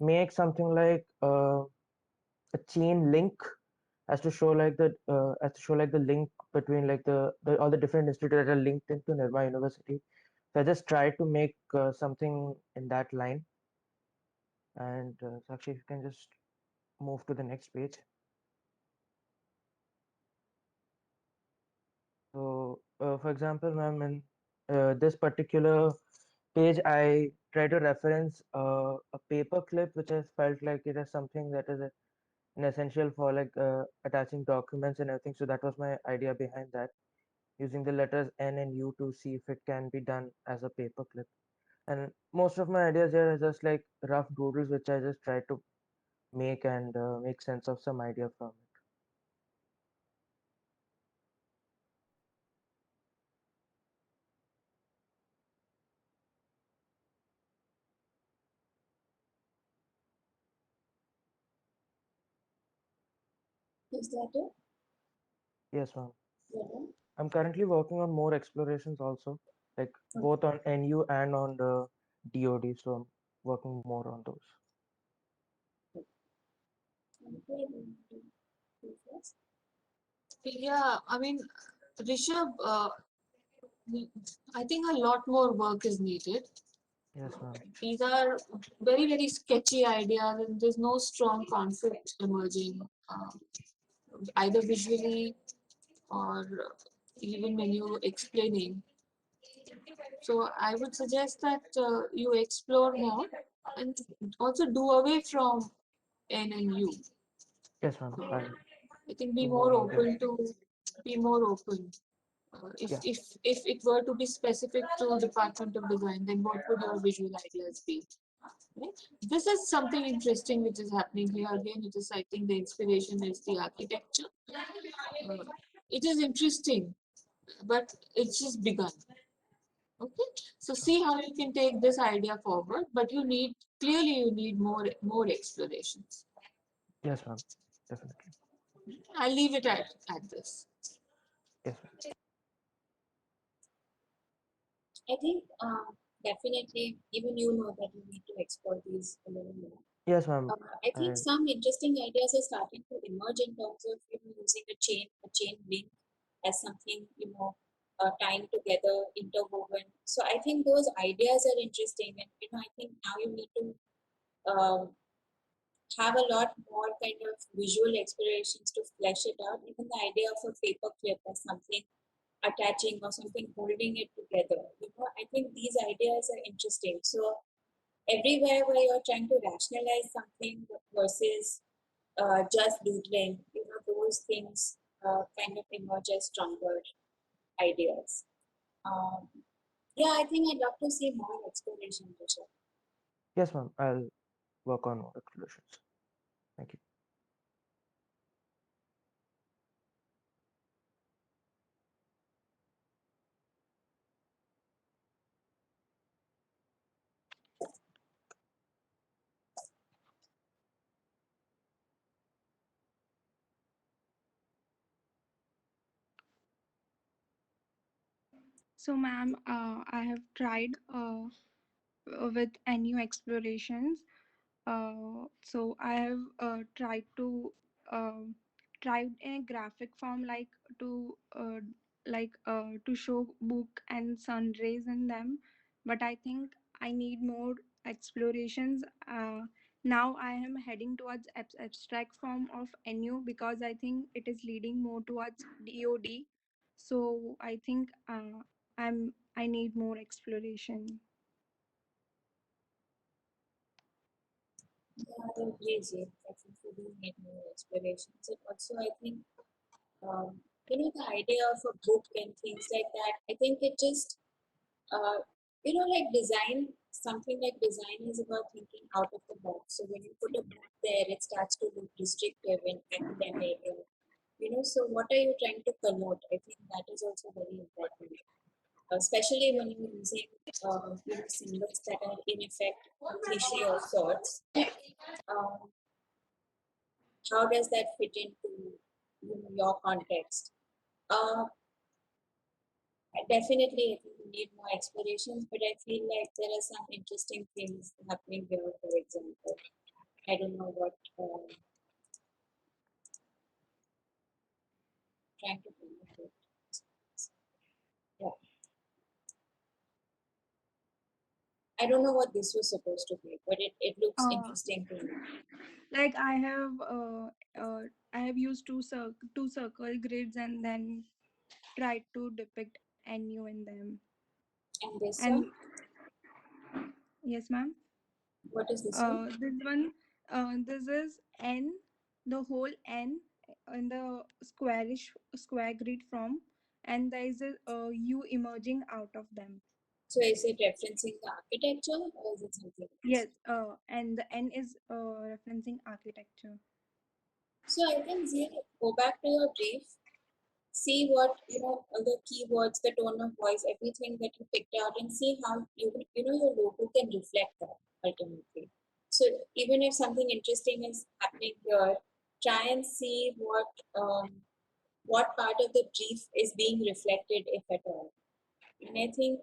[SPEAKER 17] make something like a chain link as to show like the link between like the all the different institutes that are linked into Nirma University. So I just tried to make something in that line. And so actually, if you can just move to the next page. So, for example, ma'am, in this particular page, I try to reference a paper clip, which I felt like it is something that is an essential for attaching documents and everything. So that was my idea behind that, using the letters N and U to see if it can be done as a paper clip. And most of my ideas here are just like rough doodles, which I just try to make and make sense of some idea from it.
[SPEAKER 1] Is that it?
[SPEAKER 17] Yes, ma'am.
[SPEAKER 1] Yeah.
[SPEAKER 17] I'm currently working on more explorations also, like both on NU and on the DoD. So I'm working more on those.
[SPEAKER 7] Yeah, I mean, Rishabh, I think a lot more work is needed.
[SPEAKER 17] Yes, ma'am.
[SPEAKER 7] These are very, very sketchy ideas, and there's no strong concept emerging, either visually or even when you're explaining. So I would suggest that you explore more and also do away from N and U.
[SPEAKER 17] Yes, ma'am.
[SPEAKER 7] I think be
[SPEAKER 17] do
[SPEAKER 7] more
[SPEAKER 17] more on
[SPEAKER 7] open
[SPEAKER 17] that.
[SPEAKER 7] to be more open. If,
[SPEAKER 17] Yeah.
[SPEAKER 7] if it were to be specific to Department of Design, then what would your visual ideas be? Right? This is something interesting which is happening here. Again, it is, I think the inspiration is the architecture. It is interesting, but it's just begun. Okay, so see how you can take this idea forward, but you need more explorations.
[SPEAKER 17] Yes, ma'am. Definitely.
[SPEAKER 7] I'll leave it at this.
[SPEAKER 17] Yes, ma'am.
[SPEAKER 1] I think definitely even you know that you need to explore these a little more.
[SPEAKER 17] Yes, ma'am.
[SPEAKER 1] I think some interesting ideas are starting to emerge in terms of using a chain link as something tying together, interwoven. So I think those ideas are interesting, and I think now you need to have a lot more kind of visual explorations to flesh it out. Even the idea of a paper clip as something attaching or something holding it together. I think these ideas are interesting. So everywhere where you're trying to rationalize something versus just doodling, those things kind of emerge as stronger ideas. Yeah, I think I'd love to see more exploration, Rishabh.
[SPEAKER 17] Yes, ma'am. I'll work on more explorations. Thank you.
[SPEAKER 18] So, ma'am, I have tried with NU explorations. So I have tried in a graphic form, like to show book and sun rays in them, but I think I need more explorations. Now I am heading towards abstract form of NU because I think it is leading more towards DoD. So I think I need more exploration.
[SPEAKER 1] Yeah, I agree, Jay. Definitely do need more explorations. And also, I think, the idea of a book and things like that, I think it just, like design, something like design is about thinking out of the box. So when you put a book there, it starts to look restrictive and academic. And, so what are you trying to connote? I think that is also very important. especially when you're using symbols that are in effect cliche of sorts. Um, how does that fit into your context? Definitely, you need more explorations, but I feel like there are some interesting things happening here. For example, I don't know what trying to bring it. Yeah. I don't know what this was supposed to be, but it looks interesting to me.
[SPEAKER 18] Like I have used two circle grids and then tried to depict NU in them.
[SPEAKER 1] And this
[SPEAKER 18] And
[SPEAKER 1] one?
[SPEAKER 18] yes, ma'am.
[SPEAKER 1] What is this one?
[SPEAKER 18] This is N, the whole N in the square grid form, and there is a U emerging out of them.
[SPEAKER 1] So is it referencing the architecture or is it something else?
[SPEAKER 18] Yes, and the N is referencing architecture.
[SPEAKER 1] So I think go back to your brief, see what all the keywords, the tone of voice, everything that you picked out, and see how your logo can reflect that ultimately. So even if something interesting is happening here, try and see what part of the brief is being reflected, if at all. And I think,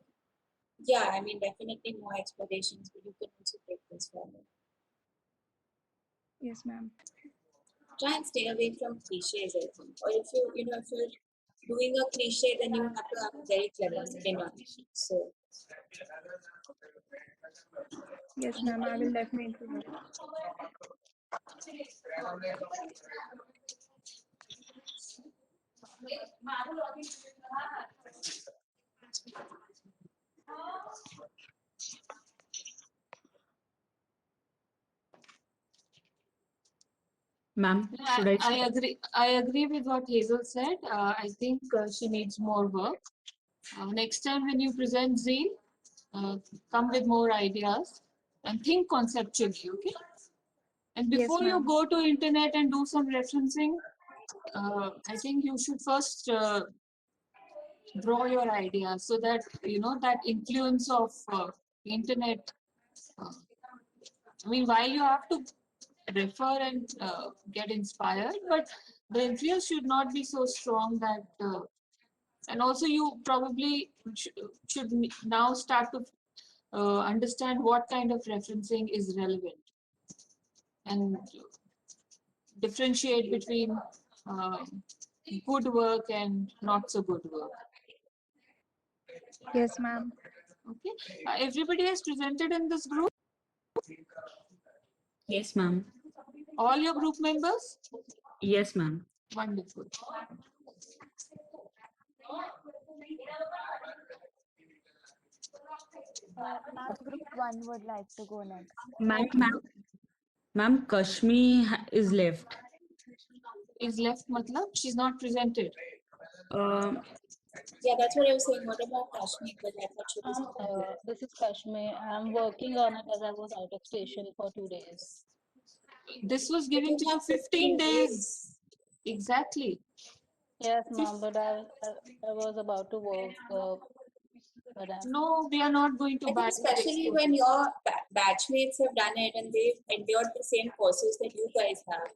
[SPEAKER 1] yeah, I mean, definitely more explorations, but you can also take this forward.
[SPEAKER 18] Yes, ma'am.
[SPEAKER 1] Try and stay away from cliches, I think. Or if if you're doing a cliche, then you have to have a very clever spin on it. So
[SPEAKER 18] Yes, ma'am. I will definitely do that.
[SPEAKER 6] Ma'am, should I
[SPEAKER 7] I
[SPEAKER 6] start?
[SPEAKER 7] agree. I agree with what Hazel said. I think she needs more work. Next time when you present Zeal, come with more ideas and think conceptually, okay? And
[SPEAKER 18] Yes,
[SPEAKER 7] before you
[SPEAKER 18] ma'am.
[SPEAKER 7] go to internet and do some referencing, I think you should first draw your ideas so that that influence of internet. I mean, while you have to refer and get inspired, but the influence should not be so strong that. And also, you probably should now start to understand what kind of referencing is relevant and differentiate between good work and not so good work.
[SPEAKER 18] Yes, ma'am.
[SPEAKER 7] Okay. Everybody has presented in this group?
[SPEAKER 6] Yes, ma'am.
[SPEAKER 7] All your group members?
[SPEAKER 6] Yes, ma'am.
[SPEAKER 7] Wonderful.
[SPEAKER 16] Ma'am, group 1 would like to go next.
[SPEAKER 6] Ma'am, Kashmi is left.
[SPEAKER 7] Is left matlab? She's not presented.
[SPEAKER 1] yeah, that's what I was saying. What about Kashmir? Because I thought she was
[SPEAKER 19] This is Kashmir. I'm working on it as I was out of station for 2 days.
[SPEAKER 7] This was given to you 15 days. Exactly.
[SPEAKER 19] Yes, ma'am, but I was about to work, but
[SPEAKER 7] No, we are not going to
[SPEAKER 1] I
[SPEAKER 7] buy
[SPEAKER 1] think especially when your batchmates have done it and they've endured the same courses that you guys have.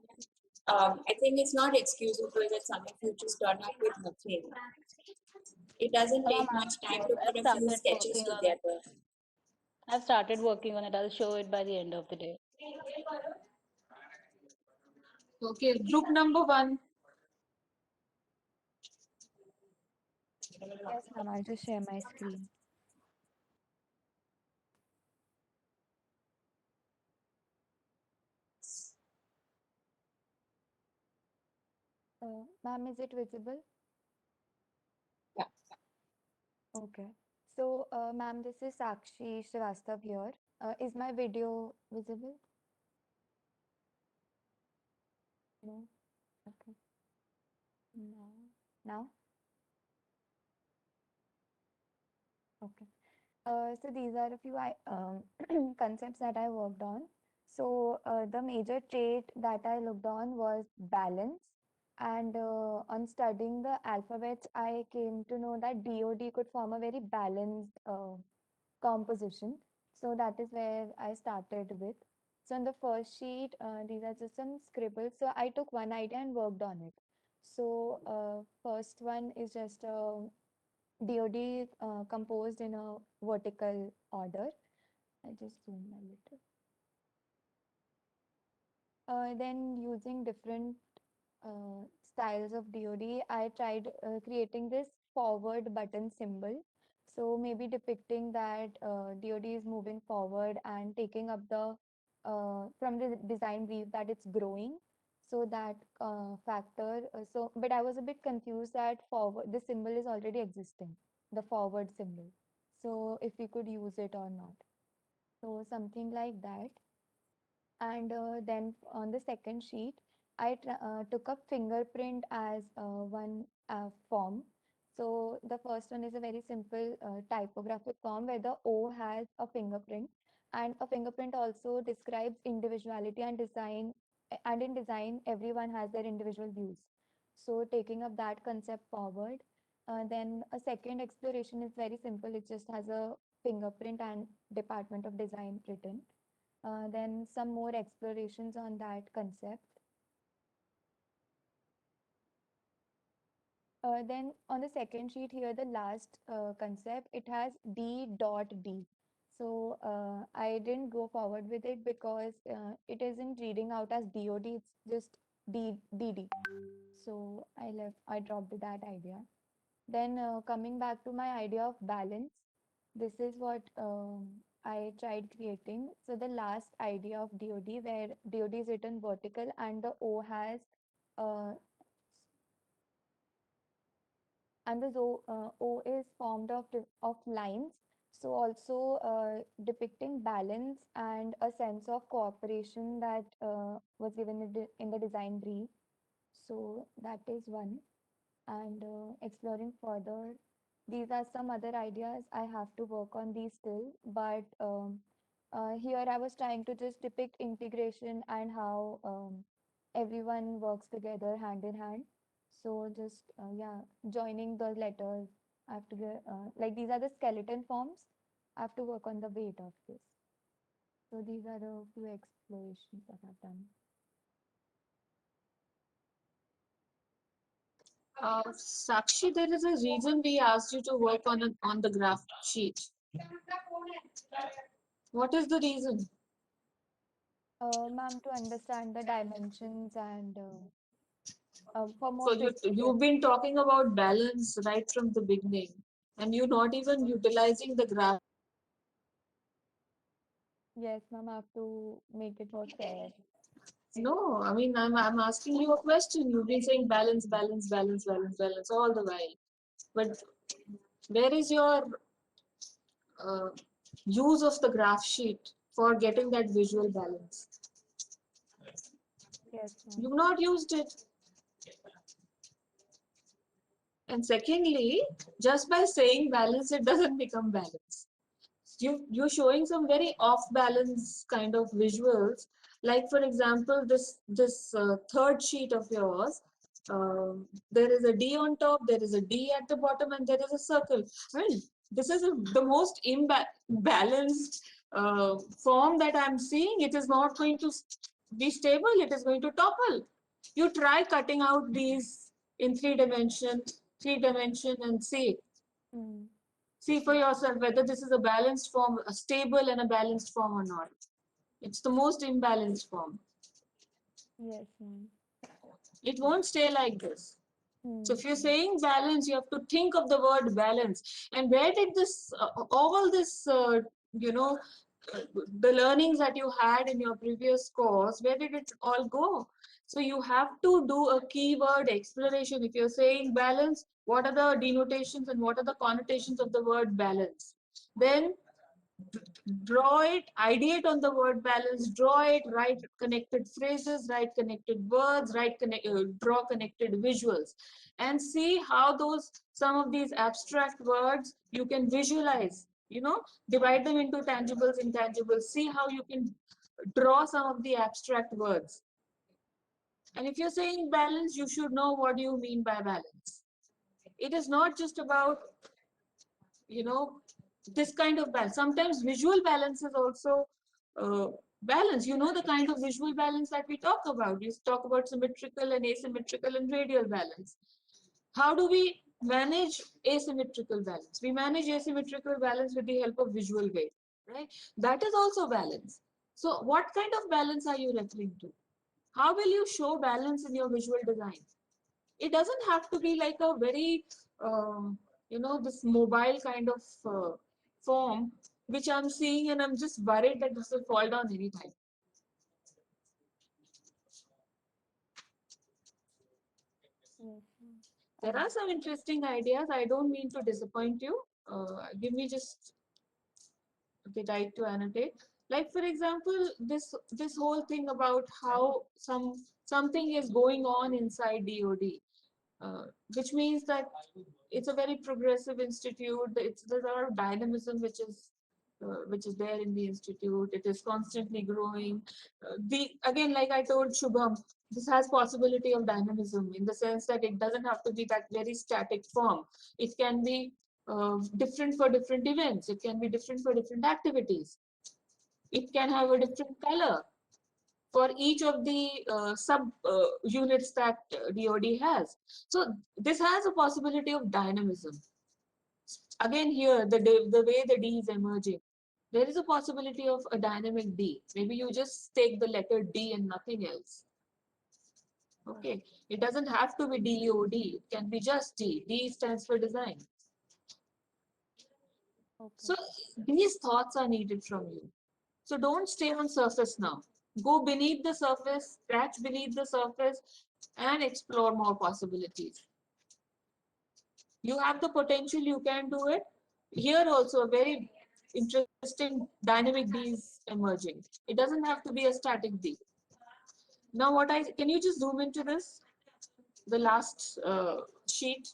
[SPEAKER 1] I think it's not excusable that some of you just turn up with nothing. It doesn't take much time to put a few sketches together.
[SPEAKER 19] I've started working on it. I'll show it by the end of the day.
[SPEAKER 7] Okay, group number 1.
[SPEAKER 16] Yes, ma'am. I'll just share my screen. Ma'am, is it visible?
[SPEAKER 1] Yeah.
[SPEAKER 16] Okay. So, ma'am, this is Sakshi Srivastav here. Is my video visible? No. Okay. No. Now? Okay. So these are a few concepts that I worked on. So the major trait that I looked on was balance.
[SPEAKER 15] And on studying the alphabets, I came to know that DOD could form a very balanced composition. So that is where I started with. So on the first sheet, these are just some scribbles. So I took one idea and worked on it. So first one is just a DOD composed in a vertical order. I just zoom a little. Then using different styles of DOD, I tried creating this forward button symbol. So maybe depicting that DOD is moving forward and taking up the from the design brief that it's growing. So that factor. But I was a bit confused that forward the symbol is already existing, the forward symbol. So if we could use it or not. So something like that. And then on the second sheet, I took up fingerprint as one form. So the first one is a very simple typographic form where the O has a fingerprint, and a fingerprint also describes individuality and design. And in design, everyone has their individual views. So taking up that concept forward. Then a second exploration is very simple. It just has a fingerprint and Department of Design written. Then some more explorations on that concept. Then on the second sheet here, the last concept, it has D dot D. So I didn't go forward with it because it isn't reading out as DOD, it's just DD. So I dropped that idea. Then coming back to my idea of balance, this is what I tried creating. So the last idea of DOD, where DOD is written vertical and the O has uh, and the O is formed of lines. So also depicting balance and a sense of cooperation that was given in the design brief. So that is one. And exploring further, these are some other ideas. I have to work on these still, but here I was trying to just depict integration and how everyone works together hand in hand. So just yeah, joining the letters. I have to get like these are the skeleton forms. I have to work on the weight of this. So these are the few explorations that I've done.
[SPEAKER 7] Sakshi, there is a reason we asked you to work on the graph sheet. What is the reason?
[SPEAKER 15] Ma'am, to understand the dimensions and for more
[SPEAKER 7] So you've been talking about balance right from the beginning, and you're not even utilizing the graph.
[SPEAKER 15] Yes, ma'am, I have to make it more fair.
[SPEAKER 7] No, I mean I'm asking you a question. You've been saying balance, balance, balance, balance, balance all the while, but where is your uh, use of the graph sheet for getting that visual balance?
[SPEAKER 15] Yes, ma'am.
[SPEAKER 7] You've not used it. And secondly, just by saying balance, it doesn't become balance. You're showing some very off balance kind of visuals. Like for example, this third sheet of yours, there is a D on top, there is a D at the bottom, and there is a circle. I mean, this is the most imbalanced form that I'm seeing. It is not going to be stable. It is going to topple. You try cutting out these in three dimension, and see. See for yourself whether this is a balanced form, a stable and a balanced form or not. It's the most imbalanced form.
[SPEAKER 15] Yes, ma'am.
[SPEAKER 7] It won't stay like this. So if you're saying balance, you have to think of the word balance. And where did this, all this, the learnings that you had in your previous course, where did it all go? So you have to do a keyword exploration. If you're saying balance, what are the denotations and what are the connotations of the word balance? Then draw it, ideate on the word balance, draw it, write connected phrases, write connected words, draw connected visuals, and see how some of these abstract words you can visualize, divide them into tangibles, intangibles, see how you can draw some of the abstract words. And if you're saying balance, you should know what you mean by balance. It is not just about, this kind of balance. Sometimes visual balance is also balance. You know the kind of visual balance that we talk about. We talk about symmetrical and asymmetrical and radial balance. How do we manage asymmetrical balance? We manage asymmetrical balance with the help of visual weight, right? That is also balance. So what kind of balance are you referring to? How will you show balance in your visual design? It doesn't have to be like a very, this mobile kind of form, which I'm seeing and I'm just worried that this will fall down anytime.
[SPEAKER 15] Yes.
[SPEAKER 7] There are some interesting ideas. I don't mean to disappoint you. Give me just the right to annotate. Like for example, this whole thing about how something is going on inside DoD, which means that it's a very progressive institute. There's a lot of dynamism which is there in the institute. It is constantly growing. Again, like I told Shubham, this has possibility of dynamism in the sense that it doesn't have to be that very static form. It can be different for different events. It can be different for different activities. It can have a different color for each of the sub units that DoD has. So this has a possibility of dynamism. Again, here the way the D is emerging, there is a possibility of a dynamic D. Maybe you just take the letter D and nothing else. Okay, it doesn't have to be DoD. It can be just D. D stands for design. So these thoughts are needed from you. So don't stay on surface now. Go beneath the surface, scratch beneath the surface, and explore more possibilities. You have the potential, you can do it. Here also a very interesting dynamic D is emerging. It doesn't have to be a static D. Now can you just zoom into this? The last sheet.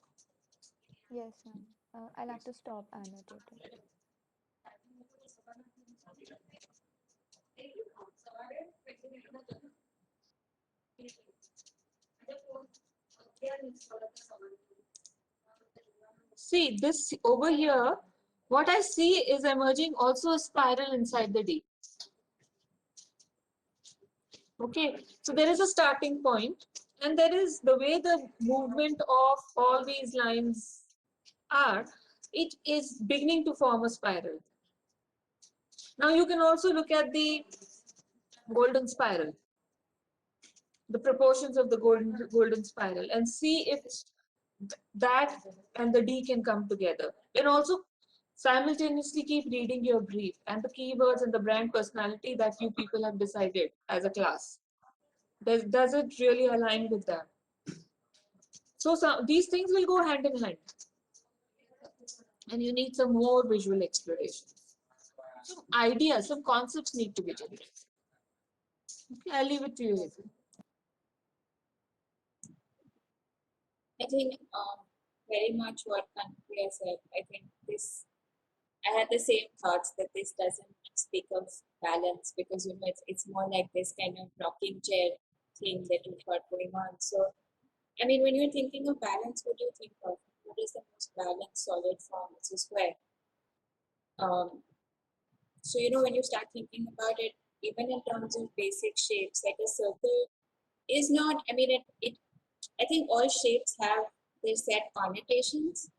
[SPEAKER 15] Yes, ma'am. I'll have to stop annotating.
[SPEAKER 7] See this over here, what I see is emerging also a spiral inside the D. Okay, so there is a starting point, and there is the way the movement of all these lines are, it is beginning to form a spiral. Now you can also look at the golden spiral, the proportions of the golden spiral, and see if that and the D can come together. And also simultaneously keep reading your brief and the keywords and the brand personality that you people have decided as a class. Does it really align with that? So these things will go hand in hand. And you need some more visual exploration. Some ideas, some concepts need to be generated. Okay, I'll leave it to you, Hazel.
[SPEAKER 1] I think very much what Kanpriya said. I think I had the same thoughts that this doesn't speak of balance because it's more like this kind of rocking chair thing that you've got going on. So, I mean, when you're thinking of balance, what do you think of? What is the most balanced solid form? It's a square. So when you start thinking about it, even in terms of basic shapes, like a circle is not. I mean, I think all shapes have their set connotations.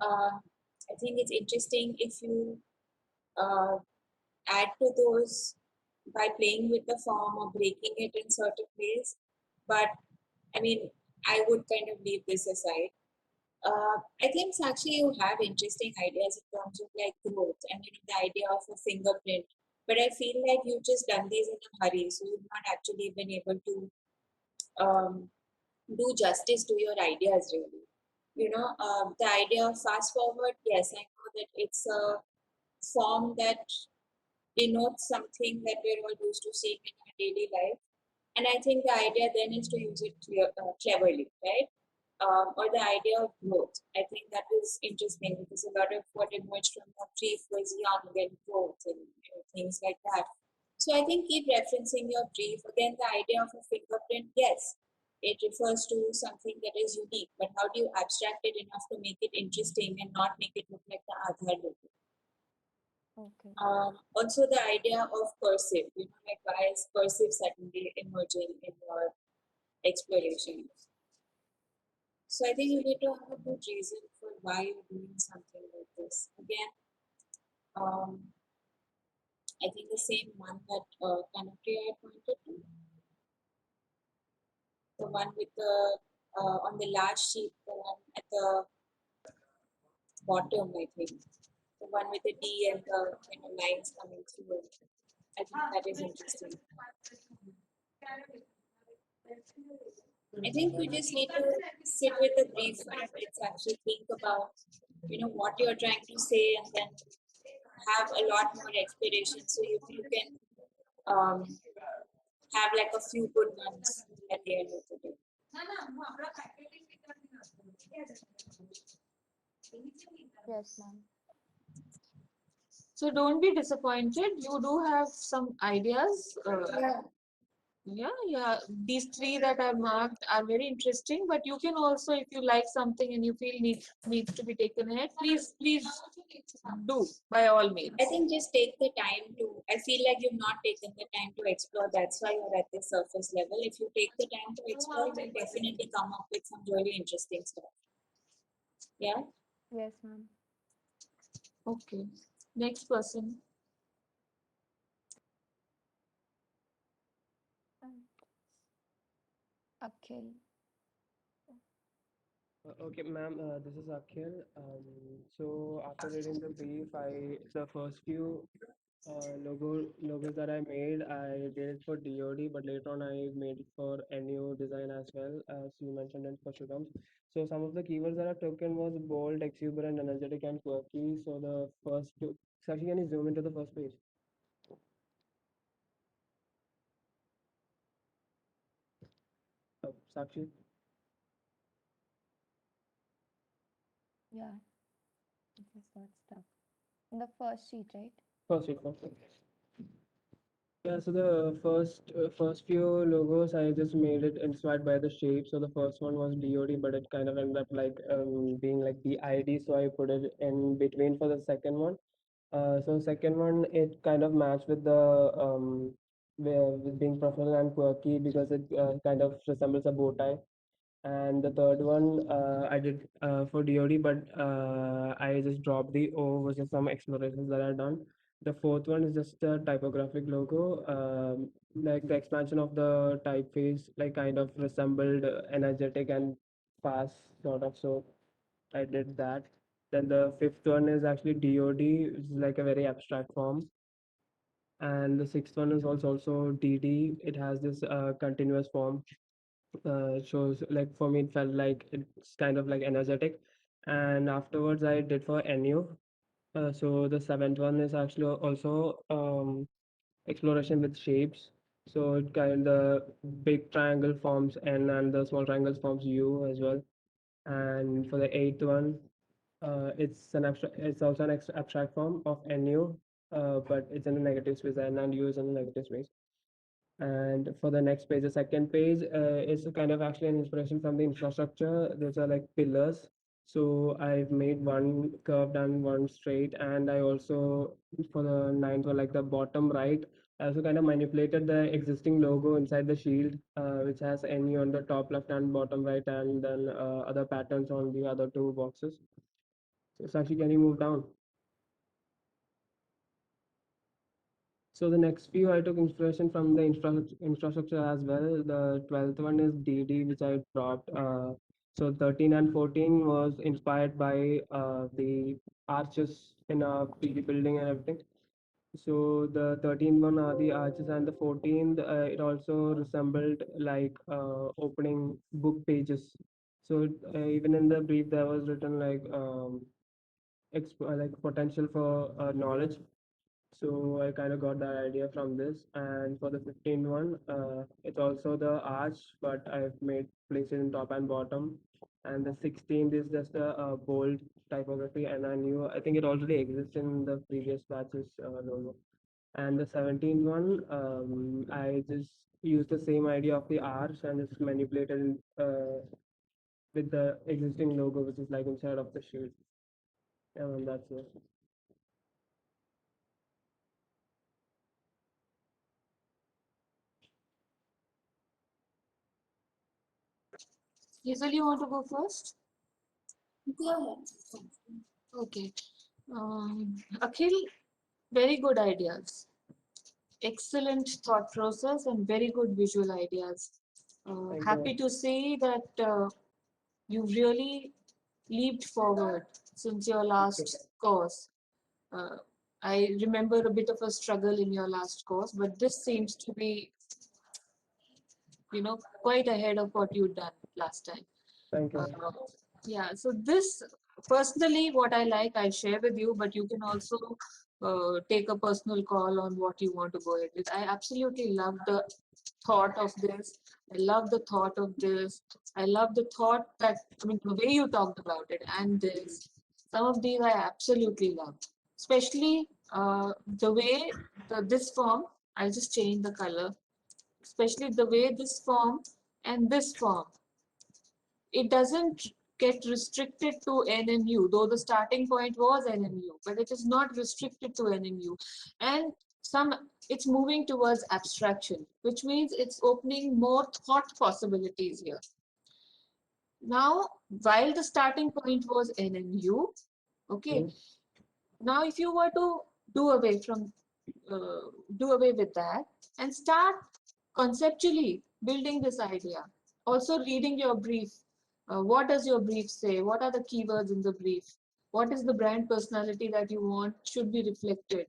[SPEAKER 1] I think it's interesting if you add to those by playing with the form or breaking it in certain ways. But I mean, I would kind of leave this aside. I think actually you have interesting ideas in terms of like growth and the idea of a fingerprint. But I feel like you've just done these in a hurry, so you've not actually been able to do justice to your ideas really. The idea of fast forward, yes, I know that it's a form that denotes something that we're all used to seeing in our daily life. And I think the idea then is to use it cleverly, right? Or the idea of growth. I think that is interesting because a lot of what emerged from the brief was young and growth and things like that. So I think keep referencing your brief. Again, the idea of a fingerprint, yes, it refers to something that is unique, but how do you abstract it enough to make it interesting and not make it look like the Aadhaar logo?
[SPEAKER 15] Okay.
[SPEAKER 1] Also the idea of cursive, like why is cursive suddenly emerging in your exploration? So I think you need to have a good reason for why you're doing something like this. Again, I think the same one that Kanapriya pointed to, the one with the on the last sheet, the one at the bottom, I think, the one with the D and the lines coming through it. I think that is interesting. I think you just need to sit with the brief and it's actually think about, what you're trying to say and then have a lot more exploration so you can have like a few good ones at the end of the day.
[SPEAKER 15] Yes, ma'am.
[SPEAKER 7] So don't be disappointed. You do have some ideas. Yeah. These three that are marked are very interesting. But you can also, if you like something and you feel needs to be taken ahead, please do by all means.
[SPEAKER 1] I think just take the time to. I feel like you've not taken the time to explore. That's why you're at the surface level. If you take the time to explore, you'll definitely come up with some really interesting stuff. Yeah.
[SPEAKER 15] Yes, ma'am.
[SPEAKER 7] Okay. Next person.
[SPEAKER 15] Akhil.
[SPEAKER 5] Okay, ma'am, this is Akhil. So after reading the brief, the first few logos that I made, I did it for DoD, but later on I made it for NU design as well, as you mentioned in for Shubham. So some of the keywords that I took in was bold, exuberant, energetic, and quirky. So the first two, Sakshi, can you zoom into the first page? Sakshi.
[SPEAKER 15] Yeah. It just got stuck. In the first sheet, right?
[SPEAKER 5] First sheet, first sheet. Yeah, so the first few logos I just made it inspired by the shape. So the first one was DoD, but it kind of ended up like being like the ID, so I put it in between for the second one. So second one it kind of matched with the with being professional and quirky because it kind of resembles a bow tie. And the third one I did for DoD, but I just dropped the O, which is some explorations that I've done. The fourth one is just a typographic logo, like the expansion of the typeface, like kind of resembled energetic and fast sort of. So I did that. Then the fifth one is actually DoD, which is like a very abstract form. And the sixth one is also DD. It has this continuous form. Shows like for me it felt like it's kind of like energetic. And afterwards I did for NU. So the seventh one is actually also exploration with shapes. So it kind of big triangle forms N and the small triangles forms U as well. And for the eighth one, it's also an abstract form of NU, but it's in the negative space, N and U is in the negative space. And for the next page, the second page is a kind of actually an inspiration from the infrastructure. Those are like pillars. So I've made one curved and one straight. And I also, for the ninth one, like the bottom right, I also kind of manipulated the existing logo inside the shield, which has NU on the top left and bottom right, and then other patterns on the other two boxes. So Sakshi, can you move down? So the next few I took inspiration from the infrastructure as well. The 12th one is DD, which I dropped. So 13 and 14 was inspired by the arches in a PG building and everything. So the 13th one are the arches, and the 14th it also resembled like opening book pages. So even in the brief there was written like like potential for knowledge. So I kind of got that idea from this. And for the 15th one, it's also the arch, but I've made places in top and bottom. And the 16th is just a bold typography, and I think it already exists in the previous batches logo. And the 17th one, I just used the same idea of the arch and just manipulated with the existing logo, which is like inside of the shape. And that's it.
[SPEAKER 7] Hazel, you want to go first?
[SPEAKER 1] Go ahead.
[SPEAKER 7] Okay. Akhil, very good ideas. Excellent thought process and very good visual ideas.
[SPEAKER 5] Thank
[SPEAKER 7] Happy
[SPEAKER 5] you.
[SPEAKER 7] to see that you've really leaped forward since your last course. Uh, I remember a bit of a struggle in your last course, but this seems to be, quite ahead of what you'd done last time.
[SPEAKER 5] Thank you.
[SPEAKER 7] Yeah, so this personally, what I like, I share with you, but you can also take a personal call on what you want to go ahead with. I absolutely love the thought of this. I love the thought of this. I love the thought that, I mean, the way you talked about it and this. Some of these I absolutely love, especially the way this form, I'll just change the color, especially the way this form and this form, it doesn't get restricted to NMU, though the starting point was NMU, but it is not restricted to NMU. And it's moving towards abstraction, which means it's opening more thought possibilities here. Now, while the starting point was NMU, okay, now if you were to do away with that and start conceptually building this idea, also reading your brief. What does your brief say? What are the keywords in the brief? What is the brand personality that you want should be reflected?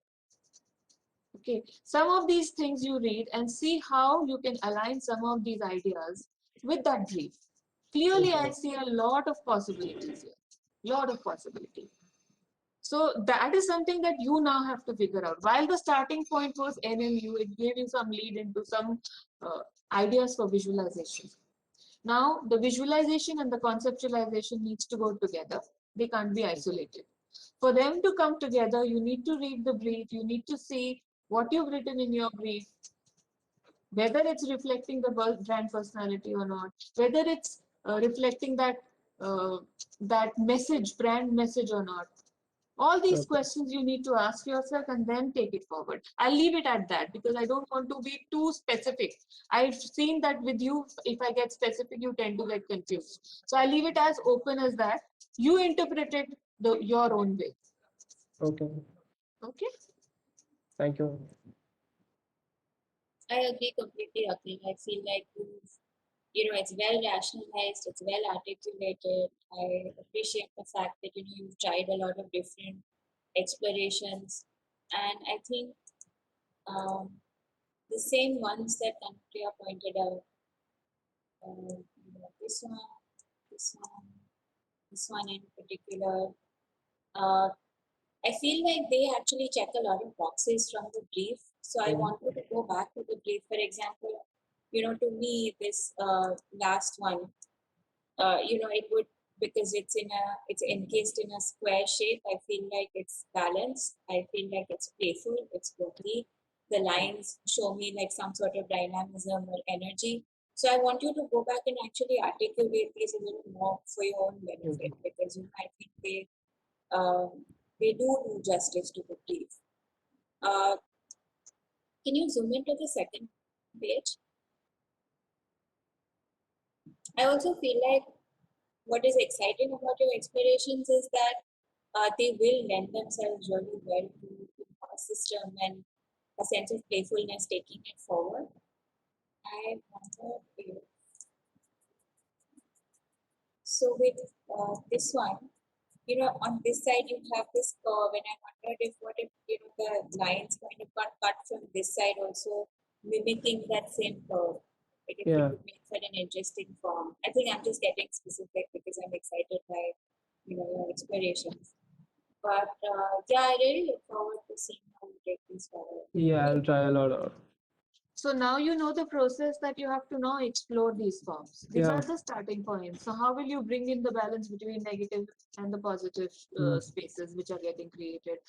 [SPEAKER 7] Okay, some of these things you read and see how you can align some of these ideas with that brief. Clearly, I see a lot of possibilities here. Lot of possibilities. So that is something that you now have to figure out. While the starting point was NMU, it gave you some lead into some ideas for visualization. Now, the visualization and the conceptualization needs to go together. They can't be isolated. For them to come together, you need to read the brief. You need to see what you've written in your brief, whether it's reflecting the brand personality or not, whether it's reflecting that message, brand message or not. All these questions you need to ask yourself and then take it forward. I'll leave it at that because I don't want to be too specific. I've seen that with you, if I get specific, you tend to get confused. So I'll leave it as open as that. You interpret it your own way.
[SPEAKER 5] Okay.
[SPEAKER 7] Okay?
[SPEAKER 5] Thank you.
[SPEAKER 1] I agree completely, Akhil. I feel like it's well rationalized, it's well articulated. I appreciate the fact that you've tried a lot of different explorations, and I think the same ones that Kanupriya pointed out, this one, this one, this one in particular. I feel like they actually check a lot of boxes from the brief. So I wanted to go back to the brief. For example, to me, this last one, it would, because it's encased in a square shape. I feel like it's balanced. I feel like it's playful. It's quirky. The lines show me like some sort of dynamism or energy. So I want you to go back and actually articulate these a little more for your own benefit, because I think they do justice to the brief. Can you zoom into the second page? I also feel like what is exciting about your explorations is that they will lend themselves really well to a system and a sense of playfulness taking it forward. I wonder if, so with this one, on this side you have this curve, and I wondered if the lines kind of got cut from this side also, mimicking that same curve. Like if it
[SPEAKER 5] Yeah.
[SPEAKER 1] would make for an interesting form. I think I'm just getting specific because I'm excited by your explorations. But yeah, I really look forward to seeing how you take this forward.
[SPEAKER 5] Yeah, I'll try a lot of.
[SPEAKER 7] So now you know the process that you have to now explore these forms. These are
[SPEAKER 5] Yeah.
[SPEAKER 7] the starting points. So how will you bring in the balance between negative and the positive spaces which are getting created?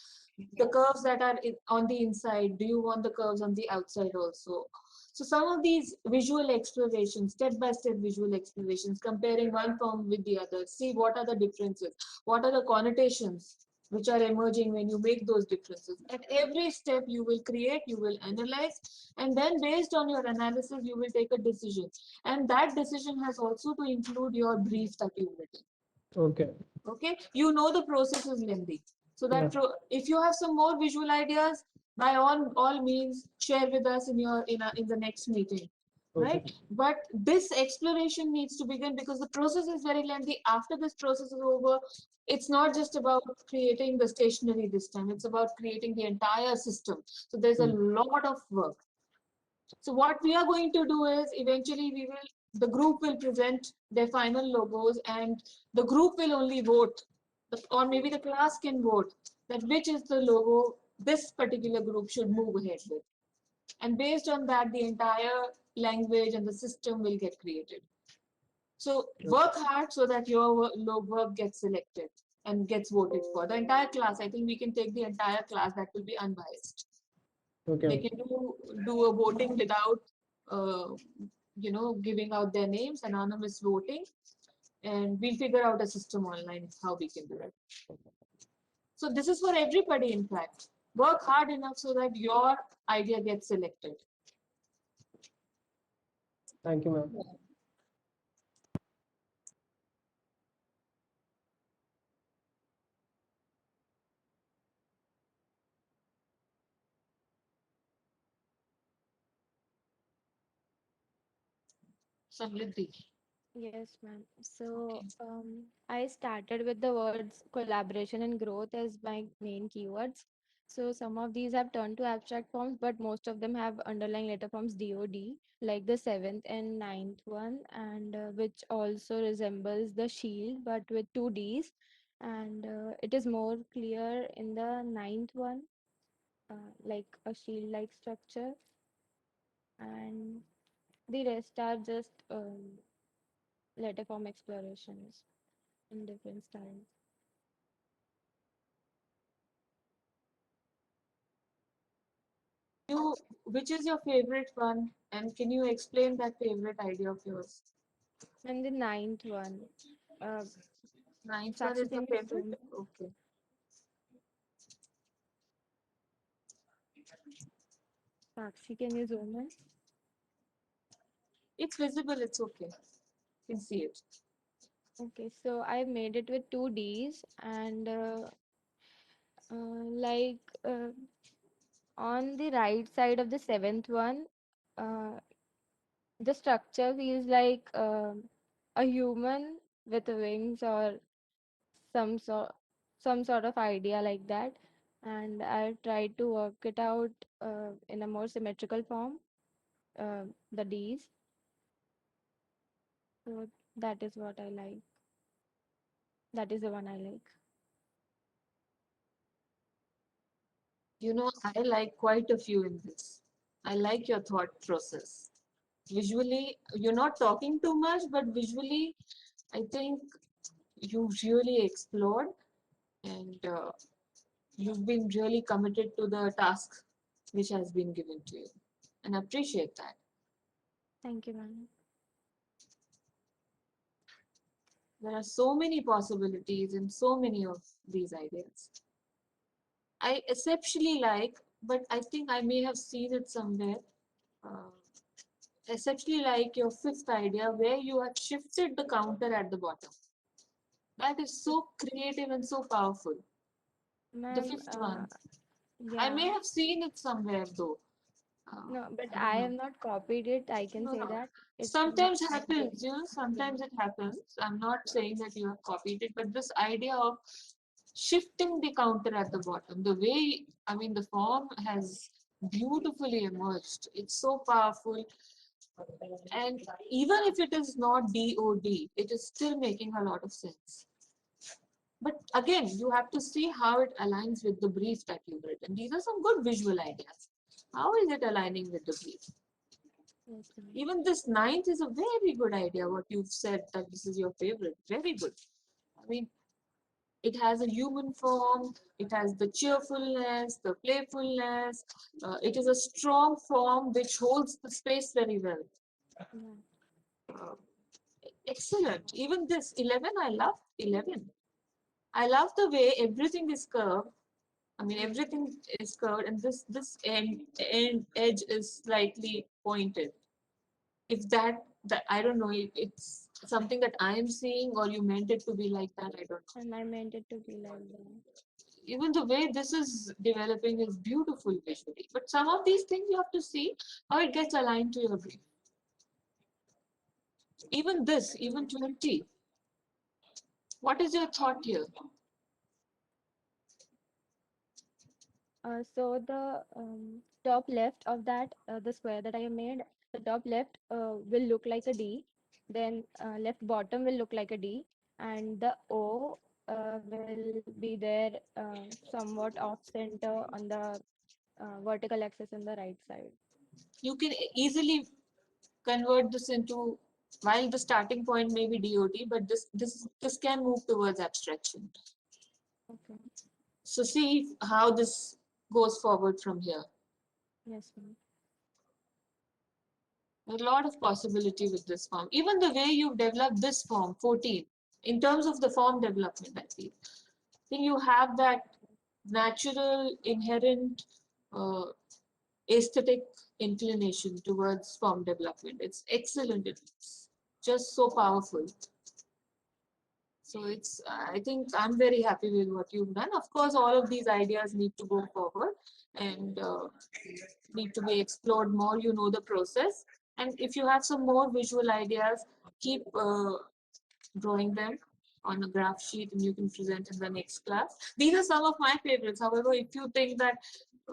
[SPEAKER 7] The curves that are on the inside, do you want the curves on the outside also? So some of these visual explorations, step-by-step visual explorations, comparing one form with the other, see what are the differences, what are the connotations which are emerging when you make those differences. At every step you will create, you will analyze, and then based on your analysis you will take a decision, and that decision has also to include your brief that you written.
[SPEAKER 5] Okay.
[SPEAKER 7] Okay, you know the process is lengthy, so that
[SPEAKER 5] Yeah.
[SPEAKER 7] if you have some more visual ideas, by all means share with us in your in the next meeting, right?
[SPEAKER 5] Okay.
[SPEAKER 7] But this exploration needs to begin because the process is very lengthy. After this process is over, it's not just about creating the stationery this time, it's about creating the entire system. So there's a lot of work. So what we are going to do is eventually the group will present their final logos, and the group will only vote, or maybe the class can vote that which is the logo this particular group should move ahead with. And based on that, the entire language and the system will get created. So work hard so that your work gets selected and gets voted for. The entire class, I think we can take the entire class, that will be unbiased.
[SPEAKER 5] Okay.
[SPEAKER 7] They can do a voting without, giving out their names, anonymous voting, and we'll figure out a system online how we can do it. So this is for everybody, in fact. Work hard enough so that your idea gets selected.
[SPEAKER 5] Thank you, ma'am.
[SPEAKER 7] Samriddhi.
[SPEAKER 15] Yes, ma'am. So, I started with the words collaboration and growth as my main keywords. So, some of these have turned to abstract forms, but most of them have underlying letter forms DOD, like the seventh and ninth one, and which also resembles the shield, but with two Ds. And it is more clear in the ninth one, like a shield-like structure, and the rest are just letter form explorations in different styles.
[SPEAKER 7] Which is your favorite one, and can you explain that favorite idea of yours?
[SPEAKER 15] And the ninth one,
[SPEAKER 7] Ninth one
[SPEAKER 15] Sakshi,
[SPEAKER 7] is your
[SPEAKER 15] can you zoom
[SPEAKER 7] favorite?
[SPEAKER 15] in?
[SPEAKER 7] Okay.
[SPEAKER 15] Sakshi, can you zoom in?
[SPEAKER 7] It's visible, it's okay. You can see it.
[SPEAKER 15] Okay, so I made it with two Ds, and like on the right side of the seventh one, uh, the structure feels like a human with wings or some sort some sort of idea like that, and I tried to work it out in a more symmetrical form, the Ds. So that is what I like. That is the one I like.
[SPEAKER 7] You know, I like quite a few in this. I like your thought process. Visually, you're not talking too much, but visually, I think you've really explored, and you've been really committed to the task which has been given to you. And I appreciate that.
[SPEAKER 15] Thank you, ma'am.
[SPEAKER 7] There are so many possibilities in so many of these ideas. I exceptionally like, but I think I may have seen it somewhere. Uh, Essentially like your fifth idea where you have shifted the counter at the bottom. That is so creative and so powerful. The
[SPEAKER 15] Ma'am,
[SPEAKER 7] fifth one. I may
[SPEAKER 15] yeah.
[SPEAKER 7] have seen it somewhere though.
[SPEAKER 15] No, but
[SPEAKER 7] I
[SPEAKER 15] I
[SPEAKER 7] don't
[SPEAKER 15] have
[SPEAKER 7] know.
[SPEAKER 15] not copied it. I can
[SPEAKER 7] No,
[SPEAKER 15] say
[SPEAKER 7] no.
[SPEAKER 15] that it's not
[SPEAKER 7] Sometimes
[SPEAKER 15] my
[SPEAKER 7] happens,
[SPEAKER 15] creation. Yeah.
[SPEAKER 7] sometimes it happens. I'm not saying that you have copied it, but this idea of shifting the counter at the bottom, the way, I mean, the form has beautifully emerged. It's so powerful. And even if it is not DOD, it is still making a lot of sense. But again, you have to see how it aligns with the brief that you've written. These are some good visual ideas. How is it aligning with the brief?
[SPEAKER 15] Yes, ma'am.
[SPEAKER 7] Even this ninth is a very good idea, what you've said, that this is your favorite. Very good. I mean, it has a human form, it has the cheerfulness, the playfulness. It is a strong form which holds the space very well.
[SPEAKER 15] Yeah.
[SPEAKER 7] Uh, Excellent. Even this 11, I love 11. I love the way everything is curved. I mean, everything is curved, and this end edge is slightly pointed. If that I don't know, it's something that I am seeing, or you meant it to be like that. I don't know.
[SPEAKER 15] And I meant it to be like that.
[SPEAKER 7] Even the way this is developing is beautiful visually. But some of these things you have to see how it gets aligned to your brief. Even this, even 20. What is your thought here?
[SPEAKER 15] So the top left of that, the square that I have made, the top left will look like a D, then left bottom will look like a D, and the O will be there somewhat off center on the vertical axis on the right side.
[SPEAKER 7] You can easily convert this into, while the starting point may be DOT, but this can move towards abstraction.
[SPEAKER 15] Okay.
[SPEAKER 7] So see how this goes forward from here.
[SPEAKER 15] Yes, ma'am.
[SPEAKER 7] A lot of possibility with this form. Even the way you've developed this form, 14, in terms of the form development, I feel. I think you have that natural, inherent aesthetic inclination towards form development. It's excellent. It's just so powerful. So it's, I think I'm very happy with what you've done. Of course, all of these ideas need to go forward and need to be explored more. You know the process. And if you have some more visual ideas, keep drawing them on a graph sheet and you can present in the next class. These are some of my favorites. However, if you think that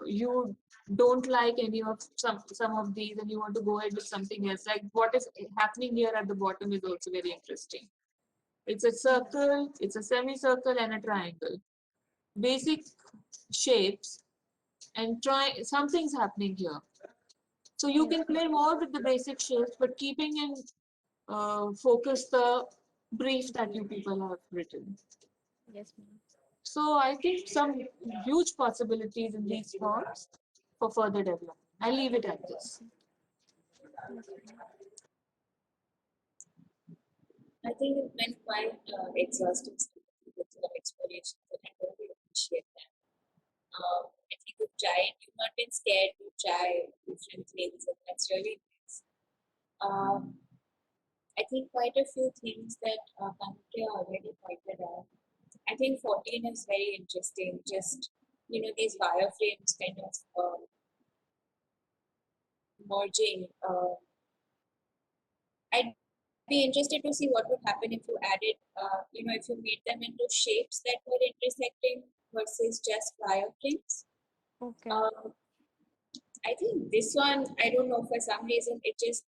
[SPEAKER 7] you don't like any of some of these and you want to go ahead with something else, like what is happening here at the bottom is also very interesting. It's a circle, it's a semicircle and a triangle. Basic shapes, and try something's happening here. So you can play more with the basic shapes, but keeping in focus the brief that you people have written.
[SPEAKER 15] Yes, ma'am.
[SPEAKER 7] So I think some huge possibilities in these forms for further development. I'll leave it at this.
[SPEAKER 15] Yes, ma'am.
[SPEAKER 1] I think it went quite exhaustive with your explorations, and I really appreciate that. If you could try, and you've not been scared to try different things, and that's really nice. I think quite a few things that Kanutya already pointed out. I think 14 is very interesting. Just, these wireframes kind of merging. I'd be interested to see what would happen if you added, if you made them into shapes that were intersecting versus just wireframes.
[SPEAKER 15] Okay.
[SPEAKER 1] I think this one, I don't know, for some reason, it just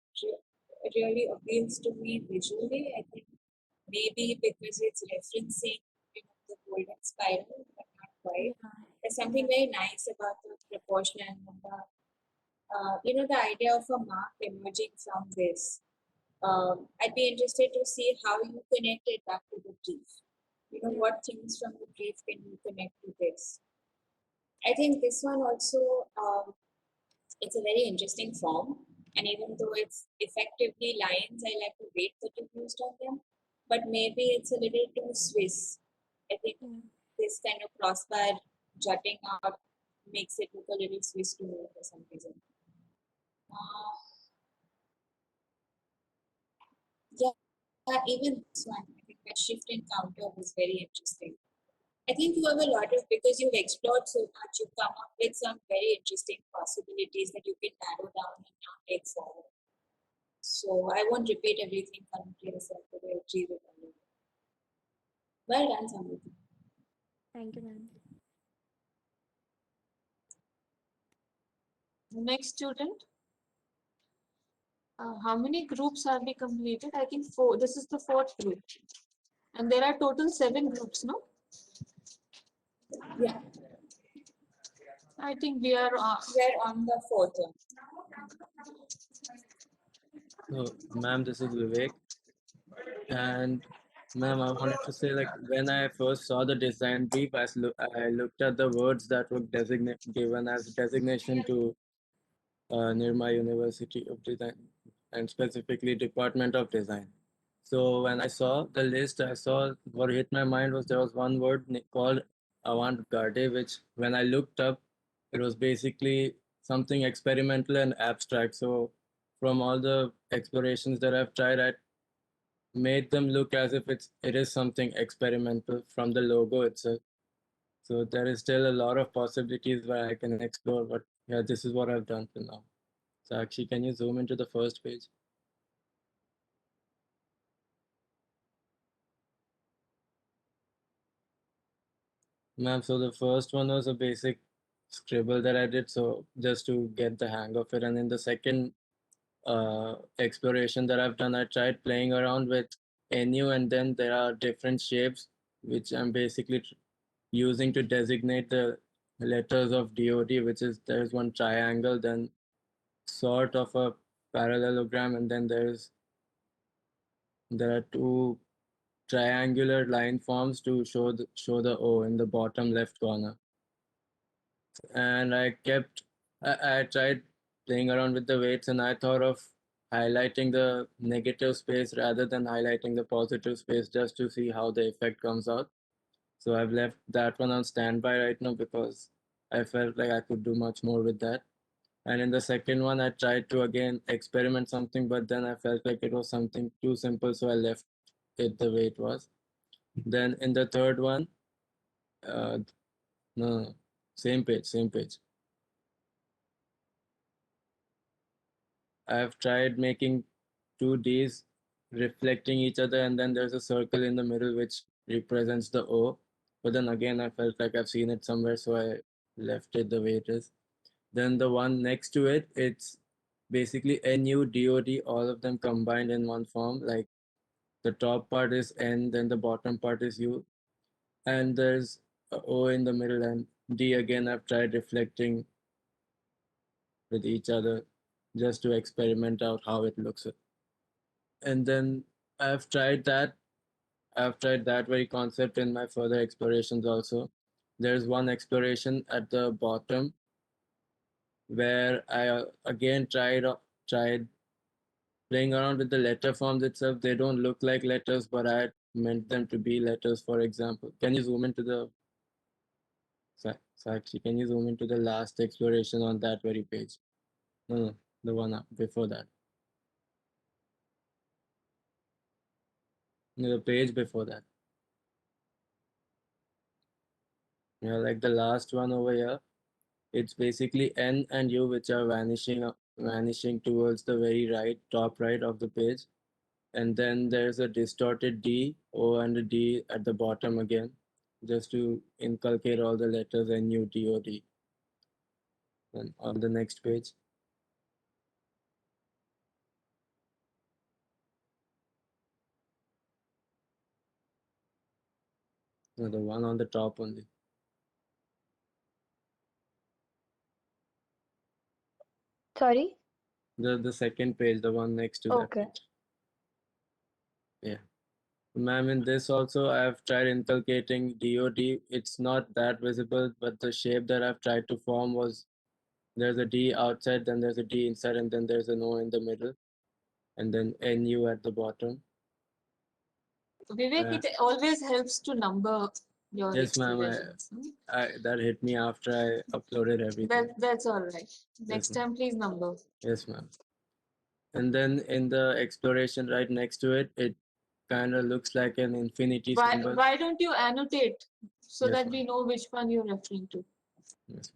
[SPEAKER 1] really appeals to me visually. I think maybe because it's referencing, the golden spiral, but not quite. There's something very nice about the proportion and the idea of a mark emerging from this. I'd be interested to see how you connect it back to the brief. What things from the brief can you connect to this? I think this one also, it's a very interesting form. And even though it's effectively lines, I like the weight that you've used on them. But maybe it's a little too Swiss. I think this kind of crossbar jutting out makes it look a little Swiss to me for some reason. Yeah, even this one, I think the shift in counter was very interesting. I think you have a lot of, because you've explored so much, you've come up with some very interesting possibilities that you can narrow down and now take forward. So I won't repeat everything currently yourself, but I agree with all of it. Well done, Samriti.
[SPEAKER 15] Thank you, ma'am.
[SPEAKER 7] Next student. How many groups have we completed? I think 4. This is the 4th group. And there are total 7 groups, no?
[SPEAKER 1] Yeah.
[SPEAKER 7] I think we are
[SPEAKER 1] on the 4th one.
[SPEAKER 20] So, ma'am, this is Vivek. And ma'am, I wanted to say, like, when I first saw the design brief, I looked at the words that were given as designation to Nirma University of Design, and specifically Department of Design. So when I saw the list, I saw what hit my mind was there was one word called avant-garde, which when I looked up, it was basically something experimental and abstract. So from all the explorations that I've tried, I made them look as if it is something experimental from the logo itself. So there is still a lot of possibilities where I can explore, but yeah, this is what I've done till now. So actually, can you zoom into the first page? Ma'am, so the first one was a basic scribble that I did, so just to get the hang of it. And in the second exploration that I've done, I tried playing around with NU, and then there are different shapes which I'm basically using to designate the letters of DoD, which is there's one triangle, then sort of a parallelogram, and then there are two triangular line forms to show the O in the bottom left corner. And I tried playing around with the weights, and I thought of highlighting the negative space rather than highlighting the positive space just to see how the effect comes out. So I've left that one on standby right now because I felt like I could do much more with that. And in the second one, I tried to again experiment something, but then I felt like it was something too simple, so I left it the way it was. Then in the third one, uh, no, same page, same page. I've tried making two Ds reflecting each other, and then there's a circle in the middle which represents the O. But then again, I felt like I've seen it somewhere, so I left it the way it is. Then the one next to it, it's basically NU, DOD, all of them combined in one form. Like the top part is N, then the bottom part is U, and there's a O in the middle, and D again. I've tried reflecting with each other just to experiment out how it looks. And then I've tried that. I've tried that very concept in my further explorations also. There's one exploration at the bottom where I again tried playing around with the letter forms itself. They don't look like letters, but I meant them to be letters. For example, can you zoom into the Sakshi, can you zoom into the last exploration on that very page? No, the one up before that. No, the page before that. Yeah, like the last one over here. It's basically N and U which are vanishing towards the very top right of the page. And then there's a distorted D, O and a D at the bottom again, just to inculcate all the letters NU, DOD. And on the next page. No, the one on the top only.
[SPEAKER 8] Sorry?
[SPEAKER 20] The second page, the one next to that
[SPEAKER 8] Okay.
[SPEAKER 20] page. Yeah. Ma'am, in this also I've tried inculcating DOD. It's not that visible, but the shape that I've tried to form was there's a D outside, then there's a D inside, and then there's an O in the middle, and then NU at the bottom.
[SPEAKER 7] Vivek, it always helps to number your
[SPEAKER 20] Yes, ma'am.
[SPEAKER 7] explorations.
[SPEAKER 20] That hit me after I uploaded everything.
[SPEAKER 7] That's all right. Next
[SPEAKER 20] ma'am.
[SPEAKER 7] time, please number.
[SPEAKER 20] Yes, ma'am. And then in the exploration right next to it, it kind of looks like an infinity symbol.
[SPEAKER 7] Why don't you annotate so
[SPEAKER 20] Yes,
[SPEAKER 7] that
[SPEAKER 20] ma'am.
[SPEAKER 7] we know which one you're referring to?
[SPEAKER 20] Yes.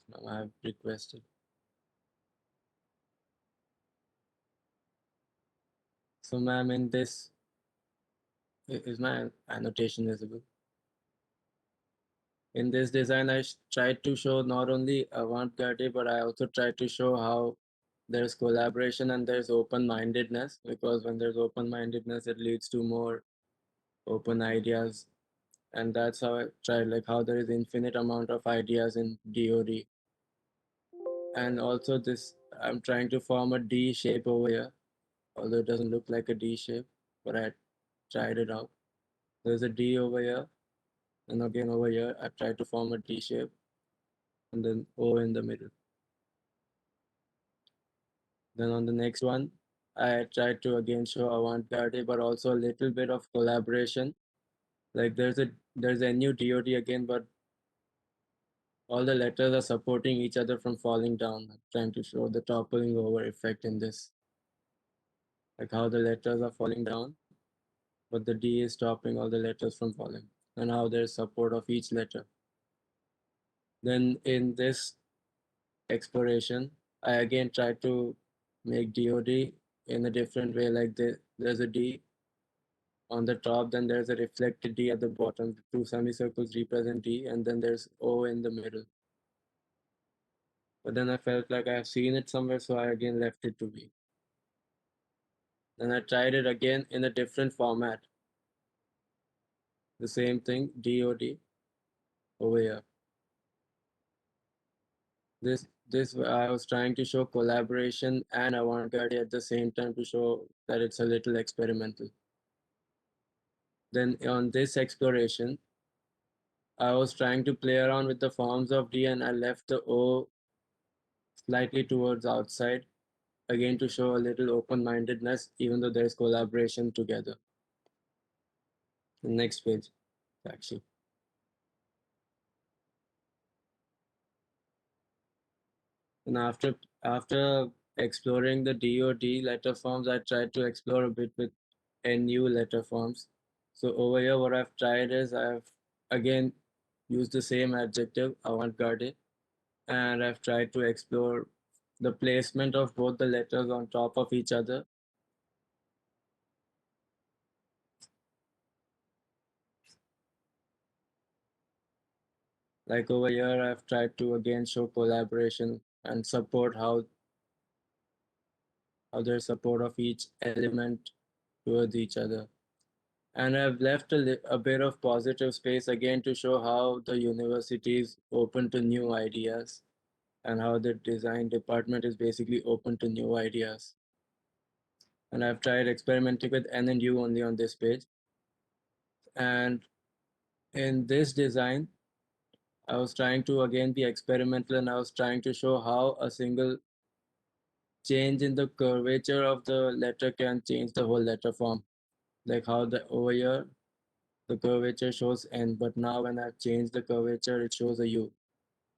[SPEAKER 20] Ma'am, I have requested. So, ma'am, in this, is my annotation visible? In this design, I tried to show not only avant-garde, but I also tried to show how there's collaboration and there's open-mindedness, because when there's open-mindedness, it leads to more open ideas. And that's how I tried, like how there is infinite amount of ideas in DOD. And also this, I'm trying to form a D shape over here, although it doesn't look like a D shape, but I tried it out. There's a D over here, and again over here, I tried to form a D shape, and then O in the middle. Then on the next one, I tried to again show avant-garde, but also a little bit of collaboration. Like there's a new DOD again, but all the letters are supporting each other from falling down. I'm trying to show the toppling over effect in this. Like how the letters are falling down, but the D is stopping all the letters from falling, and how there's support of each letter. Then in this exploration, I again tried to make DOD in a different way. Like there's a D on the top, then there's a reflected D at the bottom. The two semicircles represent D, and then there's O in the middle. But then I felt like I have seen it somewhere, so I again left it to be. Then I tried it again in a different format. The same thing, DOD over here. This I was trying to show collaboration and avant-garde at the same time to show that it's a little experimental. Then on this exploration, I was trying to play around with the forms of D, and I left the O slightly towards outside, again to show a little open-mindedness, even though there's collaboration together. The next page, actually. And after exploring the DOD letter forms, I tried to explore a bit with NU letter forms. So over here, what I've tried is I've again used the same adjective, avant-garde, and I've tried to explore the placement of both the letters on top of each other. Like over here, I've tried to again show collaboration and support how there's support of each element towards each other. And I've left a bit of positive space again to show how the university is open to new ideas, and how the design department is basically open to new ideas. And I've tried experimenting with N and U only on this page. And in this design, I was trying to again be experimental, and I was trying to show how a single change in the curvature of the letter can change the whole letter form. Like how over here, the curvature shows N, but now when I've changed the curvature, it shows a U.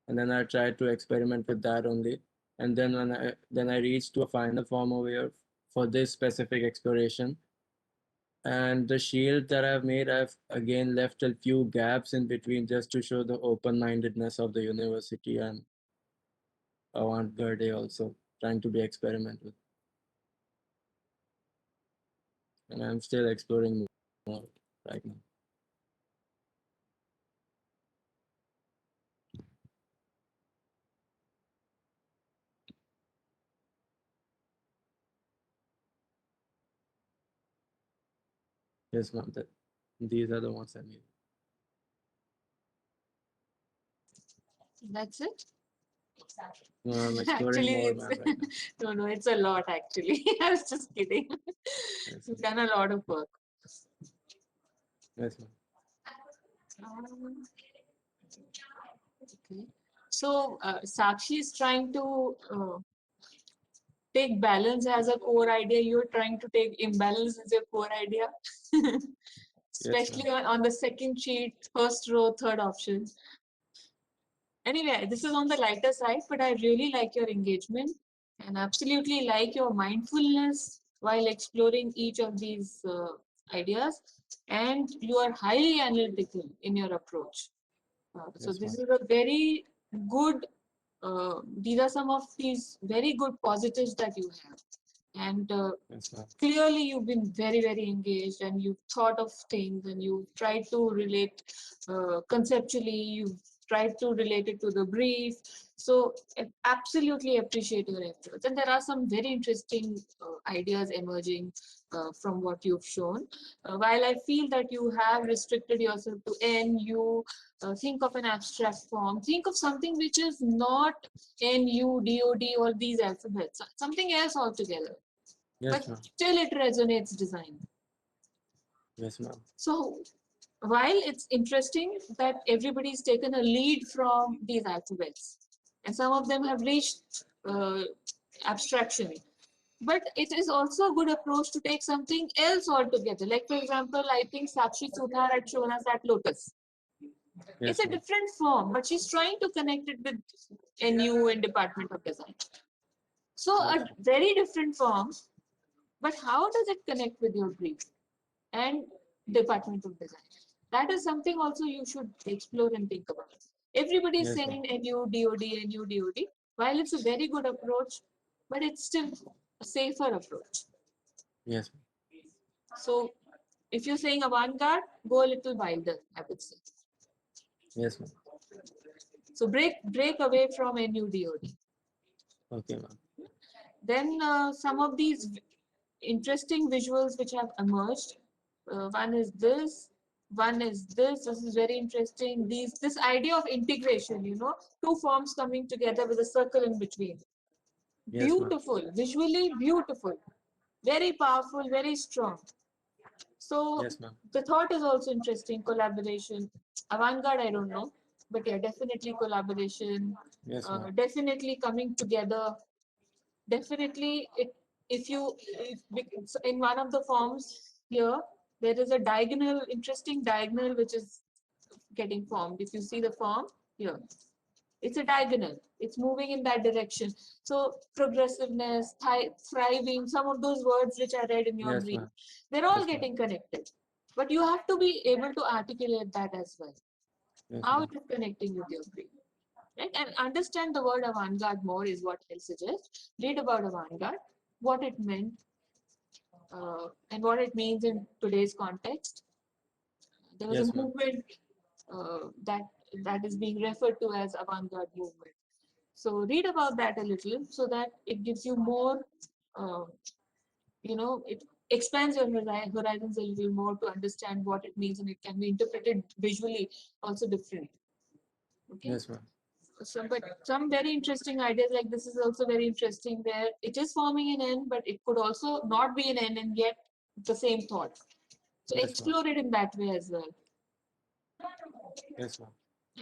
[SPEAKER 20] And then I tried to experiment with that only. And then when I reached to a final form over here for this specific exploration. And the shield that I've made, I've again left a few gaps in between just to show the open-mindedness of the university and avant-garde also, trying to be experimental. And I'm still exploring more right now. Yes, ma'am. These are the ones I made.
[SPEAKER 7] That's it?
[SPEAKER 20] No, I'm exploring
[SPEAKER 7] Actually,
[SPEAKER 20] more,
[SPEAKER 7] it's,
[SPEAKER 20] ma'am, right now.
[SPEAKER 7] no, it's a lot actually. I was just kidding. You've done a lot of work.
[SPEAKER 20] Yes, ma'am.
[SPEAKER 7] Okay. So Sakshi is trying to take balance as a core idea. You're trying to take imbalance as a core idea. Especially on the second sheet, first row, third option. Anyway, this is on the lighter side, but I really like your engagement and absolutely like your mindfulness while exploring each of these ideas. And you are highly analytical in your approach. So
[SPEAKER 20] Yes,
[SPEAKER 7] this
[SPEAKER 20] ma'am.
[SPEAKER 7] is a very good, these are some of these very good positives that you have. And
[SPEAKER 20] Yes, ma'am.
[SPEAKER 7] clearly you've been very, very engaged, and you've thought of things, and you've tried to relate conceptually, you've tried to relate it to the brief. So absolutely appreciate your efforts. And there are some very interesting ideas emerging from what you've shown. While I feel that you have restricted yourself to N, you think of an abstract form, think of something which is not NU, DOD, or these alphabets, something else altogether.
[SPEAKER 20] Yes,
[SPEAKER 7] But
[SPEAKER 20] ma'am.
[SPEAKER 7] still it resonates design.
[SPEAKER 20] Yes, ma'am.
[SPEAKER 7] So while it's interesting that everybody's taken a lead from these alphabets, and some of them have reached abstraction, but it is also a good approach to take something else altogether. Like, for example, I think Sakshi Sudhar had shown us that lotus.
[SPEAKER 20] Yes,
[SPEAKER 7] It's a
[SPEAKER 20] ma'am.
[SPEAKER 7] different form, but she's trying to connect it with NU and Department of Design. So a very different form, but how does it connect with your brief and Department of Design? That is something also you should explore and think about. Everybody is
[SPEAKER 20] Yes,
[SPEAKER 7] saying NU, DOD, NU, DOD. While it's a very good approach, but it's still a safer approach.
[SPEAKER 20] Yes.
[SPEAKER 7] So if you're saying avant-garde, go a little wilder, I would say.
[SPEAKER 20] Yes, ma'am.
[SPEAKER 7] So break away from NU, DOD.
[SPEAKER 20] Okay, ma'am.
[SPEAKER 7] Then some of these interesting visuals which have emerged. One is this. One is this. This is very interesting. This idea of integration, two forms coming together with a circle in between.
[SPEAKER 20] Yes, ma'am.
[SPEAKER 7] Beautiful, visually beautiful, very powerful, very strong. So
[SPEAKER 20] Yes, ma'am.
[SPEAKER 7] the thought is also interesting. Collaboration, avant-garde, I don't know, but yeah, definitely collaboration.
[SPEAKER 20] Yes, ma'am.
[SPEAKER 7] Definitely coming together. Definitely, because in one of the forms here, there is a diagonal, interesting diagonal which is getting formed. If you see the form here, it's a diagonal. It's moving in that direction. So progressiveness, thriving, some of those words which I read in your
[SPEAKER 20] Yes,
[SPEAKER 7] brief,
[SPEAKER 20] ma'am.
[SPEAKER 7] they're all
[SPEAKER 20] Yes, ma'am.
[SPEAKER 7] getting connected. But you have to be able to articulate that as well.
[SPEAKER 20] Yes,
[SPEAKER 7] How
[SPEAKER 20] ma'am.
[SPEAKER 7] it is connecting with your brief. Right? And understand the word avant-garde more is what I'll suggest. Read about avant-garde, what it meant, and what it means in today's context. There was
[SPEAKER 20] Yes,
[SPEAKER 7] a
[SPEAKER 20] ma'am.
[SPEAKER 7] movement that is being referred to as avant-garde movement. So read about that a little so that it gives you more, it expands your horizons a little more to understand what it means, and it can be interpreted visually also different. Okay.
[SPEAKER 20] Yes, ma'am.
[SPEAKER 7] But some very interesting ideas like this is also very interesting where it is forming an N, but it could also not be an N and yet the same thought. So
[SPEAKER 20] Yes, ma'am.
[SPEAKER 7] explore it in that way as well.
[SPEAKER 20] Yes, ma'am.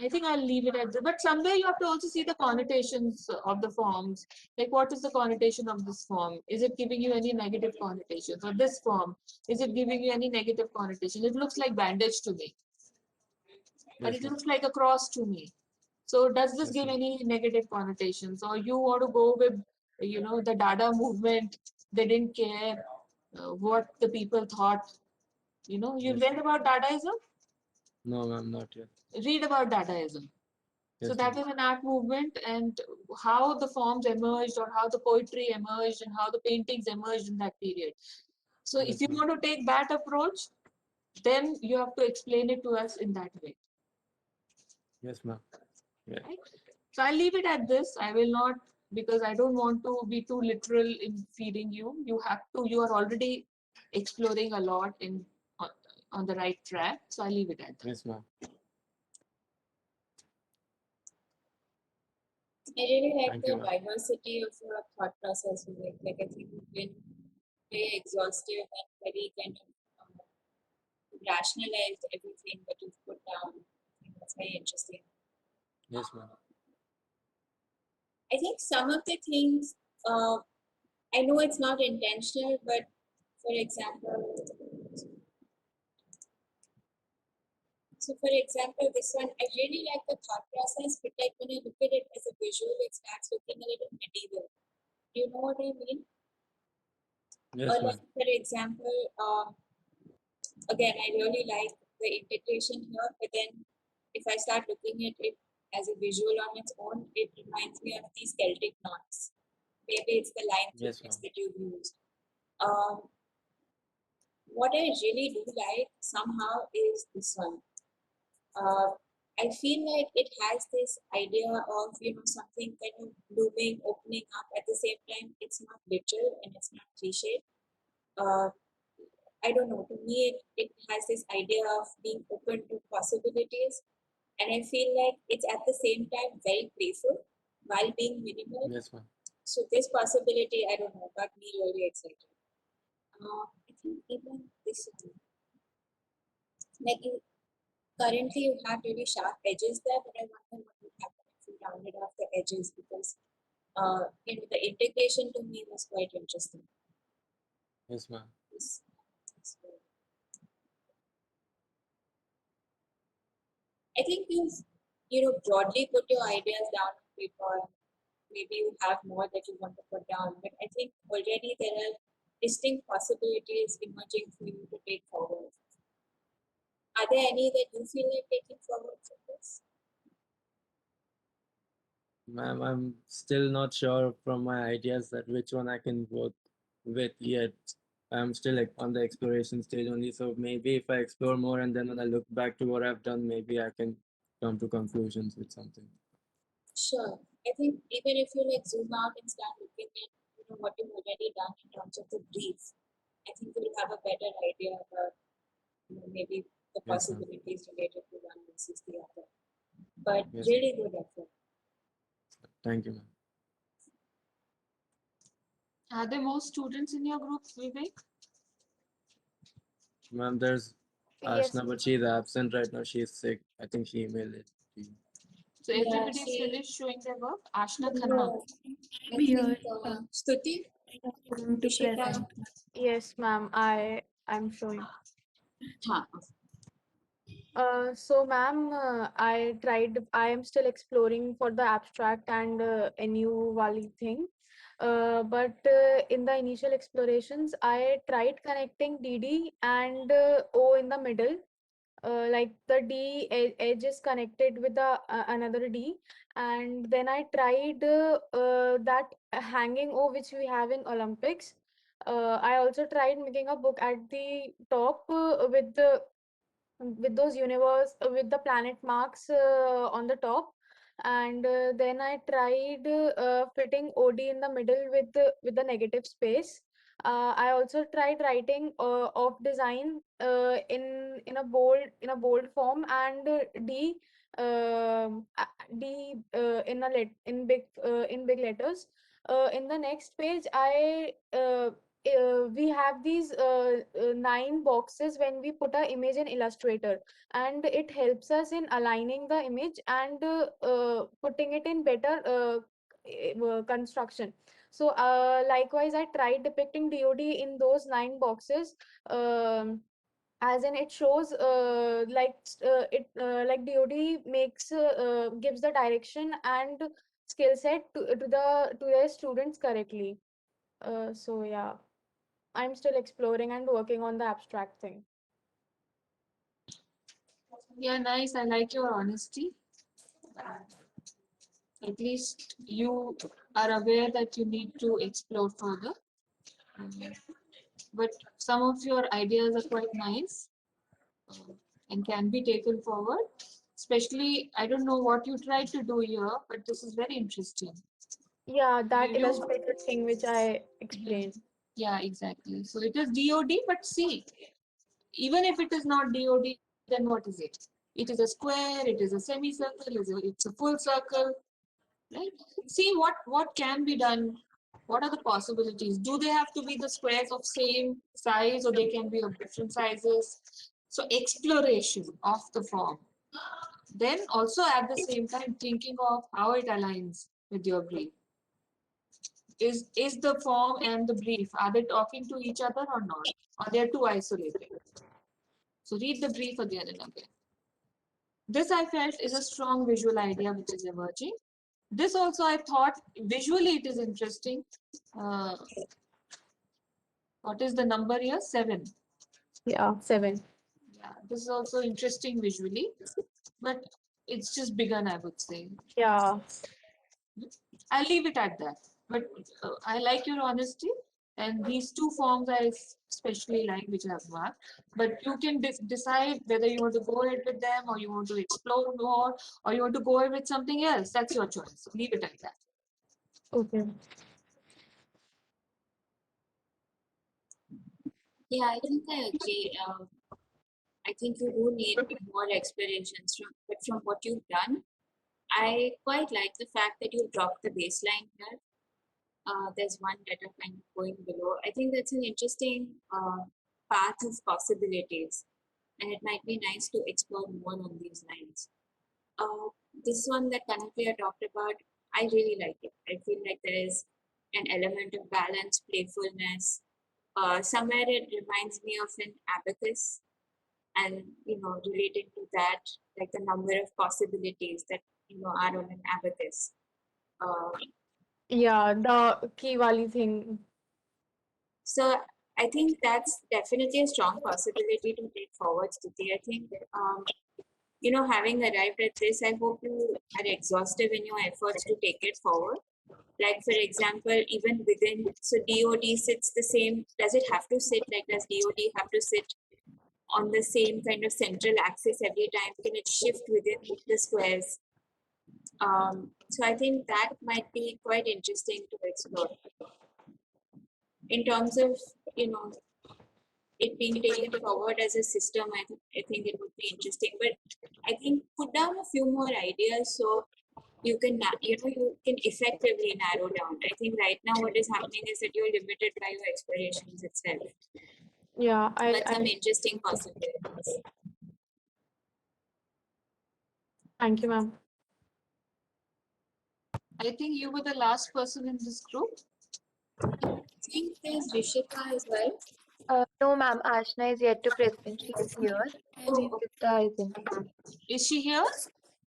[SPEAKER 7] I think I'll leave it at that. But somewhere you have to also see the connotations of the forms. Like, what is the connotation of this form? Is it giving you any negative connotations? Or this form, is it giving you any negative connotation? It looks like bandage to me. Or
[SPEAKER 20] Yes,
[SPEAKER 7] it
[SPEAKER 20] ma'am.
[SPEAKER 7] looks like a cross to me. So does this
[SPEAKER 20] Yes,
[SPEAKER 7] give
[SPEAKER 20] ma'am.
[SPEAKER 7] any negative connotations? Or you want to go with, the Dada movement? They didn't care what the people thought. You
[SPEAKER 20] Yes,
[SPEAKER 7] read about Dadaism?
[SPEAKER 20] No, ma'am, not yet.
[SPEAKER 7] Read about Dadaism. So
[SPEAKER 20] Yes,
[SPEAKER 7] that
[SPEAKER 20] ma'am.
[SPEAKER 7] is an art movement, and how the forms emerged, or how the poetry emerged, and how the paintings emerged in that period. So if
[SPEAKER 20] Yes,
[SPEAKER 7] you
[SPEAKER 20] ma'am.
[SPEAKER 7] want to take that approach, then you have to explain it to us in that way.
[SPEAKER 20] Yes, ma'am. Yeah.
[SPEAKER 7] Right? So I'll leave it at this. I will not, because I don't want to be too literal in feeding you. You are already exploring a lot on the right track. So I'll leave it at that.
[SPEAKER 20] Yes, ma'am.
[SPEAKER 1] I really like
[SPEAKER 20] Thank
[SPEAKER 1] the
[SPEAKER 20] you, ma'am.
[SPEAKER 1] diversity of your thought process, Vivek. Like, I think you've been very exhaustive and very kind of rationalized everything that you've put down. I think that's very interesting.
[SPEAKER 20] Yes, ma'am.
[SPEAKER 1] I think some of the things, I know it's not intentional, but for example, this one, I really like the thought process, but like when I look at it as a visual, it starts looking a little medieval. Do you know what I mean?
[SPEAKER 20] Yes,
[SPEAKER 1] Or
[SPEAKER 20] ma'am.
[SPEAKER 1] like, for example, again, I really like the integration here, but then if I start looking at it as a visual on its own, it reminds me of these Celtic knots. Maybe it's the line
[SPEAKER 20] Yes,
[SPEAKER 1] thickness
[SPEAKER 20] ma'am.
[SPEAKER 1] that you've used. What I really do like somehow is this one. I feel like it has this idea of, something kind of blooming, opening up at the same time. It's not literal and it's not cliche. I don't know, to me, it has this idea of being open to possibilities. And I feel like it's at the same time very playful while being minimal.
[SPEAKER 20] Yes, ma'am.
[SPEAKER 1] So this possibility, I don't know, got me really excited. I think even this one, like currently you have really sharp edges there, but I wonder what would happen if you rounded off the edges, because the integration to me was quite interesting.
[SPEAKER 20] Yes, ma'am.
[SPEAKER 1] So, I think you've broadly put your ideas down on paper. Maybe you have more that you want to put down, but I think already there are distinct possibilities emerging for you to take forward. Are there any that you feel like taking forward from this?
[SPEAKER 20] Ma'am, I'm still not sure from my ideas that which one I can work with yet. I'm still like on the exploration stage only. So maybe if I explore more and then when I look back to what I've done, maybe I can come to conclusions with something.
[SPEAKER 1] Sure. I think even if you zoom out and start looking at what you've already done in terms of the brief, I think you'll have a better idea about maybe the
[SPEAKER 20] Yes, ma'am.
[SPEAKER 1] possibilities related to one versus the other. But
[SPEAKER 20] Yes,
[SPEAKER 1] really good effort.
[SPEAKER 20] Thank you, ma'am.
[SPEAKER 7] Are there more students in your group, Vivek?
[SPEAKER 20] Ma'am, there's
[SPEAKER 8] Yes.
[SPEAKER 20] Ashna, but she's absent right now. She's sick. I think she emailed it to you.
[SPEAKER 7] So
[SPEAKER 1] Yeah,
[SPEAKER 7] everybody's
[SPEAKER 1] she-
[SPEAKER 7] finished showing their work? Ashna Khanna.
[SPEAKER 1] No, I think Stuti,
[SPEAKER 18] To
[SPEAKER 1] Ishita.
[SPEAKER 18] present.
[SPEAKER 8] Yes, ma'am. I'm showing.
[SPEAKER 1] Huh.
[SPEAKER 8] So, ma'am, I am still exploring for the abstract and NU Wali thing. But in the initial explorations, I tried connecting DD and O in the middle. Like the D edge is connected with the another D, and then I tried that hanging O which we have in Olympics. I also tried making a book at the top with those universe with the planet marks on the top, and then I tried fitting OD in the middle with the negative space. I also tried writing of design in a bold form, and D in big letters. In the next page, we have these 9 boxes when we put our image in Illustrator, and it helps us in aligning the image and putting it in better construction. So likewise, I tried depicting DOD in those 9 boxes. As in it shows like DOD gives the direction and skill set to their students correctly. So yeah, I'm still exploring and working on the abstract thing.
[SPEAKER 7] Yeah, nice. I like your honesty. At least you are aware that you need to explore further. But some of your ideas are quite nice and can be taken forward. Especially, I don't know what you tried to do here, but this is very interesting.
[SPEAKER 8] Yeah, that
[SPEAKER 7] You-
[SPEAKER 8] illustrator thing which I explained.
[SPEAKER 7] Yeah, exactly. So it is DOD, but see, even if it is not DOD, then what is it? It is a square, it is a semicircle, it's a full circle, right? See what can be done. What are the possibilities? Do they have to be the squares of same size, or they can be of different sizes? So exploration of the form. Then also at the same time thinking of how it aligns with your brief. Is the form and the brief, are they talking to each other or not? Or they're too isolated? So read the brief again and again. This I felt is a strong visual idea which is emerging. This also I thought visually it is interesting. What is the number here? 7.
[SPEAKER 8] Yeah, 7.
[SPEAKER 7] Yeah, this is also interesting visually, but it's just begun, I would say.
[SPEAKER 8] Yeah.
[SPEAKER 7] I'll leave it at that. But I like your honesty. And these two forms I especially like, which I have marked. But you can decide whether you want to go ahead with them, or you want to explore more, or you want to go ahead with something else. That's your choice. Leave it like that.
[SPEAKER 8] Okay.
[SPEAKER 1] Yeah, I think I agree. I think you do need more explorations but from what you've done, I quite like the fact that you dropped the baseline here. There's one letter kind of going below. I think that's an interesting path of possibilities, and it might be nice to explore more on these lines. This one that Kanakriya talked about, I really like it. I feel like there is an element of balance, playfulness. Somewhere it reminds me of an abacus, and related to that, like the number of possibilities that are on an abacus.
[SPEAKER 8] Yeah, the key wali thing.
[SPEAKER 1] So I think that's definitely a strong possibility to take forward, Stuti. I think having arrived at this, I hope you are exhaustive in your efforts to take it forward. Like, for example, even within, so DOD sits the same, does it have to sit, like, does DOD have to sit on the same kind of central axis every time? Can it shift within the squares? So I think that might be quite interesting to explore. In terms of, it being taken forward as a system, I think it would be interesting. But I think put down a few more ideas so you can you can effectively narrow down. I think right now what is happening is that you're limited by your explorations itself.
[SPEAKER 8] Yeah,
[SPEAKER 1] But some interesting possibilities.
[SPEAKER 8] Thank you, ma'am.
[SPEAKER 7] I think you were the last person in this group.
[SPEAKER 1] I think there's Rishika as well.
[SPEAKER 11] No, ma'am. Ashna is yet to present. She is here. And Rishita isn't.
[SPEAKER 7] Is she here?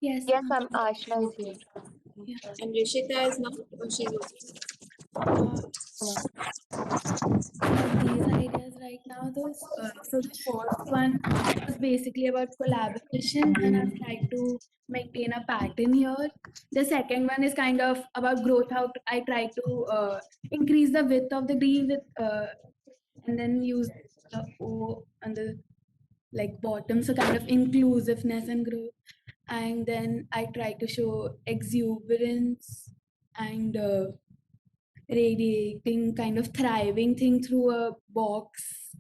[SPEAKER 11] Yes. Yes, ma'am. Ashna is here.
[SPEAKER 1] And Rishita is not, or she's
[SPEAKER 21] These ideas right now, so the first one was basically about collaboration, and I've tried to maintain a pattern here. The second one is kind of about growth, how I try to increase the width of the D with and then use the O on the bottom, so kind of inclusiveness and growth. And then I try to show exuberance and radiating, kind of thriving thing through a box.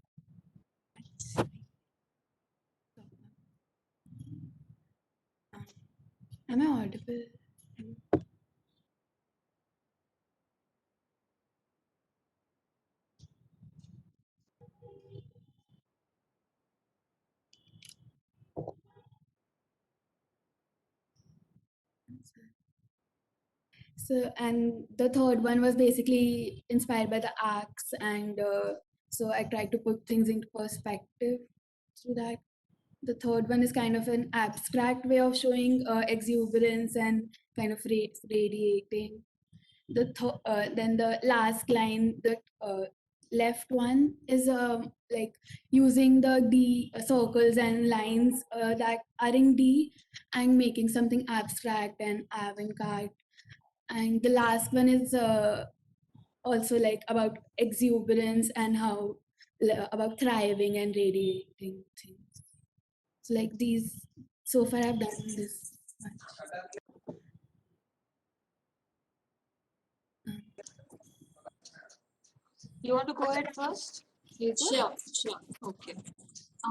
[SPEAKER 21] Am I audible? So, and the third one was basically inspired by the axe, and so I tried to put things into perspective through that. The third one is kind of an abstract way of showing exuberance and kind of radiating. Then the last line, the left one is like using the D circles and lines that are in D and making something abstract and avant-garde. And the last one is also like about exuberance and how about thriving and radiating things. So like these, so far I've done this much.
[SPEAKER 7] You want to go ahead first?
[SPEAKER 1] Sure.
[SPEAKER 7] Okay.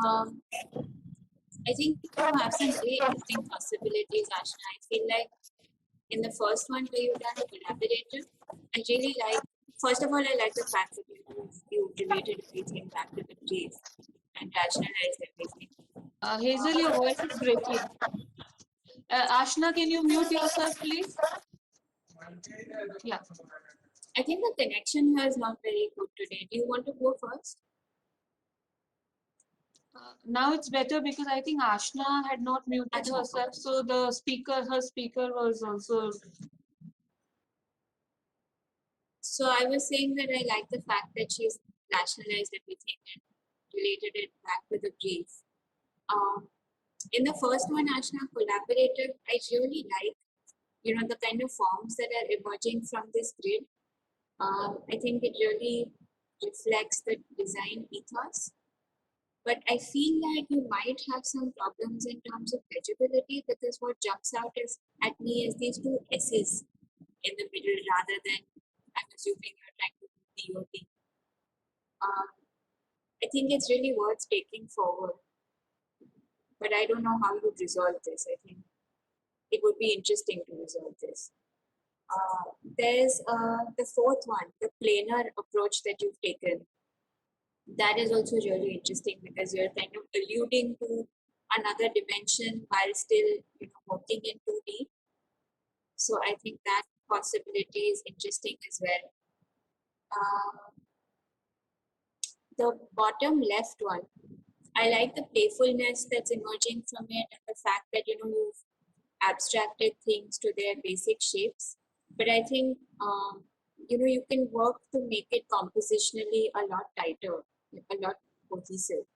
[SPEAKER 1] I think you have some very interesting possibilities, Ashna. I feel like in the first one where you've done a collaborative, I really like, first of all, I like the fact that you related everything back to the brief and rationalized everything.
[SPEAKER 7] Hazel, your voice is breaking. Ashna, can you mute yourself, please? Yeah.
[SPEAKER 1] I think the connection here is not very good today. Do you want to go first?
[SPEAKER 7] Now it's better because I think Ashna had not muted herself, so her speaker was also.
[SPEAKER 1] So I was saying that I like the fact that she's rationalized everything and related it back to the brief. In the first one, Ashna, collaborative, I really like, the kind of forms that are emerging from this grid. I think it really reflects the design ethos. But I feel like you might have some problems in terms of legibility because what jumps out at me is these two S's in the middle rather than, I'm assuming you're trying to do DOT. I think it's really worth taking forward, but I don't know how you'd resolve this. I think it would be interesting to resolve this. There's the fourth one, the planar approach that you've taken. That is also really interesting because you're kind of alluding to another dimension while still working in 2D. So I think that possibility is interesting as well. The bottom left one, I like the playfulness that's emerging from it and the fact that you've abstracted things to their basic shapes. But I think you can work to make it compositionally a lot tighter, a lot cohesive.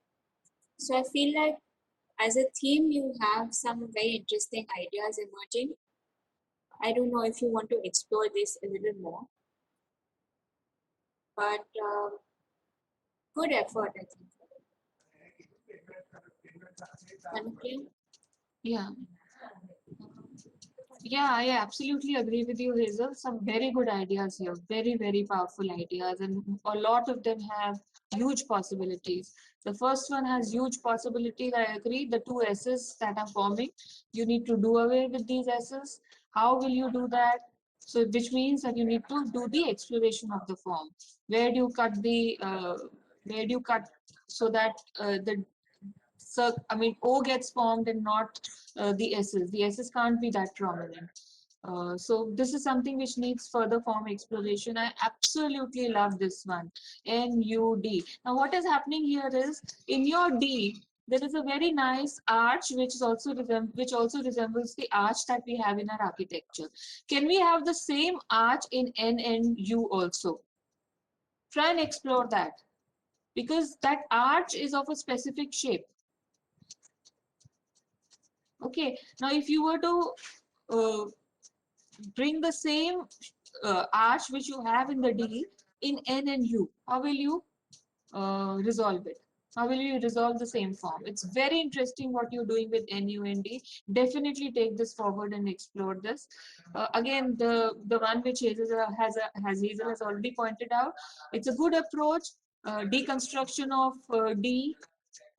[SPEAKER 1] So I feel like as a theme, you have some very interesting ideas emerging. I don't know if you want to explore this a little more, but good effort, I think. Anupriya?
[SPEAKER 7] Yeah. Yeah, I absolutely agree with you, Hazel. Some very good ideas here, very, very powerful ideas, and a lot of them have huge possibilities. The first one has huge possibilities. I agree. The two S's that are forming, you need to do away with these S's. How will you do that? So, which means that you need to do the exploration of the form. Where do you cut so that O gets formed and not the S's. The S's can't be that prominent. So this is something which needs further form exploration. I absolutely love this one, NUD. Now what is happening here is, in your D, there is a very nice arch which also resembles the arch that we have in our architecture. Can we have the same arch in N and U also? Try and explore that, because that arch is of a specific shape. Okay, now if you were to bring the same arch which you have in the D in N and U, how will you resolve it? How will you resolve the same form? It's very interesting what you're doing with NU and D. Definitely take this forward and explore this. Again, the one which Hazel has already pointed out, it's a good approach. Deconstruction of D,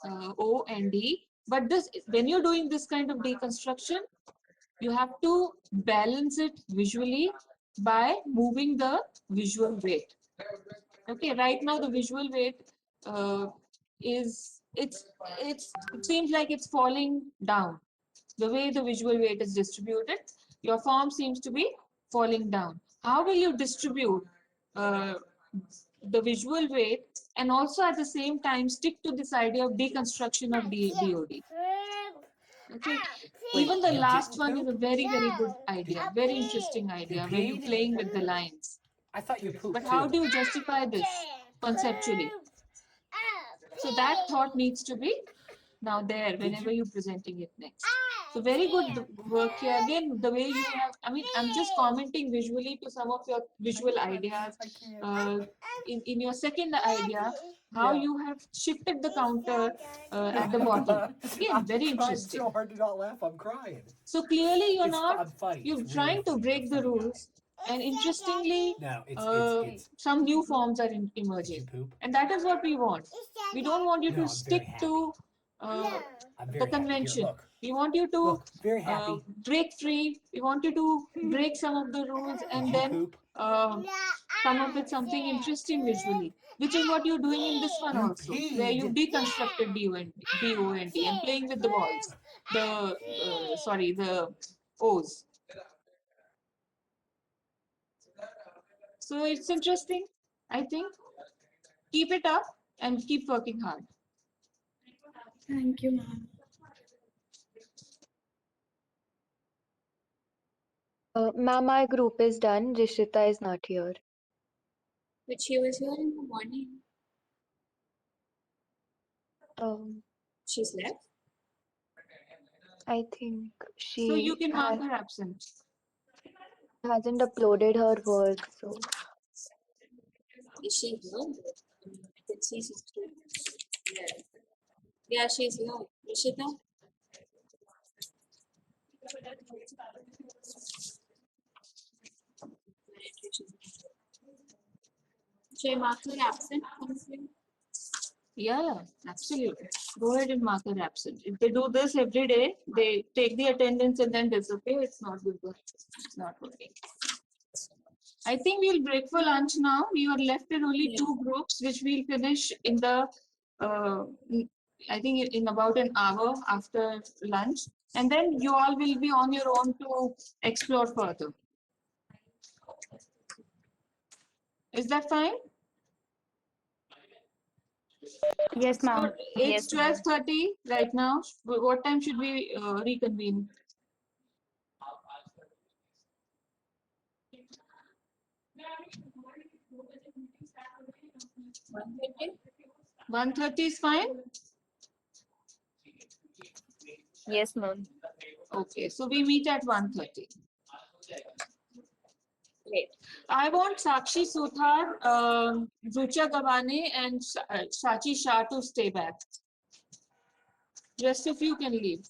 [SPEAKER 7] O and D. But when you're doing this kind of deconstruction, you have to balance it visually by moving the visual weight. Okay, right now the visual weight it seems like it's falling down. The way the visual weight is distributed, your form seems to be falling down. How will you distribute the visual weight and also at the same time stick to this idea of deconstruction of DOD? Okay. Even the last one is a very, very good idea, very interesting idea where you're playing with the lines.
[SPEAKER 10] I thought you pooped
[SPEAKER 7] But how
[SPEAKER 10] too.
[SPEAKER 7] do you justify this conceptually? So that thought needs to be now there whenever you're presenting it next. So very good work here. Again, the way you have, I'm just commenting visually to some of your visual ideas. In your second idea, how you have shifted the counter at the bottom. Again, very
[SPEAKER 10] I'm trying
[SPEAKER 7] interesting.
[SPEAKER 10] so hard to not laugh, I'm crying.
[SPEAKER 7] So clearly you're
[SPEAKER 10] I'm funny.
[SPEAKER 7] you're
[SPEAKER 10] It's
[SPEAKER 7] trying
[SPEAKER 10] really
[SPEAKER 7] to
[SPEAKER 10] funny.
[SPEAKER 7] break the rules. And interestingly,
[SPEAKER 10] No, it's
[SPEAKER 7] some new forms are emerging. And that is what we want. We don't want you
[SPEAKER 10] No,
[SPEAKER 7] to
[SPEAKER 10] I'm very
[SPEAKER 7] stick to
[SPEAKER 10] I'm
[SPEAKER 7] the
[SPEAKER 10] very happy. Here,
[SPEAKER 7] convention.
[SPEAKER 10] look.
[SPEAKER 7] We want you to
[SPEAKER 10] Look, very happy.
[SPEAKER 7] break free. We want you to break some of the rules and then come up with something interesting visually, which is what you're doing in this one also, where you deconstructed DONT and playing with the balls, the O's. So it's interesting, I think. Keep it up and keep working hard.
[SPEAKER 21] Thank you, ma'am.
[SPEAKER 11] Ma'am, my group is done. Rishita is not here.
[SPEAKER 1] But she was here in the morning. She's left?
[SPEAKER 11] I think she
[SPEAKER 7] So you can mark her absent.
[SPEAKER 11] hasn't uploaded her work, so
[SPEAKER 1] Is she here? Let's see, she's true. Yeah, she's no. Rishita? Should I mark her absent?
[SPEAKER 7] Yeah, absolutely. Go ahead and mark her absent. If they do this every day, they take the attendance and then disappear. It's not good. It's not working. I think we'll break for lunch now. We are left in only two groups, which we'll finish in the, I think in about an hour after lunch. And then you all will be on your own to explore further. Is that fine?
[SPEAKER 19] Yes, ma'am.
[SPEAKER 7] So it's
[SPEAKER 19] Yes, ma'am.
[SPEAKER 7] 12:30 right now. What time should we reconvene? One thirty is fine?
[SPEAKER 2] Yes, ma'am.
[SPEAKER 7] Okay, so we meet at 1:30. Great. I want Sakshi Suthar, Rucha Gavane, and Sachi Shah to stay back. Rest of you can leave.